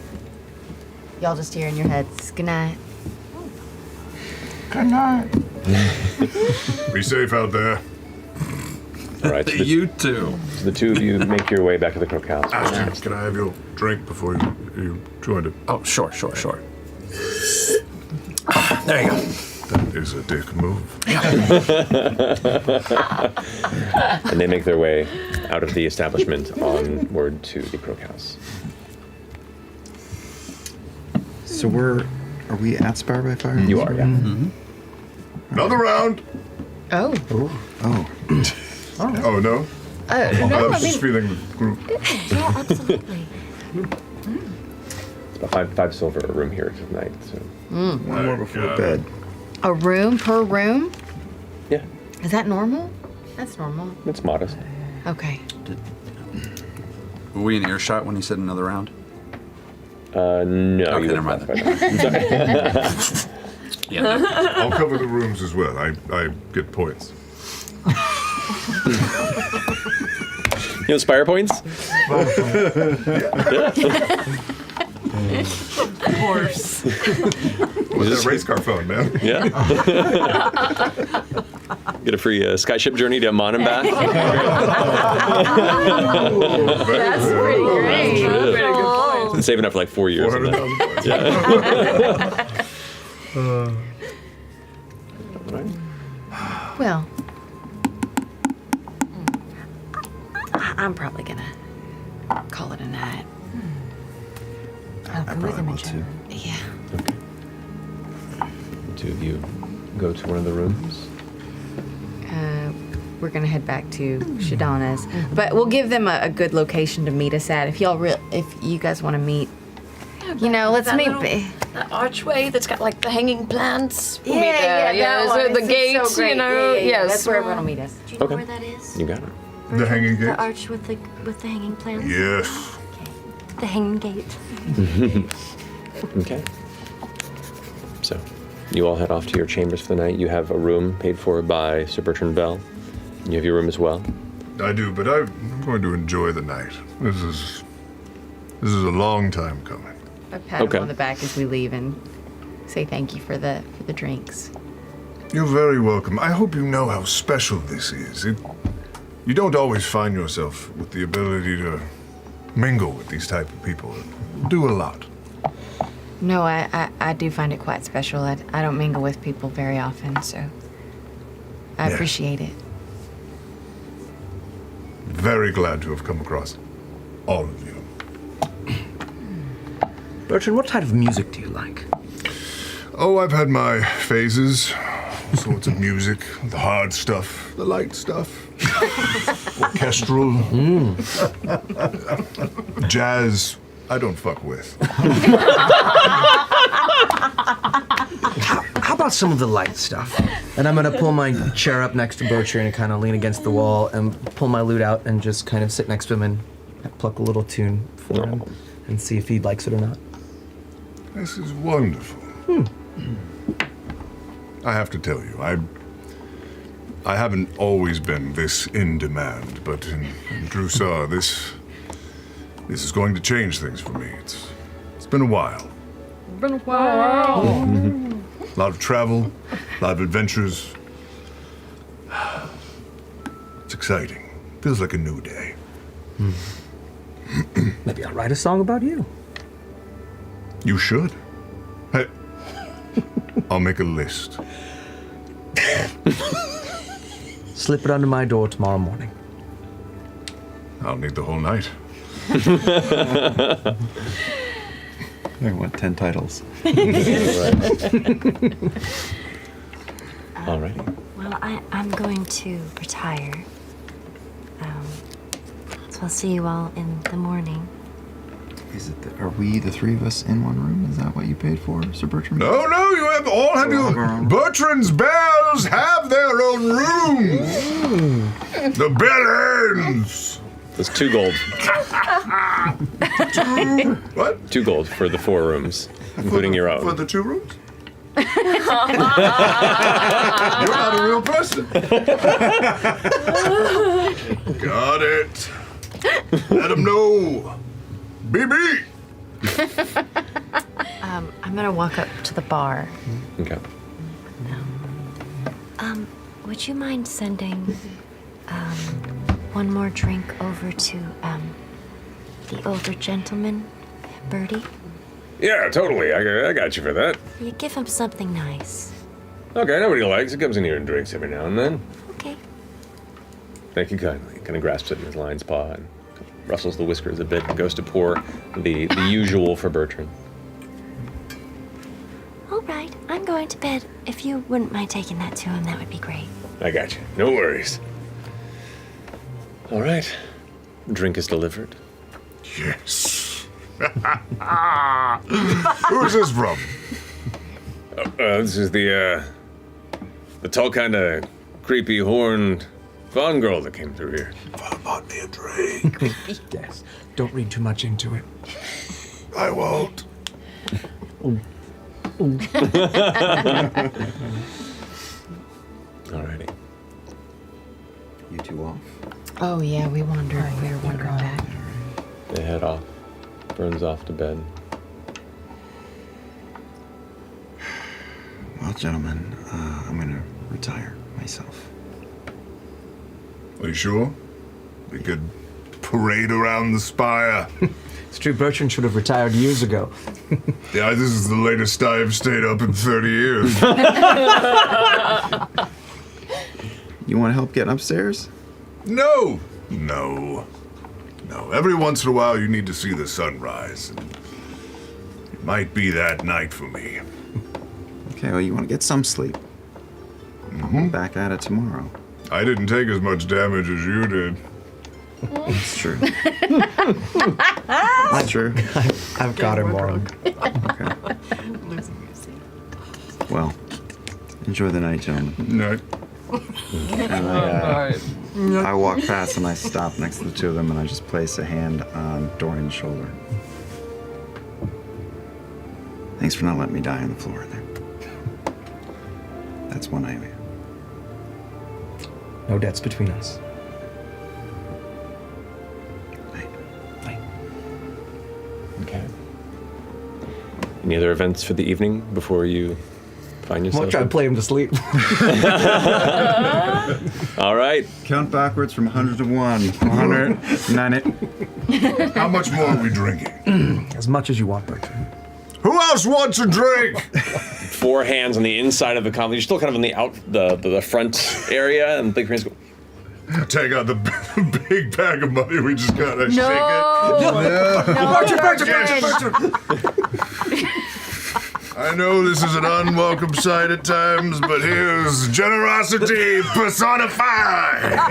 Y'all just hear in your heads. Good night. Good night. Be safe out there. All right. So You too. So the two of you make your way back to the cook house. Ashton, can I have your drink before you join it? Oh, sure. There you go. That is a dick move. And they make their way out of the establishment onward to the Crook House. So are we at Spire by Fire? You are, yeah. Mm-hmm. Another round. Oh. Oh. Oh, no? I was just feeling the group. Yeah, absolutely. It's about five silver a room here tonight. So. One more before bed. A room per room? Yeah. Is that normal? That's normal. It's modest. Okay. Were we in earshot when he said another round? No. Okay, you never mind look fine. Yeah. I'll cover the rooms as well. I get points. You inspire points? Of course. What's that race car phone, man? Yeah. Get a free skyship journey to Amon and back. That's pretty great. That's a pretty good point. Been saving up for like 4 years. 400,000 points. Yeah. Well, I'm probably gonna call it a night. I'll go with Imogen. Yeah. The two of you go to one of the rooms. We're gonna head back to Shadana's, but we'll give them a good location to meet us at. If you guys want to meet, let's meet. That archway that's got like the hanging plants. We'll Yeah, meet there. yeah, that so one. the It's gates, so great. yes. Yeah, that's where everyone will meet us. Do you know Okay. where that is? You got it. The hanging gate? The arch with the hanging plants? Yes. The hanging gate. Okay. So, you all head off to your chambers for the night. You have a room paid for by Sir Bertrand Bell. You have your room as well. I do, but I'm going to enjoy the night. This is a long time coming. I pat him on the back as we leave and say thank you for the drinks. You're very welcome. I hope you know how special this is. You don't always find yourself with the ability to mingle with these type of people. Do a lot. No, I do find it quite special. I don't mingle with people very often, so I appreciate it. Very glad to have come across all of you. Bertrand, what type of music do you like? Oh, I've had my phases. All sorts of music. The hard stuff, the light stuff. Orchestral. Jazz, I don't fuck with. How about some of the light stuff? And I'm gonna pull my chair up next to Bertrand and kind of lean against the wall and pull my lute out and just kind of sit next to him and pluck a little tune for him and see if he likes it or not. This is wonderful. I have to tell you, I haven't always been this in demand, but in Drusar, this is going to change things for me. It's been a while. Been a while. A lot of travel, a lot of adventures. It's exciting. Feels like a new day. Maybe I'll write a song about you. You should. Hey, I'll make a list. Slip it under my door tomorrow morning. I'll need the whole night. I want 10 titles. Alrighty. Well, I'm going to retire. So I'll see you all in the morning. Are we the three of us in one room? Is that what you paid for, Sir Bertrand? No, you have your Bertrand's bells have their own rooms. The bell ends. There's 2 gold. What? 2 gold for the 4 rooms, including your own. For the 2 rooms? You're not a real person. Got it. Let him know. BB. I'm gonna walk up to the bar. Okay. Would you mind sending one more drink over to the older gentleman, Bertie? Yeah, totally. I got you for that. You give him something nice. Okay, I know what he likes. He comes in here and drinks every now and then. Okay. Thank you kindly. Kind of grasps it in his lion's paw and rustles the whiskers a bit and goes to pour the usual for Bertrand. All right, I'm going to bed. If you wouldn't mind taking that to him, that would be great. I got you. No worries. All right. Drink is delivered. Yes. Who is this from? This is the tall kind of creepy horned fawn girl that came through here. Bought me a drink. Yes. Don't read too much into it. I won't. Alrighty. You two off. Oh yeah, we were wondering back. They head off. Burns off to bed. Well, gentlemen, I'm gonna retire myself. Are you sure? We could parade around the spire. It's true, Bertrand should have retired years ago. Yeah, this is the latest I've stayed up in 30 years. You want help getting upstairs? No! No. Every once in a while you need to see the sunrise. It might be that night for me. Okay, well, you want to get some sleep. Mm-hmm. Back at it tomorrow. I didn't take as much damage as you did. That's true. That's true. I've got him wrong. Okay. Well, enjoy the night, gentlemen. Night. And I walk past and I stop next to the two of them and I just place a hand on Dorian's shoulder. Thanks for not letting me die on the floor there. That's one I owe you. No debts between us. Okay. Any other events for the evening before you find I'm yourself? gonna try to play him to sleep. All right. Count backwards from 100 to 1. 100, 90. How much more are we drinking? As much as you want, Bertrand. Who else wants a drink? 4 hands on the inside of the convoy. You're still kind of in the front area, and big hands go. Take out the big bag of money we just got. I shake it. I know this is an unwelcome sight at times, but here's generosity personified.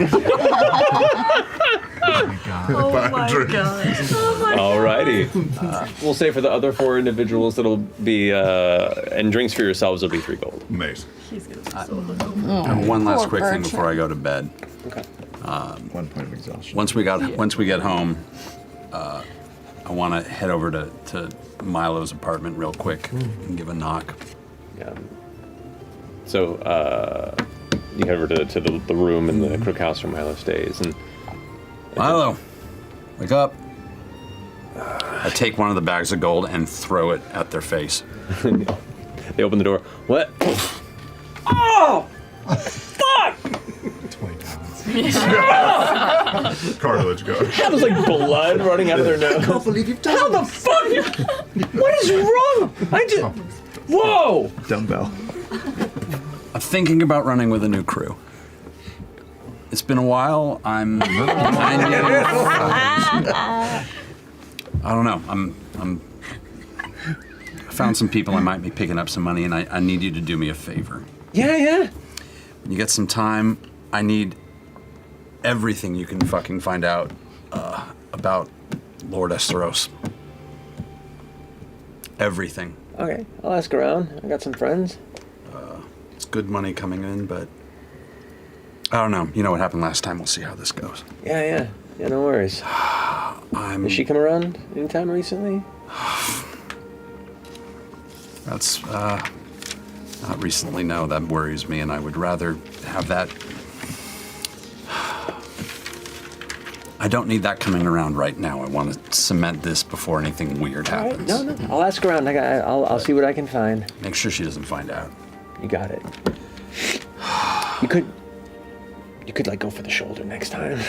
Oh my god. Alrighty. We'll say for the other 4 individuals, it'll be, and drinks for yourselves will be 3 gold. Amazing. And one last quick thing before I go to bed. Okay. 1 point of exhaustion. Once we get home, I want to head over to Milo's apartment real quick and give a knock. Yeah. So you head over to the room in the cook house where Milo stays, and Milo, wake up. I take one of the bags of gold and throw it at their face. They open the door. What? Oh! Fuck! 20 pounds. Cartilage go. That was like blood running out of their nose. I can't believe you've done How the fuck? What is wrong? Whoa! Dumbbell. I'm thinking about running with a new crew. It's been a while. I don't know. I found some people I might be picking up some money, and I need you to do me a favor. Yeah. When you get some time, I need everything you can fucking find out about Lord Esteros. Everything. Okay, I'll ask around. I got some friends. It's good money coming in, but I don't know. You know what happened last time. We'll see how this goes. Yeah, no worries. Has she come around anytime recently? That's not recently. No, that worries me, and I would rather have that. I don't need that coming around right now. I want to cement this before anything weird happens. No. I'll ask around. I'll see what I can find. Make sure she doesn't find out. You got it. You could like go for the shoulder next time.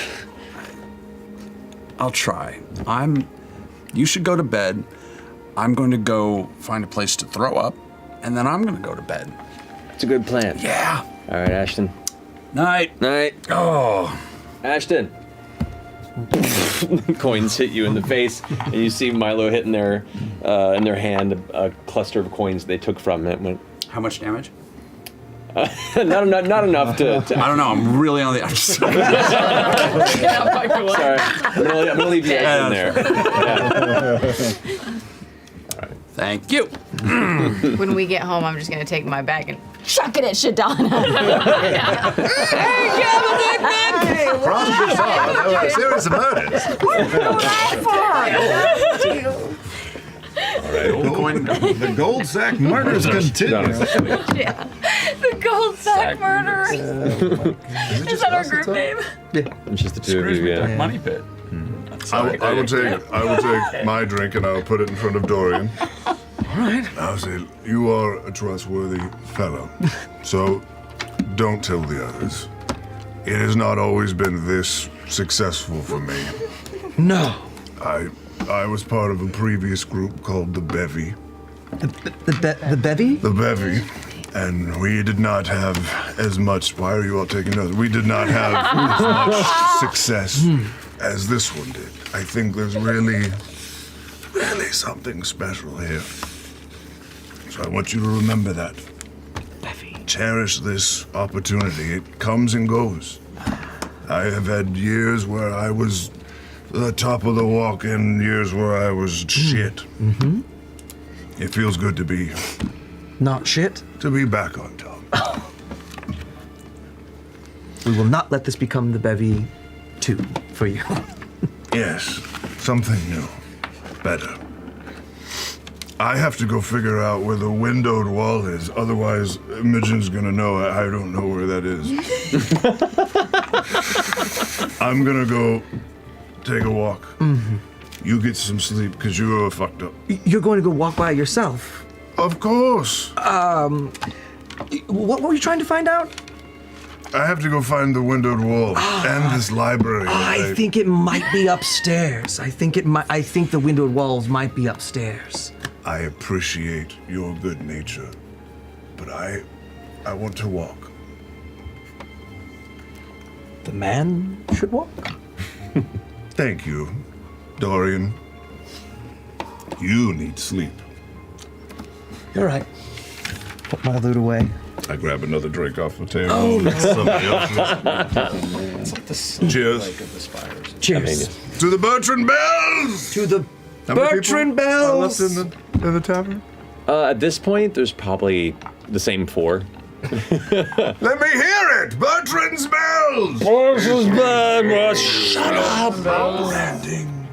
I'll try. You should go to bed. I'm going to go find a place to throw up, and then I'm going to go to bed. It's a good plan. Yeah. All right, Ashton. Night. Oh, Ashton. Coins hit you in the face, and you see Milo hitting in their hand a cluster of coins they took from it. Went. How much damage? Not enough to. I don't know. I'm really on the. I'm just Sorry, I'm gonna leave you guys in there. Yeah. Thank you. When we get home, I'm just gonna take my bag and chuck it at Shadana. Series of murders. All right. The gold sack murders continue. Yeah. The gold sack murderers. Is that our group name? It's just the two of Scrooge you, McDuck yeah. money pit. I will take my drink and I'll put it in front of Dorian. All right. I'll say, you are a trustworthy fellow, so don't tell the others. It has not always been this successful for me. No. I was part of a previous group called the Bevy. The bevy? The Bevy. And we did not have as much. Why are you all taking notes? We did not have as much success as this one did. I think there's really something special here. So I want you to remember that. Bevy. Cherish this opportunity. It comes and goes. I have had years where I was the top of the walk and years where I was shit. Mm-hmm. It feels good to be Not shit. to be back on top. We will not let this become the bevy 2 for you. Yes, something new. Better. I have to go figure out where the windowed wall is, otherwise Imogen's gonna know I don't know where that is. I'm gonna go take a walk. Mm-hmm. You get some sleep, because you are fucked up. You're going to go walk by yourself. Of course. What were you trying to find out? I have to go find the windowed wall and this library. I think it might be upstairs. I think the windowed walls might be upstairs. I appreciate your good nature, but I want to walk. The man should walk. Thank you, Dorian. You need sleep. You're right. Put my loot away. I grab another drink off the table. Oh, no. Somebody else's. It's like the Cheers. Like of the spires. Cheers. To the Bertrand Bells! To the How many Bertrand people are Bells! left in the tavern? At this point, there's probably the same 4. Let me hear it! Bertrand's Bells! Shut up! Landing.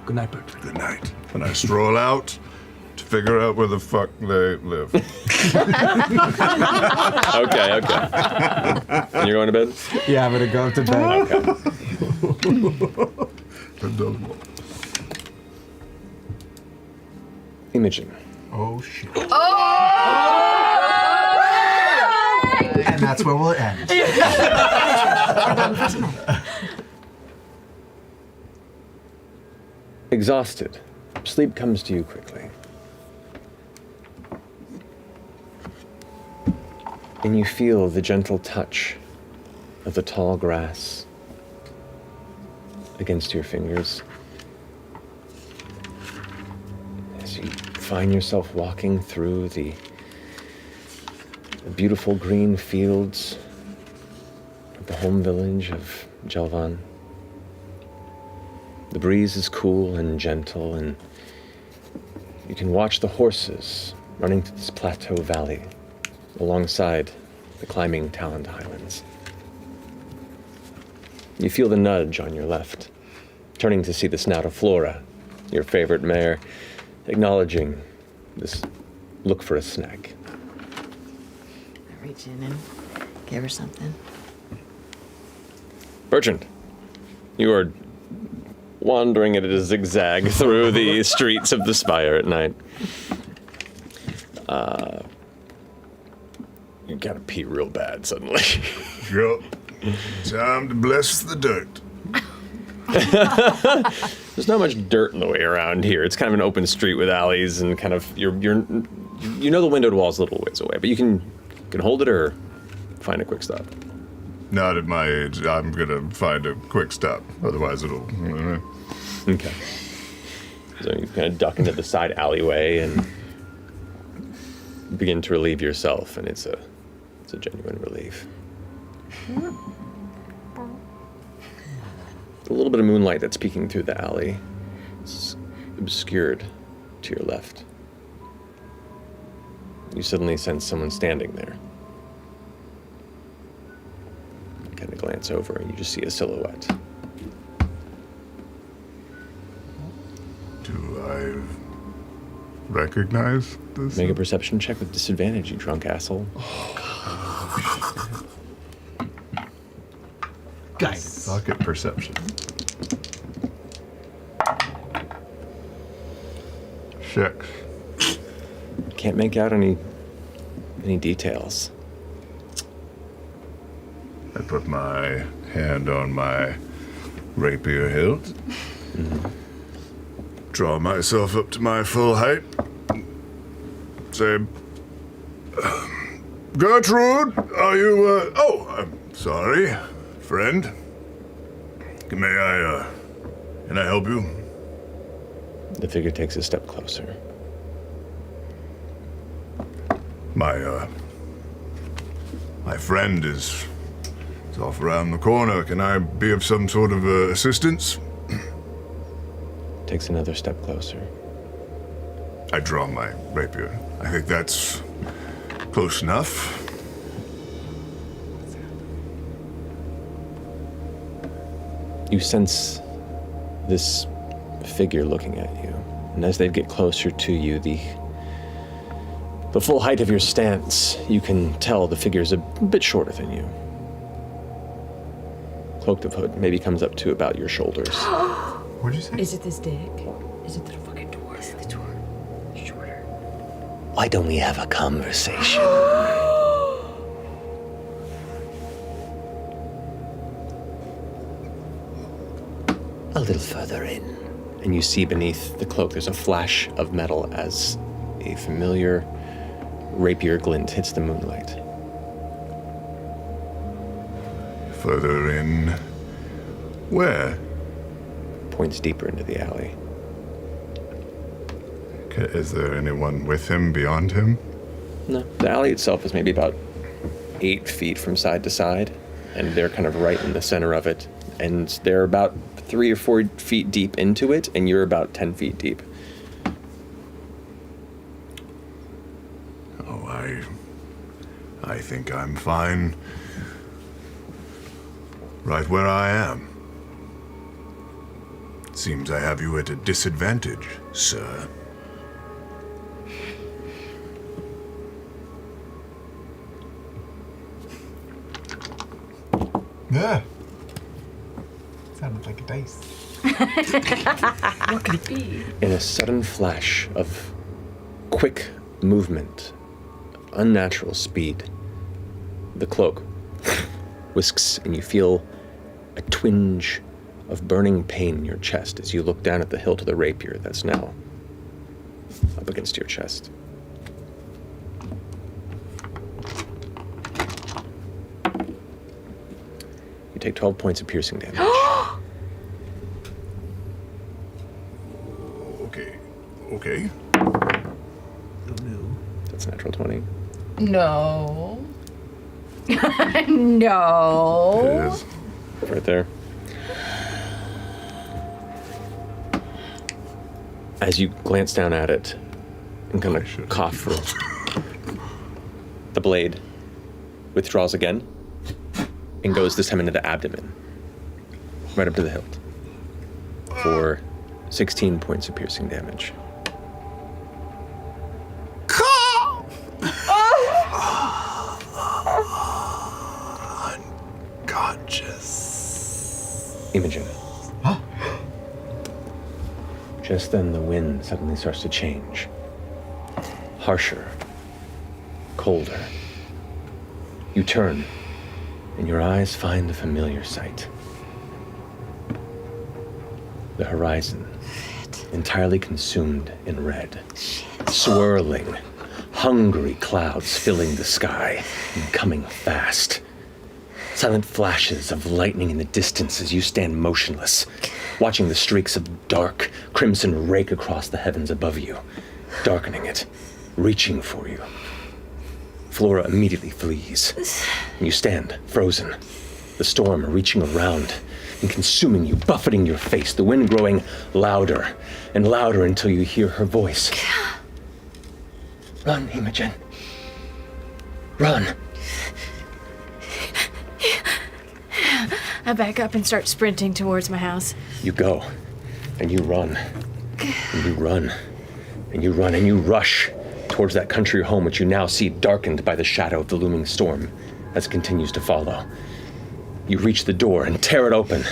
Good night, Bertrand. Good night. And I stroll out to figure out where the fuck they live. Okay. And you're going to bed? Yeah, I'm gonna go to bed. Okay. Imogen. Oh, shit. Oh! And that's where we'll end. Exhausted, sleep comes to you quickly. And you feel the gentle touch of the tall grass against your fingers as you find yourself walking through the beautiful green fields of the home village of Jelvan. The breeze is cool and gentle, and you can watch the horses running through this plateau valley alongside the climbing Talent Highlands. You feel the nudge on your left, turning to see the snout of Flora, your favorite mare, acknowledging this look for a snack. I reach in and give her something. Bertrand, you are wandering at a zigzag through the streets of the Spire at night. You gotta pee real bad suddenly. Yep. Time to bless the dirt. There's not much dirt in the way around here. It's kind of an open street with alleys and kind of you know the windowed wall's a little ways away, but you can hold it or find a quick stop. Not at my age. I'm gonna find a quick stop. Otherwise, it'll. Okay. So you kind of duck into the side alleyway and begin to relieve yourself, and it's a genuine relief. A little bit of moonlight that's peeking through the alley. It's obscured to your left. You suddenly sense someone standing there. You kind of glance over and you just see a silhouette. Do I recognize this? Make a perception check with disadvantage, you drunk asshole. Guys. Suck at perception. 6. Can't make out any details. I put my hand on my rapier hilt. Draw myself up to my full height. Say, Gertrude, are you, oh, I'm sorry, friend. Can I help you? The figure takes a step closer. My friend is off around the corner. Can I be of some sort of assistance? Takes another step closer. I draw my rapier. I think that's close enough. You sense this figure looking at you, and as they get closer to you, the full height of your stance, you can tell the figure is a bit shorter than you. Cloaked of hood maybe comes up to about your shoulders. What'd you say? Is it this dick? Is it the fucking door? Is it the door? Shorter. Why don't we have a conversation? A little further in. And you see beneath the cloak there's a flash of metal as a familiar rapier glint hits the moonlight. Further in. Where? Points deeper into the alley. Okay, is there anyone with him beyond him? No, the alley itself is maybe about 8 feet from side to side, and they're kind of right in the center of it. And they're about 3 or 4 feet deep into it, and you're about 10 feet deep. Oh, I think I'm fine. Right where I am. Seems I have you at a disadvantage, sir. Yeah. Sounded like a dice. What could it be? In a sudden flash of quick movement, unnatural speed, the cloak whisks and you feel a twinge of burning pain in your chest as you look down at the hilt of the rapier that's now up against your chest. You take 12 points of piercing damage. Okay. That's a natural 20. No. No. It is. Right there. As you glance down at it and kind of cough for the blade withdraws again and goes this time into the abdomen, right up to the hilt, for 16 points of piercing damage. Unconscious. Imogen. Huh? Just then the wind suddenly starts to change. Harsher. Colder. You turn, and your eyes find a familiar sight. The horizon, entirely consumed in red. Swirling, hungry clouds filling the sky and coming fast. Silent flashes of lightning in the distance as you stand motionless, watching the streaks of dark crimson rake across the heavens above you, darkening it, reaching for you. Flora immediately flees, and you stand frozen, the storm reaching around and consuming you, buffeting your face, the wind growing louder and louder until you hear her voice. Run, Imogen. Run. I back up and start sprinting towards my house. You go, and you run, and you run, And you run and you rush towards that country home, which you now see darkened by the shadow of the looming storm as it continues to follow. You reach the door and tear it open.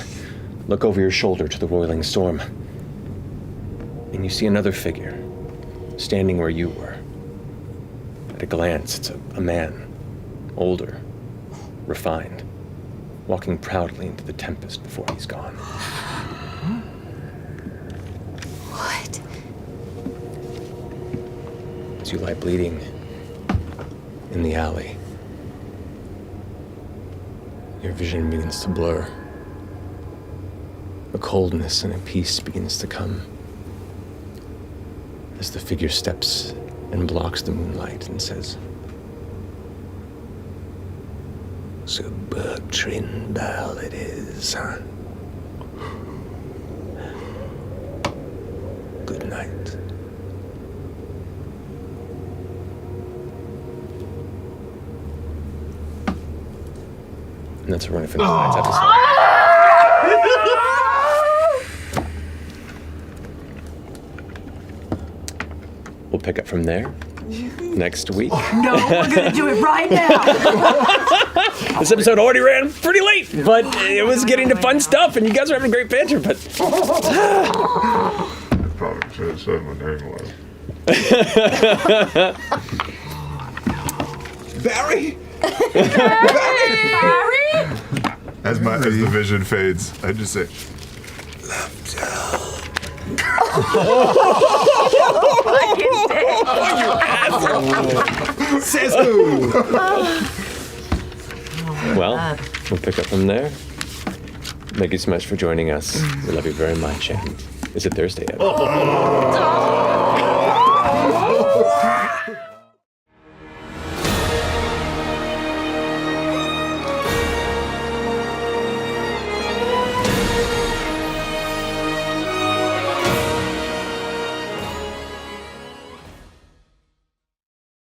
Look over your shoulder to the roiling storm. And you see another figure, standing where you were. At a glance, it's a man, older, refined, walking proudly into the tempest before he's gone. What? As you lie bleeding in the alley, your vision begins to blur. A coldness and a peace begins to come as the figure steps and blocks the moonlight and says, So Bertrand Bell it is, huh? Good night. and that's where we're going to finish tonight's episode. We'll pick up from there next week. No, we're gonna do it right now. This episode already ran pretty late, but it was getting to fun stuff, and you guys are having great banter, but... Probably should have said my name was. Barry? Barry? As the vision fades, I just say, Says who? Well, we'll pick up from there. Thank you so much for joining us. We love you very much, and is it Thursday yet?